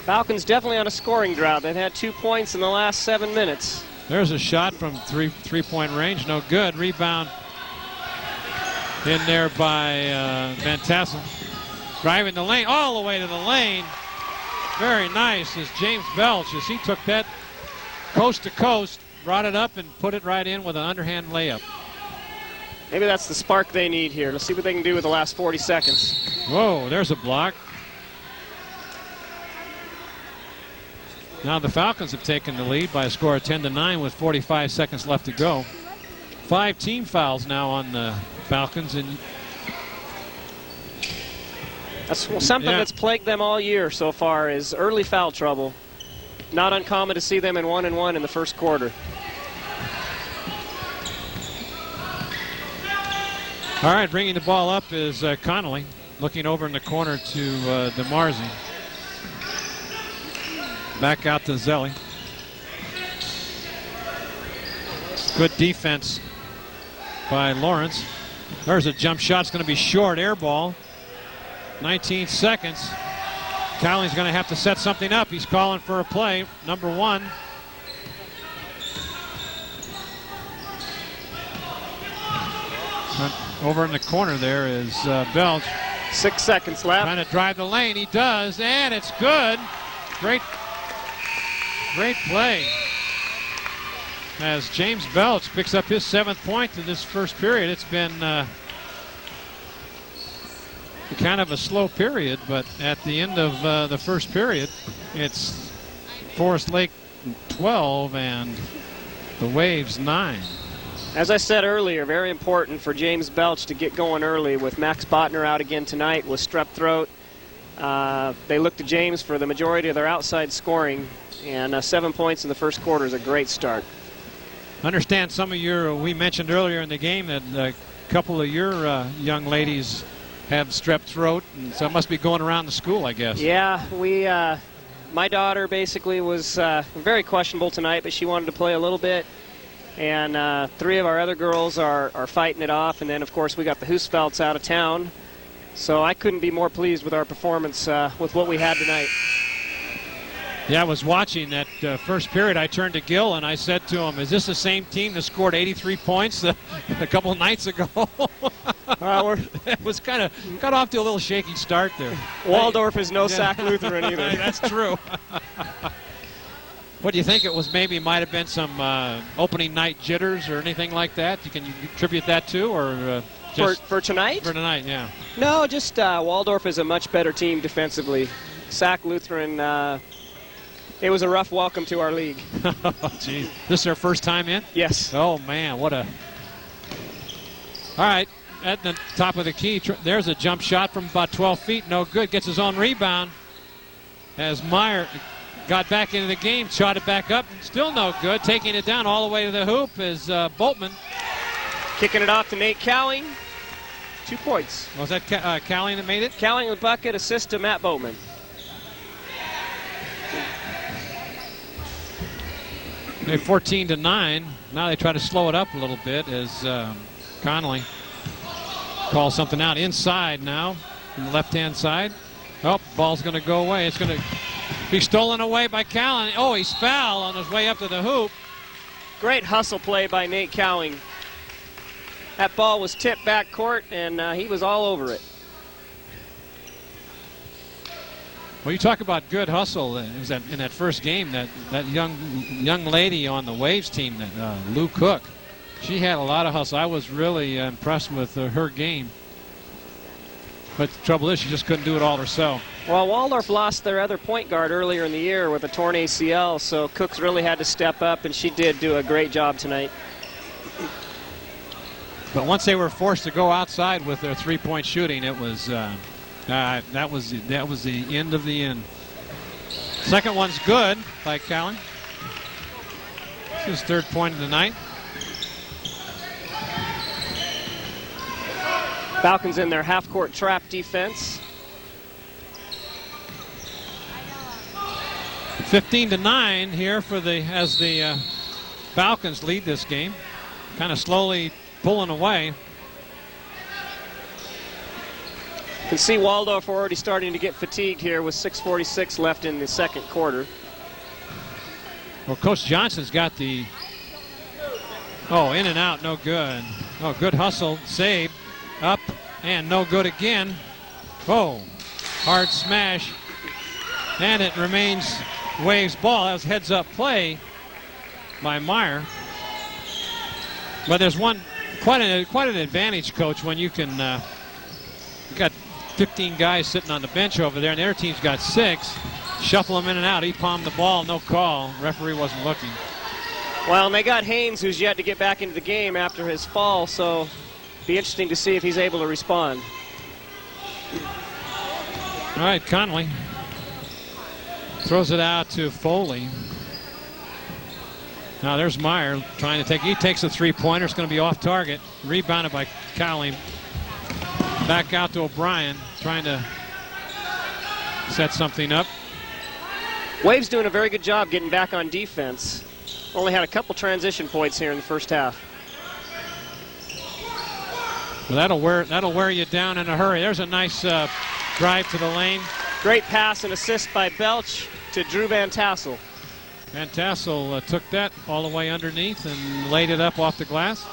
Falcons definitely on a scoring drought. They've had 2 points in the last 7 minutes. There's a shot from three-point range, no good. Rebound in there by Van Tassel. Driving the lane, all the way to the lane. Very nice as James Belch, as he took that coast to coast, brought it up and put it right in with an underhand layup. Maybe that's the spark they need here. Let's see what they can do with the last 40 seconds. Whoa, there's a block. Now the Falcons have taken the lead by a score of 10-9 with 45 seconds left to go. 5 team fouls now on the Falcons, and that's something that's plagued them all year so far is early foul trouble. Not uncommon to see them in 1-1 in the first quarter. All right, bringing the ball up is Connolly, looking over in the corner to DeMarzi. Back out to Zelli. Good defense by Lawrence. There's a jump shot. It's going to be short, air ball. 19 seconds. Cowley's going to have to set something up. He's calling for a play. Number 1. Over in the corner there is Belch. 6 seconds left. Trying to drive the lane. He does, and it's good. Great play. As James Belch picks up his 7th point in this first period. It's been kind of a slow period, but at the end of the first period, it's Forest Lake 12 and the Waves 9. As I said earlier, very important for James Belch to get going early with Max Botner out again tonight with strep throat. They look to James for the majority of their outside scoring, and 7 points in the first quarter is a great start. Understand some of your, we mentioned earlier in the game that a couple of your young ladies have strep throat, and so it must be going around the school, I guess. Yeah, my daughter basically was very questionable tonight, but she wanted to play a little bit. And 3 of our other girls are fighting it off. And then, of course, we got the Hoosfelds out of town. So I couldn't be more pleased with our performance with what we had tonight. Yeah, I was watching that first period. I turned to Gil and I said to him, is this the same team that scored 83 points a couple nights ago? It was kind of got off to a little shaky start there. Waldorf is no Sac Lutheran either. That's true. What do you think it was? Maybe might have been some opening night jitters or anything like that. Can you attribute that to, or just for tonight? For tonight, yeah. No, just Waldorf is a much better team defensively. Sac Lutheran, it was a rough welcome to our league. Geez. This is their first time in? Yes. Oh, man, what a... All right, at the top of the key, there's a jump shot from about 12 feet. No good. Gets his own rebound as Meyer got back into the game, shot it back up. Still no good. Taking it down all the way to the hoop is Boltman. Kicking it off to Nate Cowing. 2 points. Was that Cowling that made it? Cowing with bucket, assist to Matt Boatman. Okay, 14-9. Now they try to slow it up a little bit as Connolly calls something out inside now from the left-hand side. Oh, ball's going to go away. It's going to be stolen away by Cowling. Oh, he's fouled on his way up to the hoop. Great hustle play by Nate Cowing. That ball was tipped back court, and he was all over it. Well, you talk about good hustle. It was in that first game, that young lady on the Waves team, that Lou Cook. She had a lot of hustle. I was really impressed with her game. But the trouble is, she just couldn't do it all herself. Well, Waldorf lost their other point guard earlier in the year with a torn ACL, so Cooks really had to step up, and she did do a great job tonight. But once they were forced to go outside with their three-point shooting, it was that was the end of the end. Second one's good by Cowling. It's his third point of the night. Falcons in their half-court trap defense. 15-9 here as the Falcons lead this game, kind of slowly pulling away. You can see Waldorf already starting to get fatigued here with 6:46 left in the second quarter. Well, Coach Johnson's got the in and out, no good. Oh, good hustle, save, up, and no good again. Oh, hard smash, and it remains Waves ball. That was heads-up play by Meyer. But there's quite an advantage, Coach, when you can you got 15 guys sitting on the bench over there, and their team's got 6. Shuffle them in and out. He palmed the ball, no call. Referee wasn't looking. Well, and they got Haynes, who's yet to get back into the game after his fall, so be interesting to see if he's able to respond. All right, Connolly throws it out to Foley. Now there's Meyer trying to take. He takes a three-pointer. It's going to be off target. Rebounded by Cowling. Back out to O'Brien, trying to set something up. Waves doing a very good job getting back on defense. Only had a couple transition points here in the first half. Well, that'll wear you down in a hurry. There's a nice drive to the lane. Great pass and assist by Belch to Drew Van Tassel. Van Tassel took that all the way underneath and laid it up off the glass.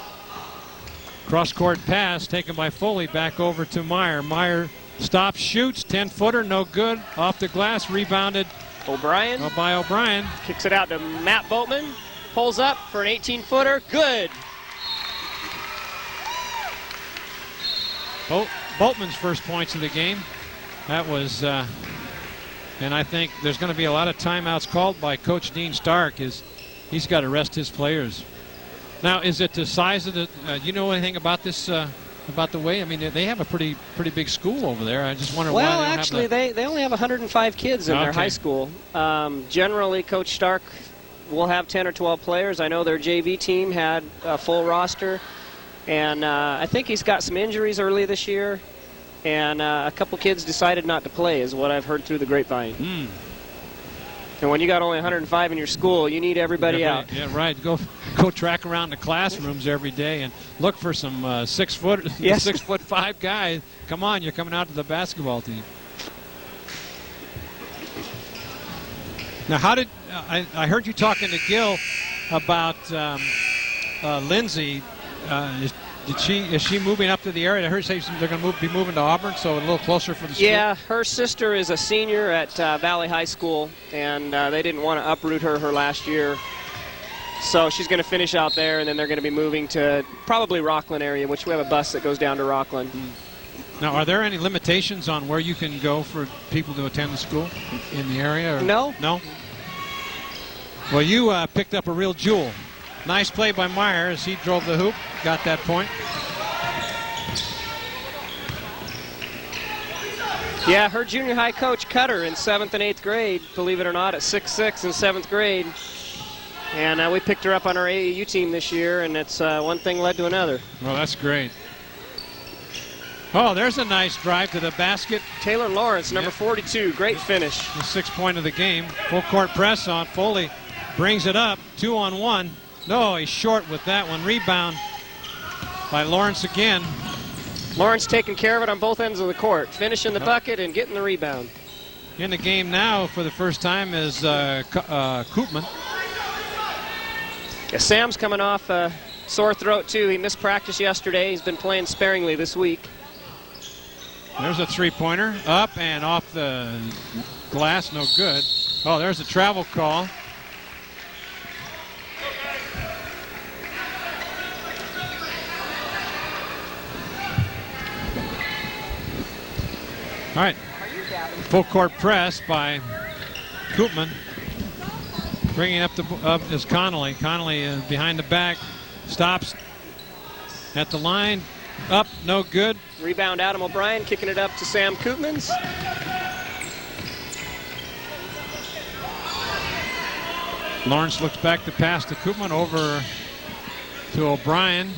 Cross-court pass taken by Foley back over to Meyer. Meyer stops, shoots, 10-footer, no good. Off the glass, rebounded O'Brien. By O'Brien. Kicks it out to Matt Boatman. Pulls up for an 18-footer. Good. Boltman's first points of the game. That was, and I think there's going to be a lot of timeouts called by Coach Dean Stark. He's got to rest his players. Now, is it the size of the? You know anything about this? About the way? I mean, they have a pretty big school over there. I just wonder why. Well, they don't actually, have they only have 105 kids in their high school. Generally, Coach Stark will have 10 or 12 players. I know their JV team had a full roster, and I think he's got some injuries early this year, and a couple kids decided not to play, is what I've heard through the grapevine. And when you got only 105 in your school, you need everybody out. Yeah, right. Go track around the classrooms every day and look for some 6'5" guys. Come on, you're coming out to the basketball team. Now, how did I heard you talking to Gil about Lindsay? Is she moving up to the area? I heard say they're going to be moving to Auburn, so a little closer for the school. Yeah, her sister is a senior at Valley High School, and they didn't want to uproot her last year. So she's going to finish out there, and then they're going to be moving to probably Rockland area, which we have a bus that goes down to Rockland. Now, are there any limitations on where you can go for people to attend the school in the area? Or? No. No? Well, you picked up a real jewel. Nice play by Meyer as he drove the hoop, got that point. Yeah, her junior high coach cut her in 7th and 8th grade, believe it or not, at 6'6" in 7th grade. And we picked her up on our AAU team this year, and it's one thing led to another. Well, that's great. Oh, there's a nice drive to the basket. Taylor Lawrence, number 42, great finish. The 6th point of the game. Full court press on Foley. Brings it up, 2-on-1. No, he's short with that one. Rebound by Lawrence again. Lawrence taking care of it on both ends of the court, finishing the bucket and getting the rebound. In the game now for the first time is Koopman. Yeah, Sam's coming off a sore throat too. He missed practice yesterday. He's been playing sparingly this week. There's a three-pointer up and off the glass, no good. Oh, there's a travel call. All right, full court press by Koopman. Bringing up is Connolly. Connolly behind the back, stops at the line, up, no good. Rebound Adam O'Brien, kicking it up to Sam Koopmans. Lawrence looks back to pass to Koopman, over to O'Brien.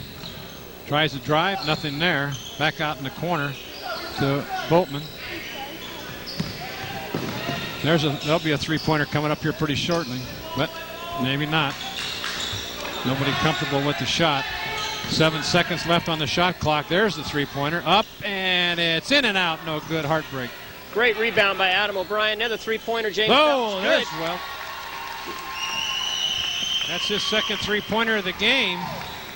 Tries to drive, nothing there. Back out in the corner to Boltman. There'll be a three-pointer coming up here pretty shortly, but maybe not. Nobody comfortable with the shot. 7 seconds left on the shot clock. There's the three-pointer, up, and it's in and out. No good. Heartbreak. Great rebound by Adam O'Brien. Another three-pointer. James. Oh, there's well. That's his second three-pointer of the game,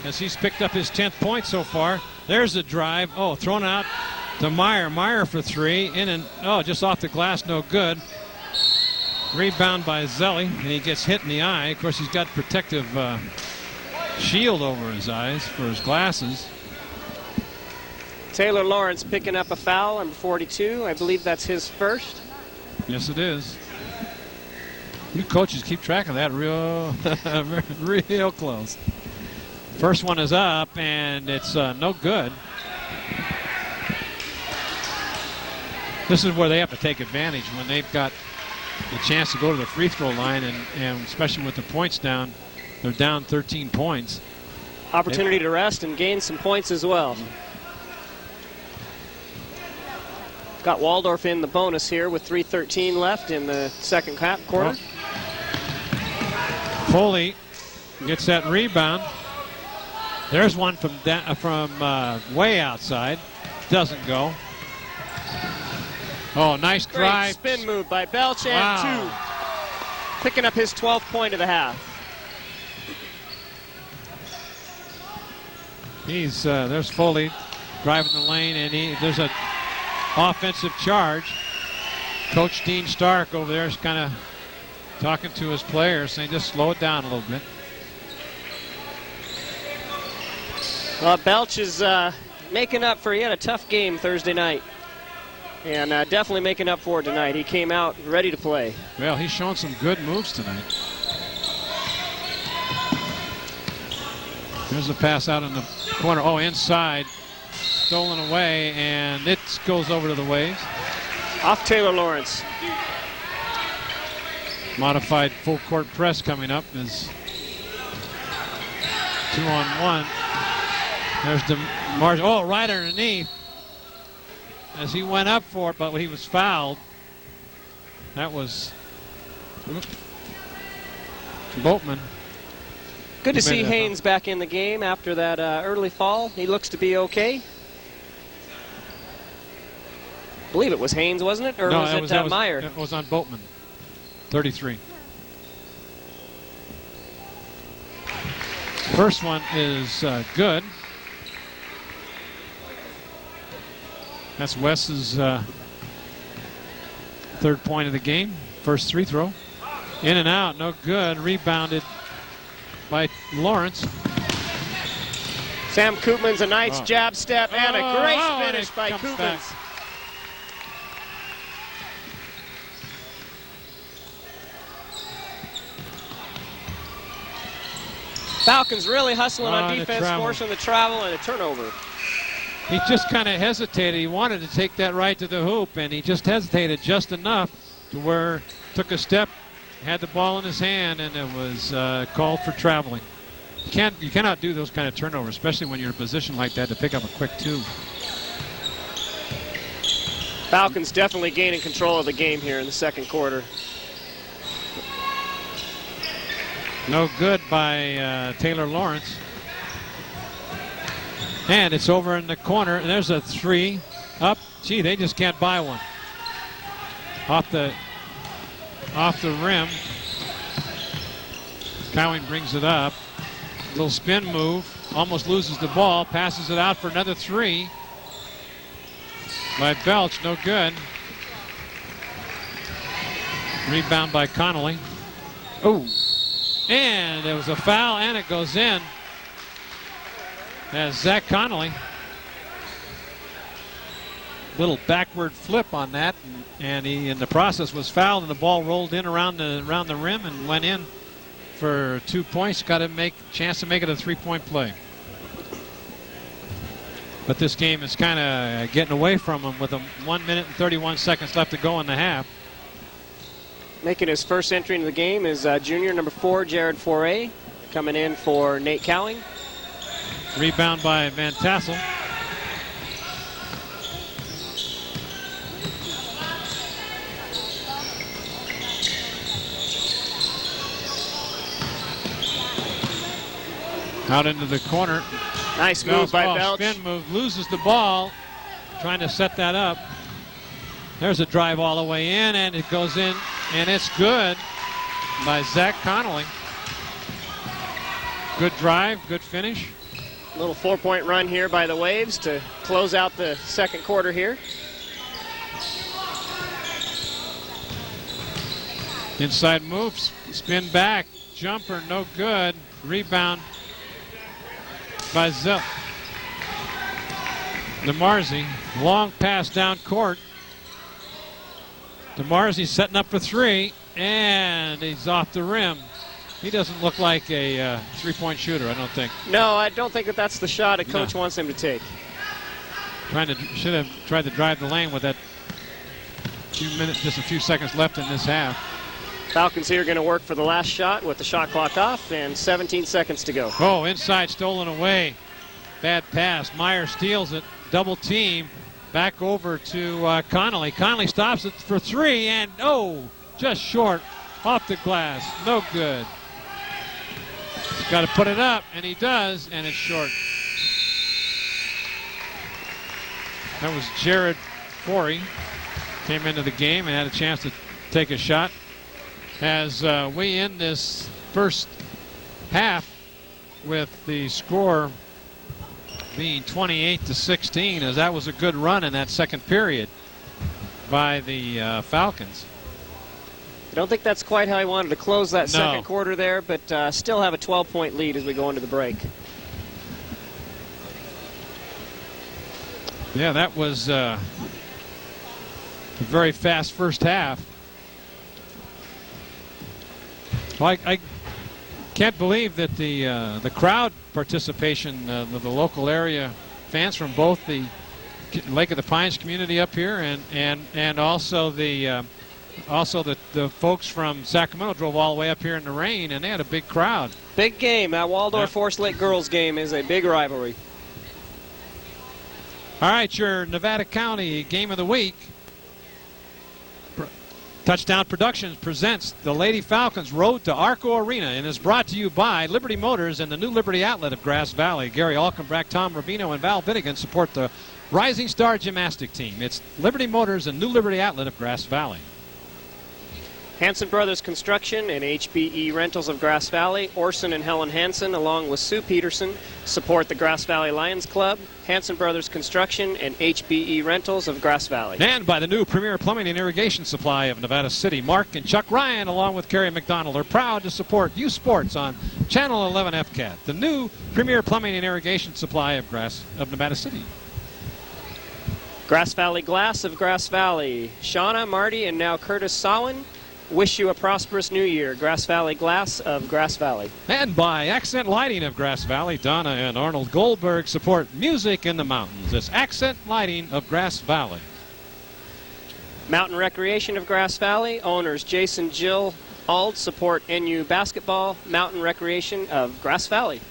as he's picked up his 10th point so far. There's the drive. Oh, thrown out to Meyer. Meyer for three. In and just off the glass. No good. Rebound by Zelli, and he gets hit in the eye. Of course, he's got protective shield over his eyes for his glasses. Taylor Lawrence picking up a foul, number 42. I believe that's his first. Yes, it is. You coaches keep track of that real close. First one is up, and it's no good. This is where they have to take advantage when they've got the chance to go to the free throw line, and especially with the points down, they're down 13 points. Opportunity to rest and gain some points as well. Got Waldorf in the bonus here with 3:13 left in the second quarter. Foley gets that rebound. There's one from way outside. Doesn't go. Oh, nice drive. Great spin move by Belch, and two. Picking up his 12th point of the half. There's Foley driving the lane, and there's an offensive charge. Coach Dean Stark over there is kind of talking to his players, saying just slow it down a little bit. Well, Belch is making up for, he had a tough game Thursday night. And definitely making up for it tonight. He came out ready to play. Well, he's shown some good moves tonight. There's a pass out in the corner. Oh, inside. Stolen away, and it goes over to the Waves. Off Taylor Lawrence. Modified full court press coming up is 2-on-1. There's DeMar. Oh, right underneath as he went up for it, but he was fouled. That was Boatman. Good to see Haynes back in the game after that early fall. He looks to be okay. I believe it was Haynes, wasn't it? Or no, was it Meyer? It was on Boatman. 33. First one is good. That's Wes's third point of the game. First free throw. In and out, no good. Rebounded by Lawrence. Sam Koopman's a nice jab step and a great finish by Koopmans. Falcons really hustling on defense, forcing the travel and a turnover. He just kind of hesitated. He wanted to take that right to the hoop, and he just hesitated just enough to where took a step, had the ball in his hand, and it was called for traveling. You cannot do those kind of turnovers, especially when you're in a position like that to pick up a quick two. Falcons definitely gaining control of the game here in the second quarter. No good by Taylor Lawrence. And it's over in the corner. And there's a three up. Gee, they just can't buy one. Off the rim. Cowing brings it up. Little spin move. Almost loses the ball. Passes it out for another three. By Belch, no good. Rebound by Connolly. Oh. And there was a foul, and it goes in. As Zach Connolly. Little backward flip on that, and he in the process was fouled, and the ball rolled in around the rim and went in for 2 points. Got to make chance to make it a three-point play. But this game is kind of getting away from him with 1 minute and 31 seconds left to go in the half. Making his first entry into the game is junior number 4, Jared Foray, coming in for Nate Cowing. Rebound by Van Tassel. Out into the corner. Nice move by Belch. Spin move, loses the ball, trying to set that up. There's a drive all the way in, and it goes in, and it's good by Zach Connolly. Good drive, good finish. Little 4-point run here by the Waves to close out the second quarter here. Inside moves, spin back, jumper, no good. Rebound by DeMarzi. Long pass down court. DeMarzi setting up for three, and he's off the rim. He doesn't look like a three-point shooter, I don't think. No, I don't think that's the shot a coach wants him to take. Should have tried to drive the lane with that just a few seconds left in this half. Falcons here going to work for the last shot with the shot clock off and 17 seconds to go. Oh, inside, stolen away. Bad pass. Meyer steals it. Double team. Back over to Connolly. Connolly stops it for three, and just short. Off the glass. No good. He's got to put it up, and he does, and it's short. That was Jared Forey. Came into the game and had a chance to take a shot. As we end this first half with the score being 28-16, as that was a good run in that second period by the Falcons. I don't think that's quite how he wanted to close that second quarter there, but still have a 12-point lead as we go into the break. Yeah, that was a very fast first half. Well, I can't believe that the crowd participation of the local area fans from both the Lake of the Pines community up here and also the folks from Sacramento drove all the way up here in the rain, and they had a big crowd. Big game. That Waldorf Forest Lake girls game is a big rivalry. All right, your Nevada County Game of the Week. Touchdown Productions presents the Lady Falcons Road to Arco Arena and is brought to you by Liberty Motors and the new Liberty Outlet of Grass Valley. Gary Alkenbrack, Tom Rubino, and Val Binnigan support the Rising Star Gymnastic Team. It's Liberty Motors and new Liberty Outlet of Grass Valley. Hanson Brothers Construction and HBE Rentals of Grass Valley. Orson and Helen Hanson, along with Sue Peterson, support the Grass Valley Lions Club. Hanson Brothers Construction and HBE Rentals of Grass Valley. And by the new Premier Plumbing and Irrigation Supply of Nevada City. Mark and Chuck Ryan, along with Kerry McDonald, are proud to support youth sports on Channel 11 FCAT, the new Premier Plumbing and Irrigation Supply of Nevada City. Grass Valley Glass of Grass Valley. Shauna, Marty, and now Curtis Sawin wish you a prosperous new year. Grass Valley Glass of Grass Valley. And by Accent Lighting of Grass Valley, Donna and Arnold Goldberg support music in the mountains. It's Accent Lighting of Grass Valley. Mountain Recreation of Grass Valley. Owners Jason Jill Ald support NU Basketball. Mountain Recreation of Grass Valley.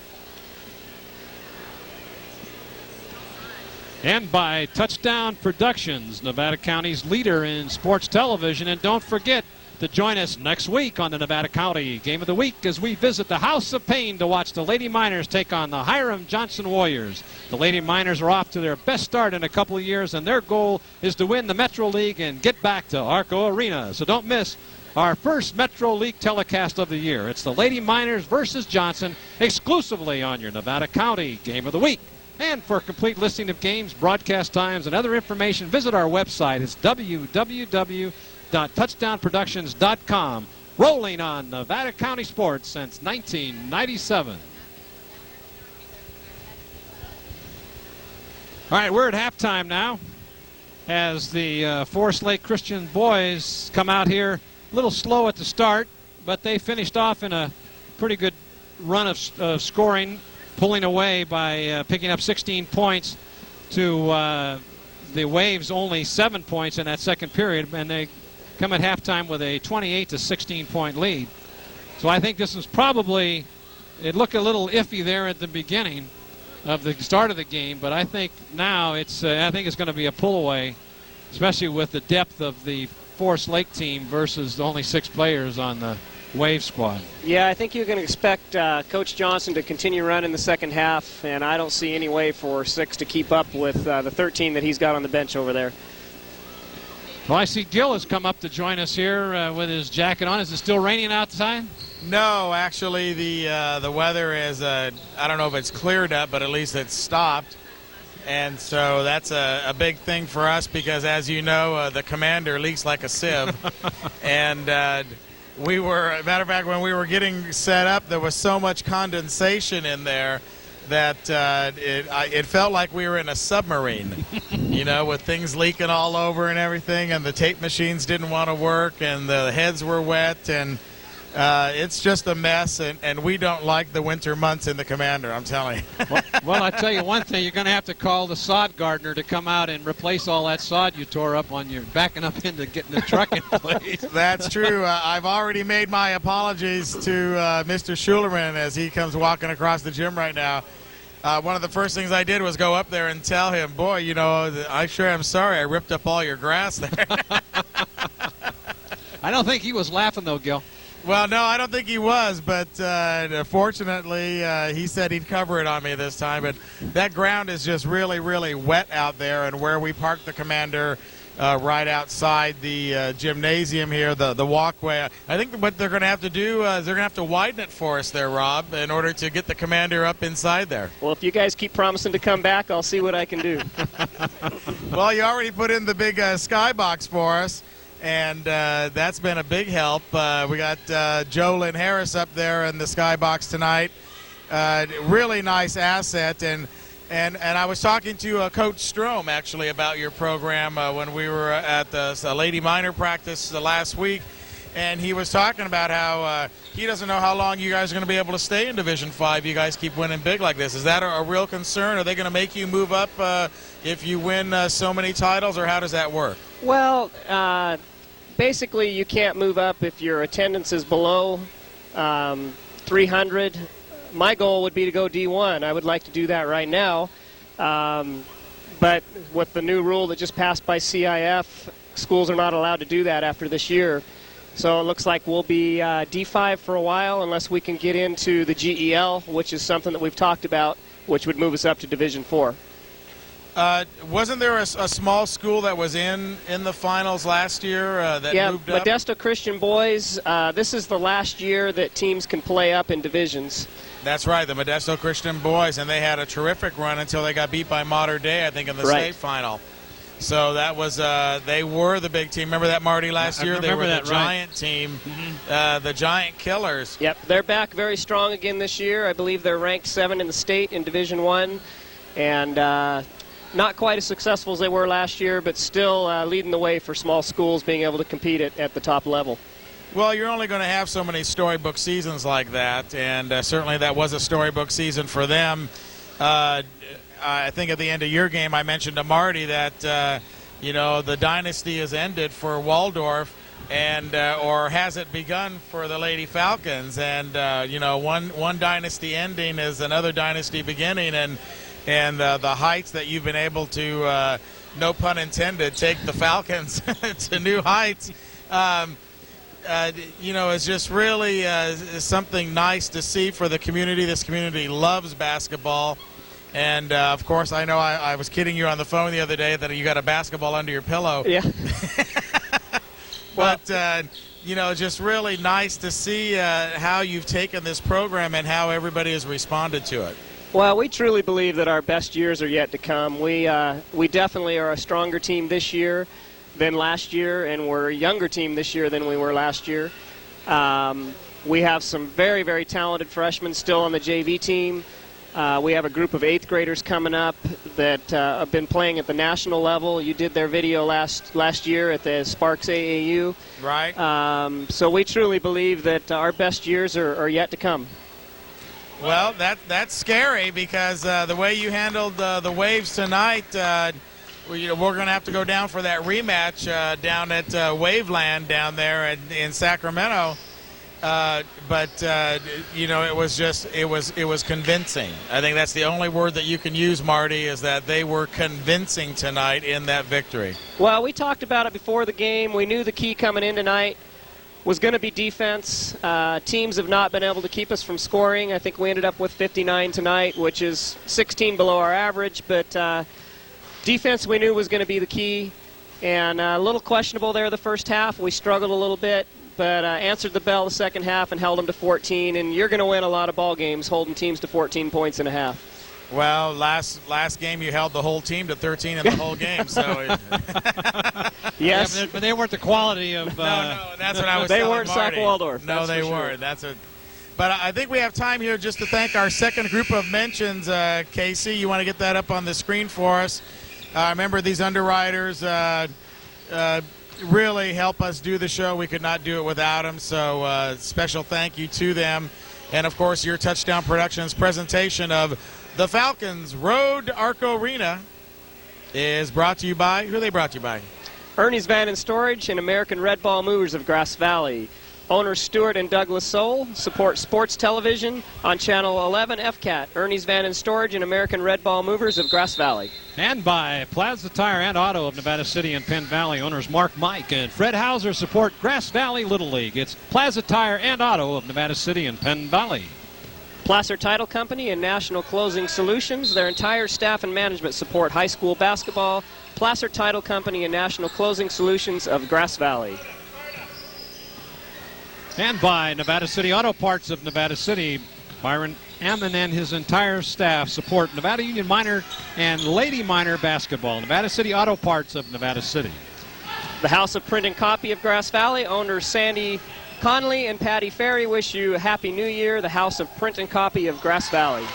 And by Touchdown Productions, Nevada County's leader in sports television. And don't forget to join us next week on the Nevada County Game of the Week as we visit the House of Pain to watch the Lady Miners take on the Hiram Johnson Warriors. The Lady Miners are off to their best start in a couple of years, and their goal is to win the Metro League and get back to Arco Arena. So don't miss our first Metro League telecast of the year. It's the Lady Miners versus Johnson, exclusively on your Nevada County Game of the Week. And for a complete listing of games, broadcast times, and other information, visit our website. It's www.touchdownproductions.com. Rolling on Nevada County sports since 1997. All right, we're at halftime now as the Forest Lake Christian boys come out here a little slow at the start, but they finished off in a pretty good run of scoring, pulling away by picking up 16 points to the Waves only 7 points in that second period, and they come at halftime with a 28 to 16 point lead. So I think this was probably, it looked a little iffy there at the beginning of the start of the game, but I think now it's I think it's going to be a pull away, especially with the depth of the Forest Lake team versus only 6 players on the Wave squad. Yeah, I think you can expect Coach Johnson to continue running the second half, and I don't see any way for 6 to keep up with the 13 that he's got on the bench over there. Well, I see Gil has come up to join us here with his jacket on. Is it still raining outside? No, actually the weather is, I don't know if it's cleared up, but at least it's stopped. And so that's a big thing for us because, as you know, the commander leaks like a sieve. And we were, matter of fact, when we were getting set up, there was so much condensation in there that it felt like we were in a submarine, you know, with things leaking all over and everything, and the tape machines didn't want to work, and the heads were wet, and it's just a mess, and we don't like the winter months in the Commander, I'm telling you. Well, I tell you one thing, you're going to have to call the sod gardener to come out and replace all that sod you tore up on your backing up into getting the truck in place. That's true. I've already made my apologies to Mr. Schulerman as he comes walking across the gym right now. One of the first things I did was go up there and tell him, boy, you know, I sure am sorry I ripped up all your grass there. I don't think he was laughing, though, Gil. Well, no, I don't think he was, but fortunately he said he'd cover it on me this time. But that ground is just really, really wet out there, and where we parked the Commander right outside the gymnasium here, the walkway. I think what they're going to have to do is they're going to have to widen it for us there, Rob, in order to get the Commander up inside there. Well, if you guys keep promising to come back, I'll see what I can do. Well, you already put in the big skybox for us. And that's been a big help. We got Jolyn Harris up there in the skybox tonight. Really nice asset. And And I was talking to Coach Strom, actually, about your program when we were at the Lady Minor practice last week. And he was talking about how he doesn't know how long you guys are going to be able to stay in Division 5. You guys keep winning big like this. Is that a real concern? Are they going to make you move up if you win so many titles, or how does that work? Well, basically you can't move up if your attendance is below 300. My goal would be to go D1. I would like to do that right now. But with the new rule that just passed by CIF, schools are not allowed to do that after this year. So it looks like we'll be D5 for a while unless we can get into the GEL, which is something that we've talked about, which would move us up to Division 4. Wasn't there a small school that was in the finals last year that moved up? Yeah, Modesto Christian Boys. This is the last year that teams can play up in divisions. That's right, the Modesto Christian Boys, and they had a terrific run until they got beat by Mater Dei, I think, in the state final. So that was they were the big team. Remember that, Marty, last year? They were the giant team, the Giant Killers. Yep, they're back very strong again this year. I believe they're ranked 7 in the state in Division 1, and not quite as successful as they were last year, but still leading the way for small schools being able to compete at the top level. Well, you're only going to have so many storybook seasons like that, and certainly that was a storybook season for them. I think at the end of your game I mentioned to Marty that, the dynasty has ended for Waldorf, and or has it begun for the Lady Falcons? And, one dynasty ending is another dynasty beginning, and the heights that you've been able to, no pun intended, take the Falcons to new heights. It's just really something nice to see for the community. This community loves basketball. And, of course, I know I was kidding you on the phone the other day that you got a basketball under your pillow. Yeah. But, just really nice to see how you've taken this program and how everybody has responded to it. Well, we truly believe that our best years are yet to come. We definitely are a stronger team this year than last year, and we're a younger team this year than we were last year. We have some very, very talented freshmen still on the JV team. We have a group of 8th graders coming up that have been playing at the national level. You did their video last year at the Sparks AAU. Right. So we truly believe that our best years are yet to come. Well, that's scary because the way you handled the Waves tonight, we're going to have to go down for that rematch down at Waveland down there in Sacramento. It was convincing. I think that's the only word that you can use, Marty, is that they were convincing tonight in that victory. Well, we talked about it before the game. We knew the key coming in tonight was going to be defense. Teams have not been able to keep us from scoring. I think we ended up with 59 tonight, which is 16 below our average, but defense we knew was going to be the key, and a little questionable there the first half. We struggled a little bit, but answered the bell the second half and held them to 14, and you're going to win a lot of ball games holding teams to 14 points and a half. Well, last game you held the whole team to 13 in the whole game, so. Yes. Yeah, but they weren't the quality of. No, that's what I was They telling weren't Marty. Sac Waldorf. No, they weren't. Sure. But I think we have time here just to thank our second group of mentions. Casey, you want to get that up on the screen for us? Remember, these underwriters really help us do the show. We could not do it without them, so special thank you to them. And, of course, your Touchdown Productions presentation of the Falcons Road to Arco Arena is brought to you by, who are they brought to you by? Ernie's Van and Storage and American Red Ball Movers of Grass Valley. Owners Stewart and Douglas Soul support sports television on Channel 11 FCAT. Ernie's Van and Storage and American Red Ball Movers of Grass Valley. And by Plaza Tire and Auto of Nevada City and Penn Valley. Owners Mark, Mike, and Fred Hauser support Grass Valley Little League. It's Plaza Tire and Auto of Nevada City and Penn Valley. Placer Title Company and National Closing Solutions. Their entire staff and management support high school basketball. Placer Title Company and National Closing Solutions of Grass Valley. And by Nevada City Auto Parts of Nevada City. Byron Ammon and his entire staff support Nevada Union Minor and Lady Minor basketball. Nevada City Auto Parts of Nevada City. The House of Print and Copy of Grass Valley. Owners Sandy Conley and Patty Ferry wish you a Happy New Year. The House of Print and Copy of Grass Valley.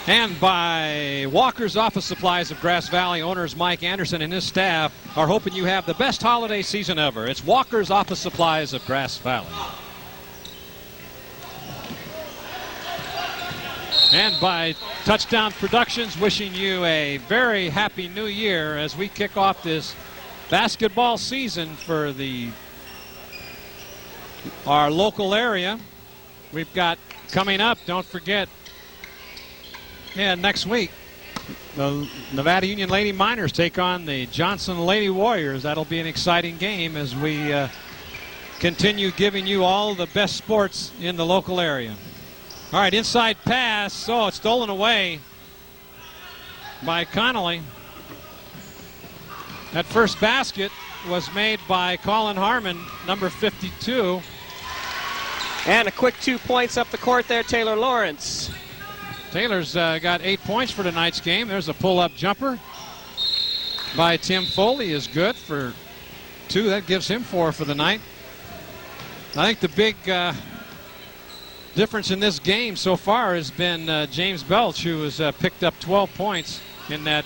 And by Walker's Office Supplies of Grass Valley, owners Mike Anderson and his staff are hoping you have the best holiday season ever. It's Walker's Office Supplies of Grass Valley. And by Touchdown Productions, wishing you a very happy new year as we kick off this basketball season for our local area. We've got coming up, don't forget, next week, the Nevada Union Lady Miners take on the Johnson Lady Warriors. That'll be an exciting game as we continue giving you all the best sports in the local area. All right, inside pass. Oh, it's stolen away by Connolly. That first basket was made by Colin Harmon, number 52. And a quick 2 points up the court there, Taylor Lawrence. Taylor's got 8 points for tonight's game. There's a pull-up jumper by Tim Foley is good for 2. That gives him 4 for the night. I think the big difference in this game so far has been James Belch, who has picked up 12 points in that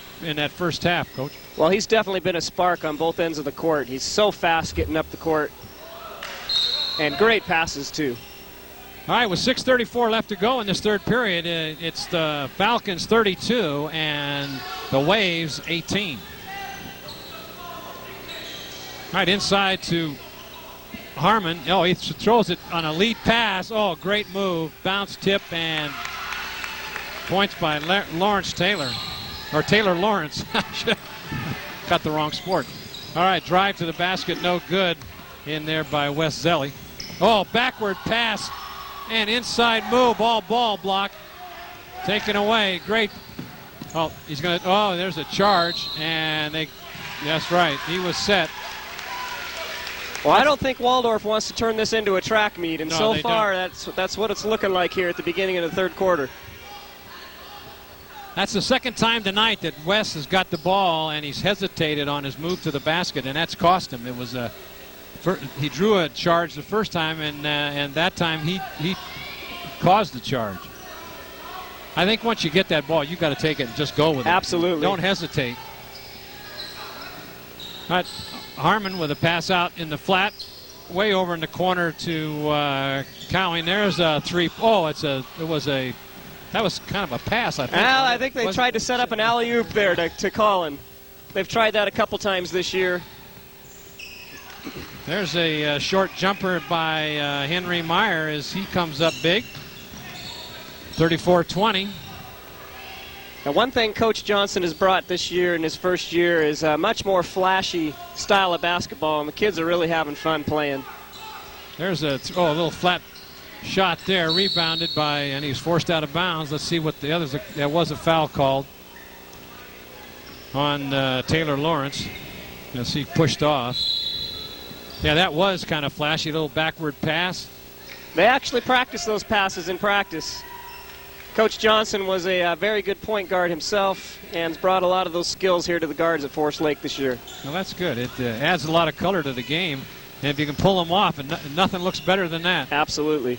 first half, Coach. Well, he's definitely been a spark on both ends of the court. He's so fast getting up the court. And great passes, too. All right, with 6:34 left to go in this third period, it's the Falcons 32 and the Waves 18. All right, inside to Harmon. Oh, he throws it on a lead pass. Oh, great move. Bounce tip and points by Lawrence Taylor. Or Taylor Lawrence. Got the wrong sport. All right, drive to the basket, no good. In there by Wes Zelli. Oh, backward pass and inside move. All ball block. Taken away. Great. Oh, he's going to. Oh, there's a charge. And that's right. He was set. Well, I don't think Waldorf wants to turn this into a track meet. And No, so they far, don't. that's what it's looking like here at the beginning of the third quarter. That's the second time tonight that Wes has got the ball and he's hesitated on his move to the basket, and that's cost him. It was he drew a charge the first time, and that time he caused the charge. I think once you get that ball, you got to take it and just go with it. Absolutely. Don't hesitate. All right, Harmon with a pass out in the flat, way over in the corner to Cowing. There's a 3. Oh, that was kind of a pass, I think. Well, I think they tried to set up an alley-oop there to Colin. They've tried that a couple times this year. There's a short jumper by Henry Meyer as he comes up big. 34-20. Now, one thing Coach Johnson has brought this year in his first year is a much more flashy style of basketball, and the kids are really having fun playing. There's a little flat shot there, rebounded by, and he's forced out of bounds. Let's see what the others. There was a foul called on Taylor Lawrence as he pushed off. Yeah, that was kind of flashy, little backward pass. They actually practice those passes in practice. Coach Johnson was a very good point guard himself and has brought a lot of those skills here to the guards at Forest Lake this year. Well, that's good. It adds a lot of color to the game, and if you can pull them off, and nothing looks better than that. Absolutely.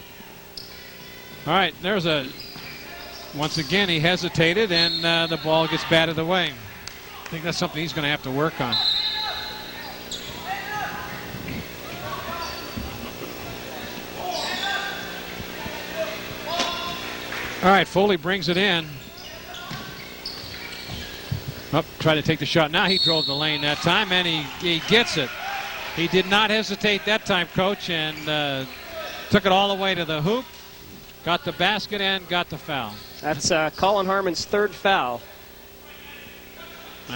All right, once again, he hesitated, and the ball gets batted away. I think that's something he's going to have to work on. All right, Foley brings it in. Try to take the shot. Now he drove the lane that time, and he gets it. He did not hesitate that time, Coach, and took it all the way to the hoop. Got the basket and got the foul. That's Colin Harmon's third foul.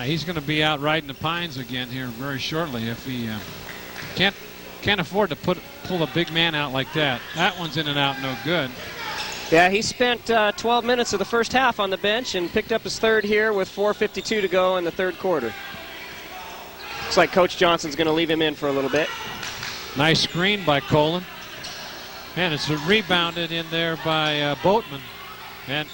He's going to be out riding the pines again here very shortly if he can't afford to pull a big man out like that. That one's in and out, no good. Yeah, he spent 12 minutes of the first half on the bench and picked up his third here with 4:52 to go in the third quarter. Looks like Coach Johnson's going to leave him in for a little bit. Nice screen by Colin. And it's rebounded in there by Boatman. And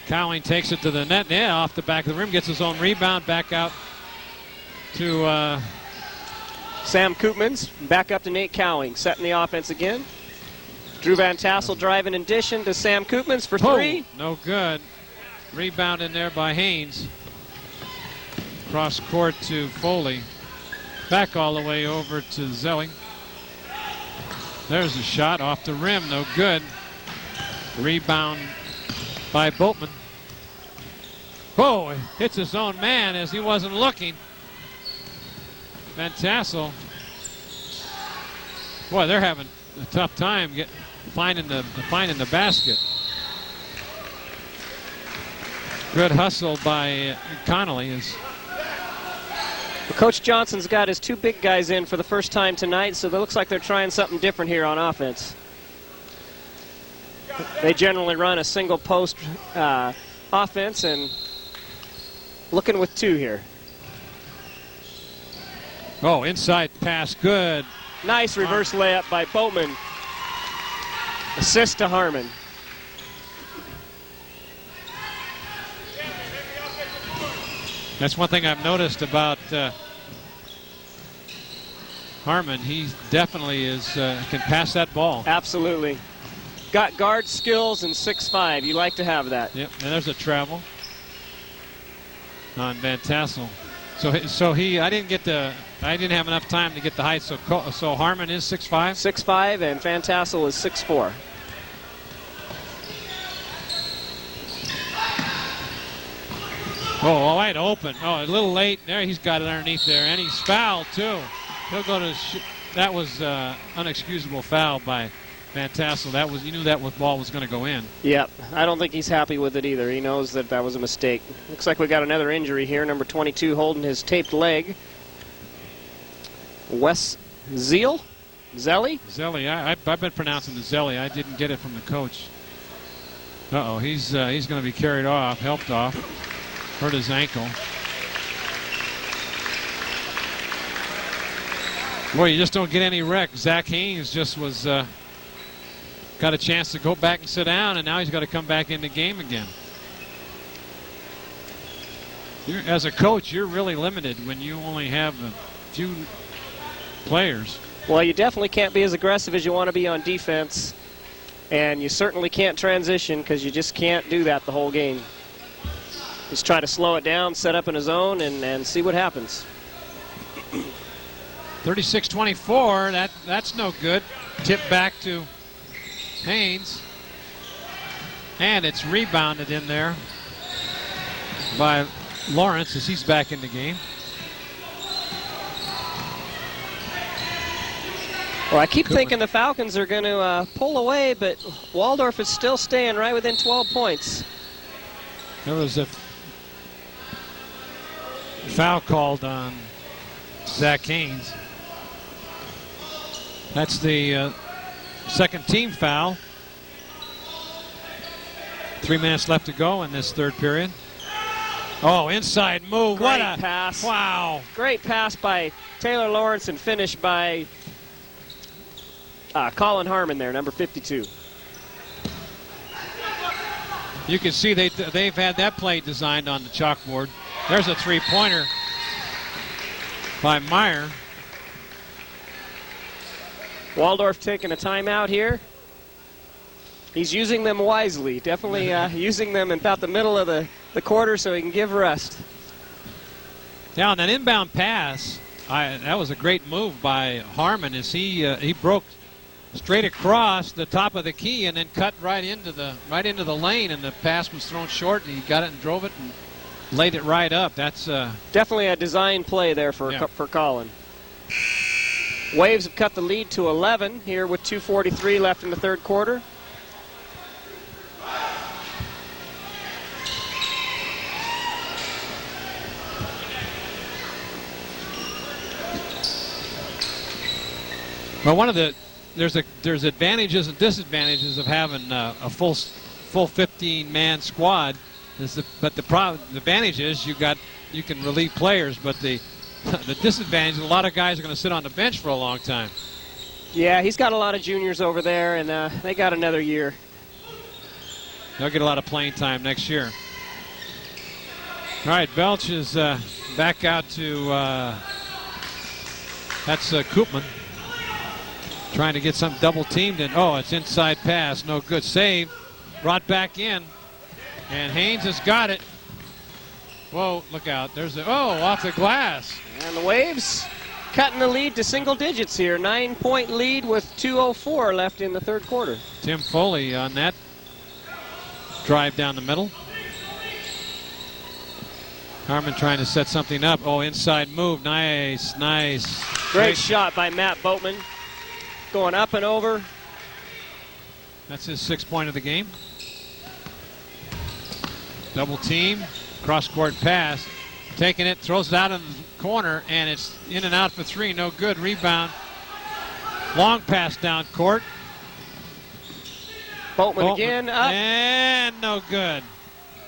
Cowling takes it to the net. Yeah, off the back of the rim, gets his own rebound back out to Sam Koopmans. Back up to Nate Cowling, setting the offense again. Drew Van Tassel driving and dishing to Sam Koopmans for three. No good. Rebound in there by Haynes. Cross court to Foley. Back all the way over to Zelli. There's a shot off the rim, no good. Rebound by Boatman. Whoa, hits his own man as he wasn't looking. Van Tassel. Boy, they're having a tough time finding the basket. Good hustle by Connolly. Coach Johnson's got his 2 big guys in for the first time tonight, so it looks like they're trying something different here on offense. They generally run a single post offense, and looking with 2 here. Oh, inside pass, good. Nice reverse layup by Boatman. Assist to Harmon. That's one thing I've noticed about Harmon. He definitely can pass that ball. Absolutely. Got guard skills and 6'5". You like to have that. Yep, and there's a travel on Van Tassel. I didn't have enough time to get the height. So Harmon is 6'5". 6'5", and Van Tassel is 6'4". Oh, wide open. Oh, a little late. There, he's got it underneath there, and he's fouled too. He'll go to. That was unexcusable foul by Van Tassel. You knew that ball was going to go in. Yep, I don't think he's happy with it either. He knows that was a mistake. Looks like we got another injury here. Number 22 holding his taped leg. Wes Zelli? Zelli. I've been pronouncing the Zelli. I didn't get it from the coach. Uh-oh, he's going to be carried off, helped off. Hurt his ankle. Boy, you just don't get any wreck. Zach Haynes just got a chance to go back and sit down, and now he's got to come back in the game again. As a coach, you're really limited when you only have a few players. Well, you definitely can't be as aggressive as you want to be on defense, and you certainly can't transition because you just can't do that the whole game. Just try to slow it down, set up in a zone, and see what happens. 36-24, that's no good. Tip back to Haynes. And it's rebounded in there by Lawrence as he's back in the game. Well, I keep thinking the Falcons are going to pull away, but Waldorf is still staying right within 12 points. There was a foul called on Zach Haynes. That's the second team foul. 3 minutes left to go in this third period. Oh, inside move. Great What a pass. Wow. Great pass by Taylor Lawrence and finish by Colin Harmon there, number 52. You can see they've had that play designed on the chalkboard. There's a three-pointer by Meyer. Waldorf taking a timeout here. He's using them wisely. Definitely using them in about the middle of the quarter so he can give rest. Now, on that inbound pass, that was a great move by Harmon as he broke straight across the top of the key and then cut right into the lane, and the pass was thrown short, and he got it and drove it and laid it right up. That's definitely a design play there for Colin. Waves have cut the lead to 11 here with 2:43 left in the third quarter. Well, there's advantages and disadvantages of having a full 15-man squad. But the advantage is you can relieve players, but the disadvantage is a lot of guys are going to sit on the bench for a long time. Yeah, he's got a lot of juniors over there, and they got another year. They'll get a lot of playing time next year. All right, Belch is back out to that's Koopman. Trying to get some double teamed in. Oh, it's inside pass. No good. Save. Brought back in. And Haynes has got it. Whoa, look out. There's a, oh, off the glass. And the Waves cutting the lead to single digits here. 9-point lead with 2:04 left in the third quarter. Tim Foley on that drive down the middle. Harmon trying to set something up. Oh, inside move. Nice, nice. Great shot by Matt Boatman. Going up and over. That's his 6th point of the game. Double team. Cross-court pass. Taking it, throws it out in the corner, and it's in and out for 3. No good. Rebound. Long pass down court. Boatman again up. And no good.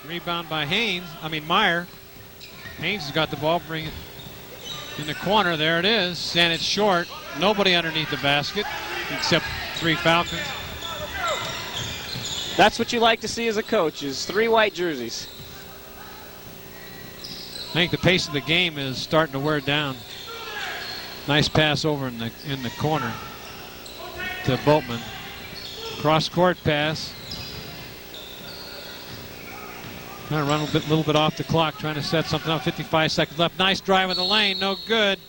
Rebound by Meyer. Haynes has got the ball, bring it in the corner. There it is, and it's short. Nobody underneath the basket except 3 Falcons. That's what you like to see as a coach, is 3 white jerseys. I think the pace of the game is starting to wear down. Nice pass over in the corner to Boatman. Cross-court pass. Trying to run a little bit off the clock, trying to set something up. 55 seconds left. Nice drive in the lane, no good.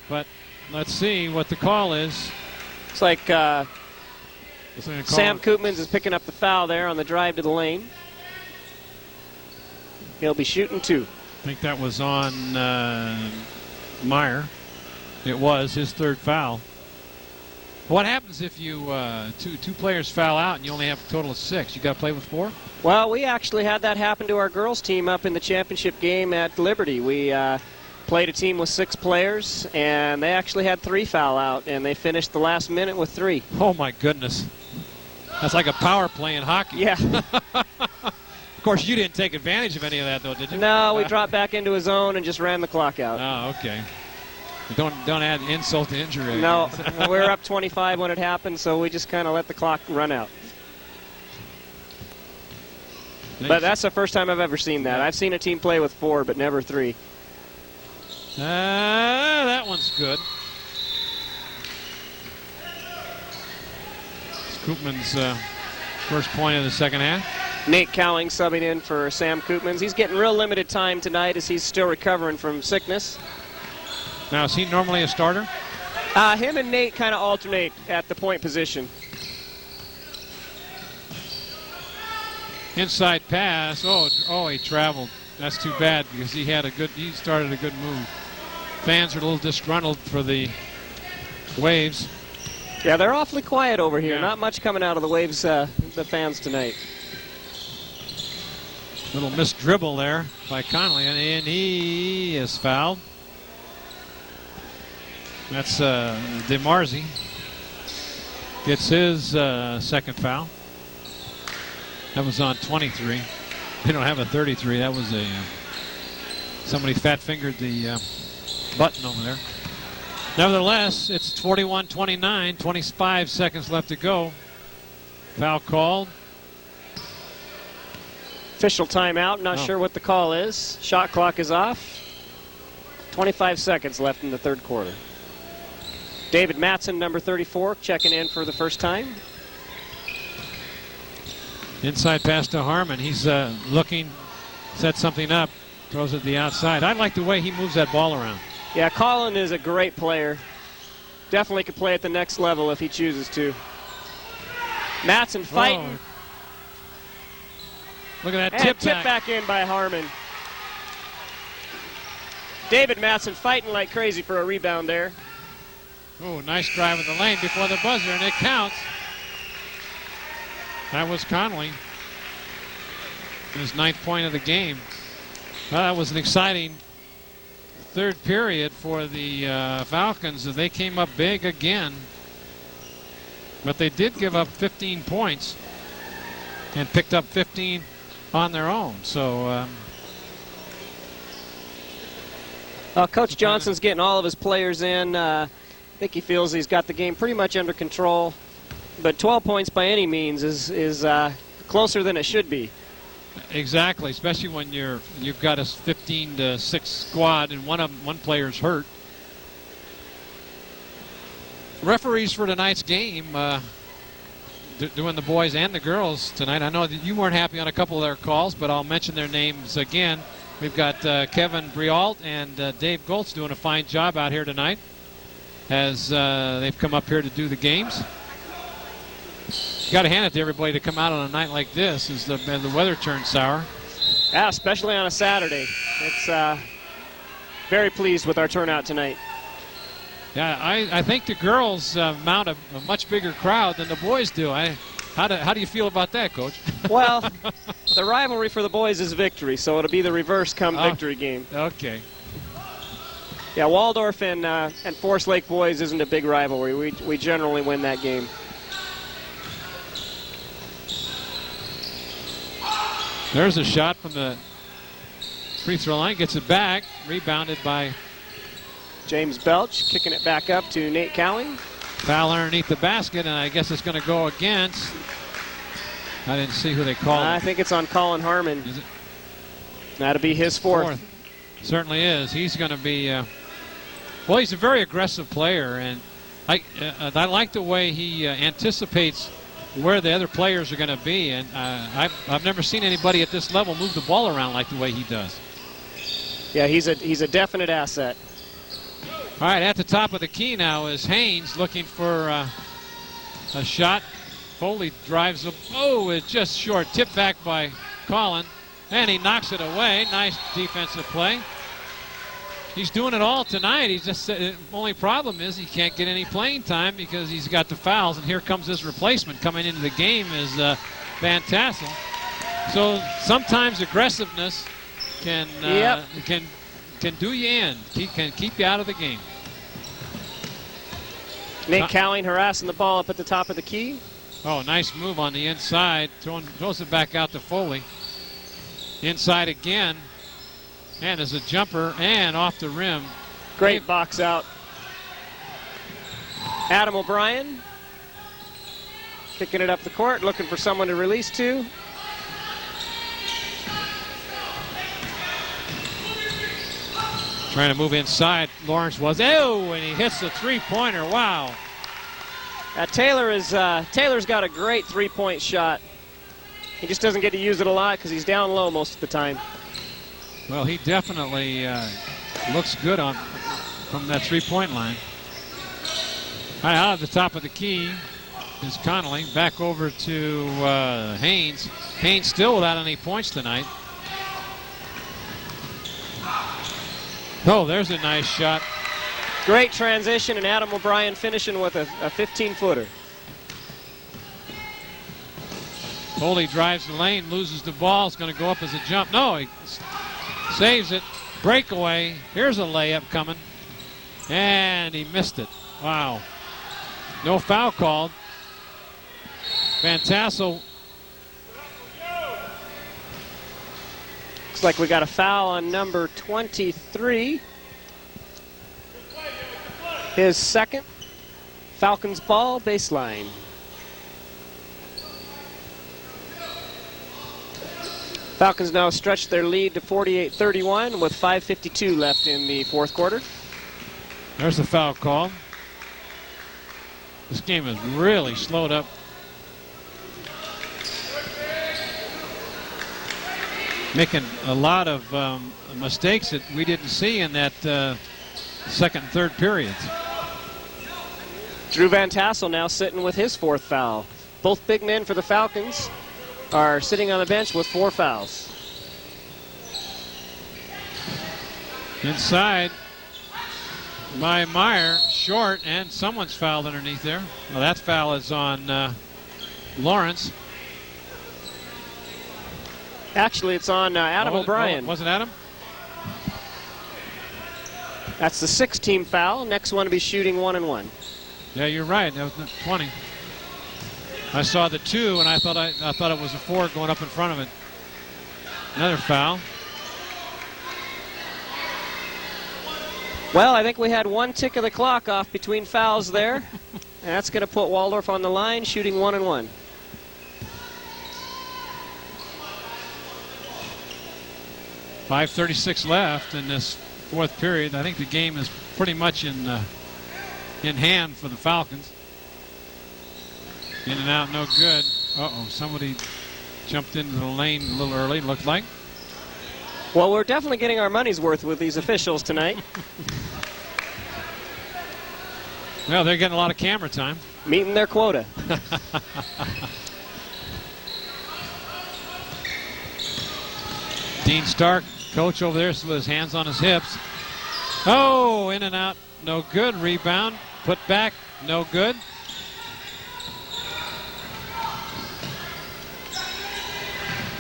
But let's see what the call is. Looks like Sam Koopmans is picking up the foul there on the drive to the lane. He'll be shooting 2. I think that was on Meyer. It was his 3rd foul. What happens if you two players foul out and you only have a total of 6? You got to play with 4? Well, we actually had that happen to our girls team up in the championship game at Liberty. We played a team with 6 players, and they actually had 3 foul out, and they finished the last minute with 3. Oh my goodness. That's like a power play in hockey. Yeah. Of course, you didn't take advantage of any of that, though, did you? No, we dropped back into a zone and just ran the clock out. Oh, okay. Don't add insult to injury. No, we were up 25 when it happened, so we just kind of let the clock run out. But that's the first time I've ever seen that. I've seen a team play with 4, but never 3. That one's good. It's Koopman's first point of the second half. Nate Cowling subbing in for Sam Koopmans. He's getting real limited time tonight as he's still recovering from sickness. Now, is he normally a starter? Him and Nate kind of alternate at the point position. Inside pass. Oh, he traveled. That's too bad because he started a good move. Fans are a little disgruntled for the Waves. Yeah, they're awfully quiet over here. Yeah. Not much coming out of the Waves, the fans tonight. Little missed dribble there by Connolly, and he is fouled. That's DeMarzi. Gets his second foul. That was on 23. They don't have a 33. That was somebody fat-fingered the button over there. Nevertheless, it's 41-29, 25 seconds left to go. Foul called. Official timeout. Not sure what the call is. Shot clock is off. 25 seconds left in the third quarter. David Matson, number 34, checking in for the first time. Inside pass to Harmon. He's looking, set something up, throws it to the outside. I like the way he moves that ball around. Yeah, Colin is a great player. Definitely could play at the next level if he chooses to. Matson fighting. Oh. Look at that and tip back in by Harmon. David Matson fighting like crazy for a rebound there. Oh, nice drive in the lane before the buzzer, and it counts. That was Connolly. His 9th point of the game. Well, that was an exciting third period for the Falcons. They came up big again. But they did give up 15 points and picked up 15 on their own. So Coach Johnson's getting all of his players in. I think he feels he's got the game pretty much under control. But 12 points by any means is closer than it should be. Exactly, especially when you've got a 15-6 squad and one player's hurt. Referees for tonight's game doing the boys and the girls tonight. I know that you weren't happy on a couple of their calls, but I'll mention their names again. We've got Kevin Brialt and Dave Goltz doing a fine job out here tonight as they've come up here to do the games. Got to hand it to everybody to come out on a night like this as the weather turns sour. Yeah, especially on a Saturday. It's very pleased with our turnout tonight. Yeah, I think the girls mount a much bigger crowd than the boys do. How do you feel about that, Coach? Well, the rivalry for the boys is victory, so it'll be the reverse come victory game. Okay. Yeah, Waldorf and Forest Lake boys isn't a big rivalry. We generally win that game. There's a shot from the free throw line. Gets it back. Rebounded by James Belch, kicking it back up to Nate Cowling. Foul underneath the basket, and I guess it's going to go against. I didn't see who they called. I think it's on Colin Harmon. Is it? That'll be his fourth. Certainly is. He's going to be. Well, he's a very aggressive player, and I like the way he anticipates where the other players are going to be, and I've never seen anybody at this level move the ball around like the way he does. Yeah, he's a definite asset. All right, at the top of the key now is Haynes looking for a shot. Foley drives him. Oh, it's just short. Tipped back by Colin, and he knocks it away. Nice defensive play. He's doing it all tonight. He's just the only problem is he can't get any playing time because he's got the fouls. And here comes his replacement coming into the game is Van Tassel. So sometimes aggressiveness can do you in. Can keep you out of the game. Nate Cowling harassing the ball up at the top of the key. Oh, nice move on the inside. Throws it back out to Foley. Inside again. And there's a jumper and off the rim. Great box out. Adam O'Brien kicking it up the court, looking for someone to release to. Trying to move inside. Lawrence was. Oh, and he hits the three-pointer. Wow. Taylor's got a great three-point shot. He just doesn't get to use it a lot because he's down low most of the time. Well, he definitely looks good from that three-point line. All right, out at the top of the key is Connolly. Back over to Haynes. Haynes still without any points tonight. Oh, there's a nice shot. Great transition, and Adam O'Brien finishing with a 15-footer. Foley drives the lane, loses the ball. It's going to go up as a jump. No, he saves it. Breakaway. Here's a layup coming. And he missed it. Wow. No foul called. Van Tassel. Looks like we got a foul on number 23. His second. Falcons ball, baseline. Falcons now stretch their lead to 48-31 with 5:52 left in the fourth quarter. There's the foul call. This game has really slowed up. Making a lot of mistakes that we didn't see in that second and third periods. Drew Van Tassel now sitting with his fourth foul. Both big men for the Falcons are sitting on the bench with 4 fouls. Inside by Meyer, short, and someone's fouled underneath there. Well, that foul is on Lawrence. Actually, it's on Adam O'Brien. Was it Adam? That's the 6th team foul. Next one to be shooting 1-1. Yeah, you're right. That was 20. I saw the 2, and I thought it was a 4 going up in front of it. Another foul. Well, I think we had 1 tick of the clock off between fouls there. And that's going to put Waldorf on the line, shooting 1-1. .536 left in this fourth period. I think the game is pretty much in hand for the Falcons. In and out, no good. Uh-oh, somebody jumped into the lane a little early, looked like. Well, we're definitely getting our money's worth with these officials tonight. Well, they're getting a lot of camera time. Meeting their quota. Dean Stark, coach over there, with his hands on his hips. Oh, in and out, no good. Rebound, put back, no good.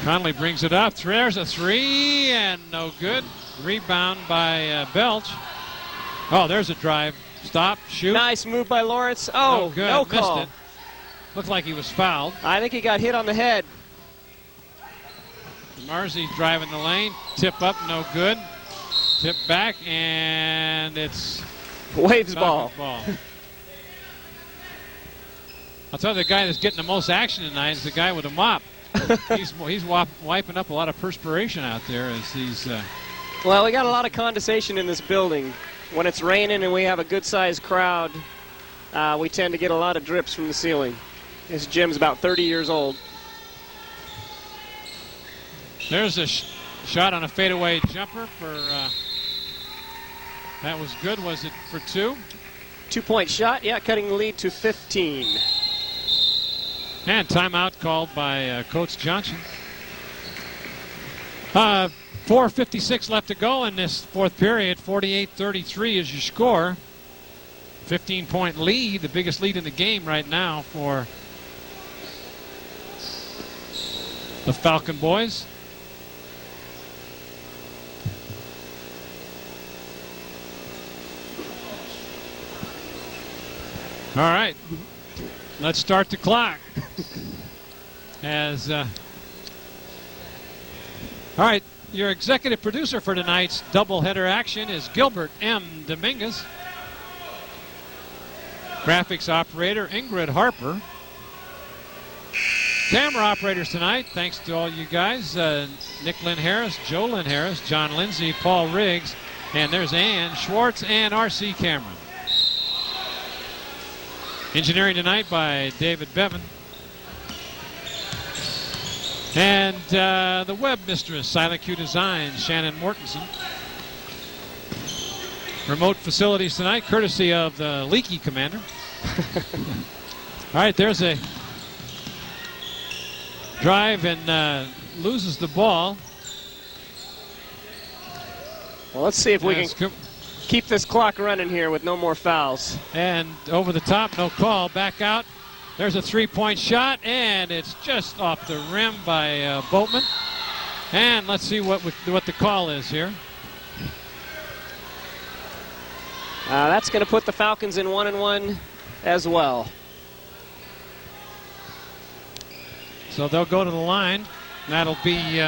Conley brings it up. There's a three, and no good. Rebound by Belch. Oh, there's a drive. Stop, shoot. Nice move by Lawrence. Oh, no good. no Missed call. it. Looked like he was fouled. I think he got hit on the head. Marzi driving the lane. Tip up, no good. Tip back, and it's Waves ball. I'll tell you, the guy that's getting the most action tonight is the guy with the mop. he's wiping up a lot of perspiration out there as he's. Well, we got a lot of condensation in this building. When it's raining and we have a good-sized crowd, we tend to get a lot of drips from the ceiling. This gym's about 30 years old. There's a shot on a fadeaway jumper for. That was good. Was it for two? 2-point shot, yeah, cutting the lead to 15. And timeout called by Coach Johnson. 4:56 left to go in this fourth period. 48-33 is your score. 15-point lead, the biggest lead in the game right now for the Falcon boys. All right, let's start the clock. As all right, your executive producer for tonight's doubleheader action is Gilbert M. Dominguez. Graphics operator Ingrid Harper. Camera operators tonight, thanks to all you guys, Nick Lynn Harris, Joe Lynn Harris, John Lindsay, Paul Riggs, and there's Ann Schwartz and R.C. Cameron. Engineering tonight by David Bevan. And the web mistress, Silent Q Designs, Shannon Mortensen. Remote facilities tonight, courtesy of the Leaky Commander. All right, there's a drive and loses the ball. Well, let's see if we can keep this clock running here with no more fouls. And over the top, no call. Back out. There's a three-point shot, and it's just off the rim by Boatman. And let's see what the call is here. That's going to put the Falcons in 1-1 as well. So they'll go to the line. That'll be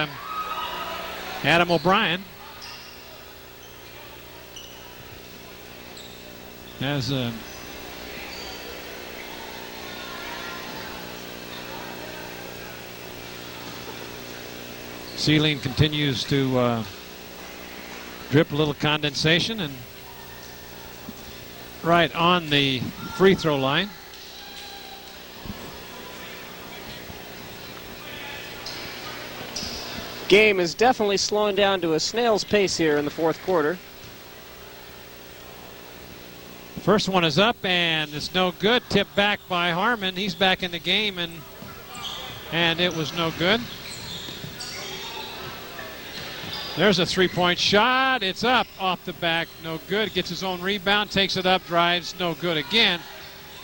Adam O'Brien. As ceiling continues to drip a little condensation, and right on the free throw line. Game is definitely slowing down to a snail's pace here in the fourth quarter. First one is up, and it's no good. Tipped back by Harmon. He's back in the game, and it was no good. There's a three-point shot. It's up off the back. No good. Gets his own rebound. Takes it up. Drives. No good again.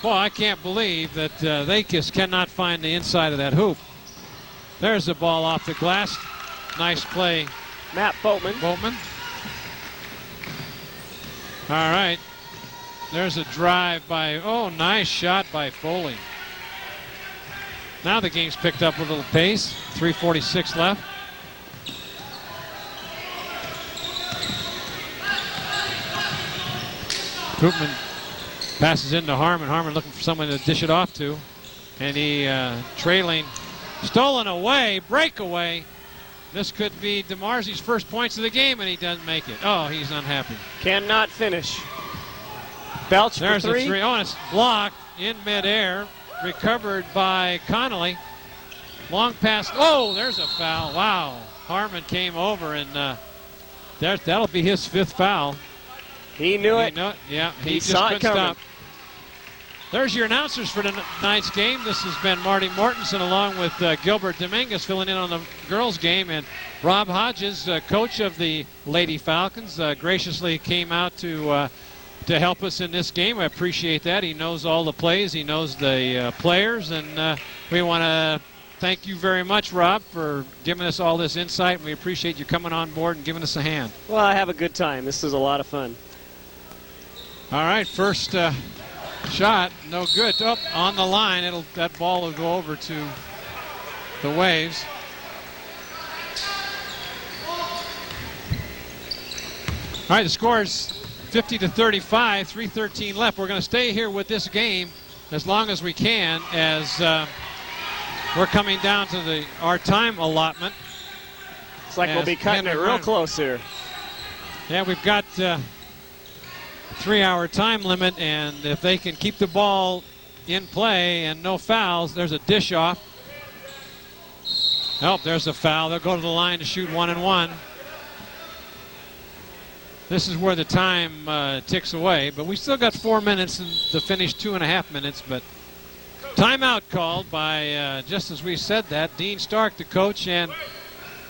Boy, I can't believe that they just cannot find the inside of that hoop. There's the ball off the glass. Nice play. Matt Boatman. All right. There's a drive by, nice shot by Foley. Now the game's picked up a little pace. 3:46 left. Koopman passes into Harmon. Harmon looking for someone to dish it off to. And he trailing. Stolen away. Breakaway. This could be DeMarzi's first points of the game, and he doesn't make it. Oh, he's unhappy. Cannot finish. Belch There's for three. a three. Oh, and it's blocked in midair. recovered by Connolly. Long pass. Oh, there's a foul. Wow. Harmon came over, and that'll be his 5th foul. He knew it. Yeah, He just saw it couldn't coming. stop. There's your announcers for tonight's game. This has been Marty Mortensen along with Gilbert Dominguez filling in on the girls' game, and Rob Hodges, coach of the Lady Falcons, graciously came out to help us in this game. I appreciate that. He knows all the plays. He knows the players, and we want to thank you very much, Rob, for giving us all this insight. We appreciate you coming on board and giving us a hand. Well, I have a good time. This is a lot of fun. All right, first shot, no good. Oh, on the line, that ball will go over to the Waves. All right, the score is 50-35, 3:13 left. We're going to stay here with this game as long as we can, as we're coming down to our time allotment. It's like we'll be cutting it real close here. Yeah, we've got 3-hour time limit, and if they can keep the ball in play and no fouls, there's a dish off. Oh, there's a foul. They'll go to the line to shoot 1-1. This is where the time ticks away, but we still got 4 minutes to finish 2.5 minutes. But timeout called by, just as we said that, Dean Stark, the coach, and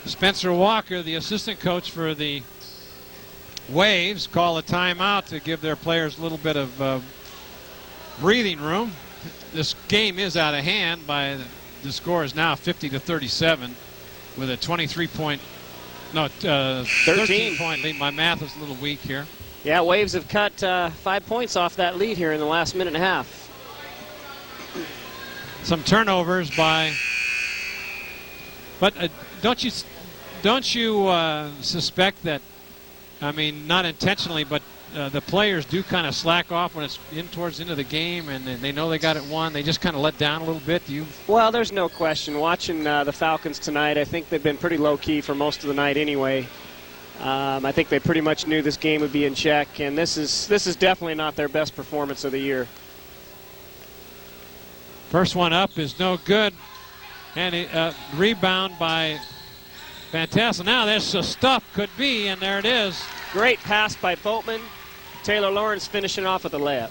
Spencer Walker, the assistant coach for the Waves, call a timeout to give their players a little bit of breathing room. This game is out of hand. The score is now 50-37 with a 13-point lead. My math is a little weak here. Yeah, Waves have cut 5 points off that lead here in the last minute and a half. Some turnovers but don't you suspect that, I mean, not intentionally, but the players do kind of slack off when it's towards the end of the game, and they know they got it won. They just kind of let down a little bit. Well, there's no question. Watching the Falcons tonight, I think they've been pretty low-key for most of the night anyway. I think they pretty much knew this game would be in check, and this is definitely not their best performance of the year. First one up is no good, and a rebound by Van Tassel. Now there's a stuff, could be, and there it is. Great pass by Boatman. Taylor Lawrence finishing off with a layup.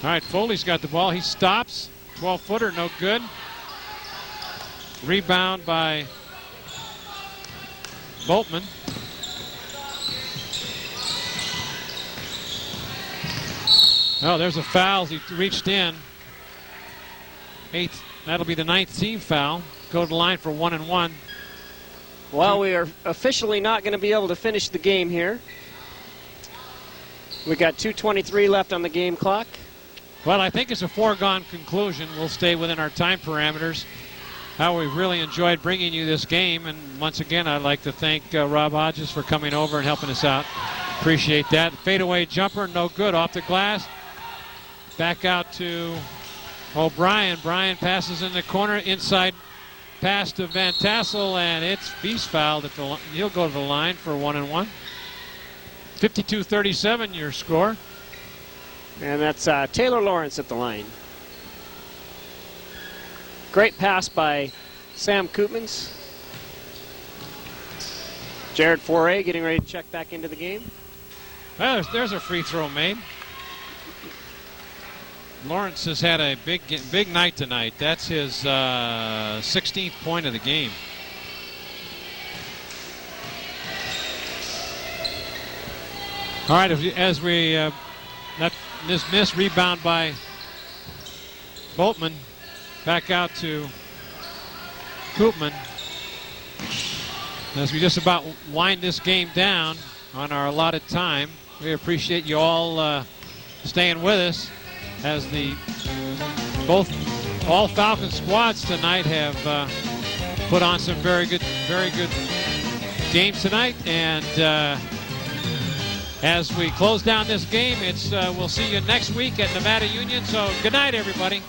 All right, Foley's got the ball. He stops. 12-footer, no good. Rebound by Boatman. Oh, there's a foul. He reached in. That'll be the 9th team foul. Go to the line for 1-1. Well, we are officially not going to be able to finish the game here. We got 2:23 left on the game clock. Well, I think it's a foregone conclusion. We'll stay within our time parameters. We've really enjoyed bringing you this game, and once again, I'd like to thank Rob Hodges for coming over and helping us out. Appreciate that. Fadeaway jumper, no good, off the glass. Back out to O'Brien. Bryan passes in the corner, inside pass to Van Tassel, and it's Feast fouled. He'll go to the line for 1-1. 52-37 your score. And that's Taylor Lawrence at the line. Great pass by Sam Koopmans. Jared Foray getting ready to check back into the game. Well, there's a free throw made. Lawrence has had a big night tonight. That's his 16th point of the game. All right, as we this miss, rebound by Boltman, back out to Koopman. As we just about wind this game down on our allotted time, we appreciate you all staying with us, as all Falcon squads tonight have put on some very good games tonight. And as we close down this game, we'll see you next week at Nevada Union. So good night, everybody.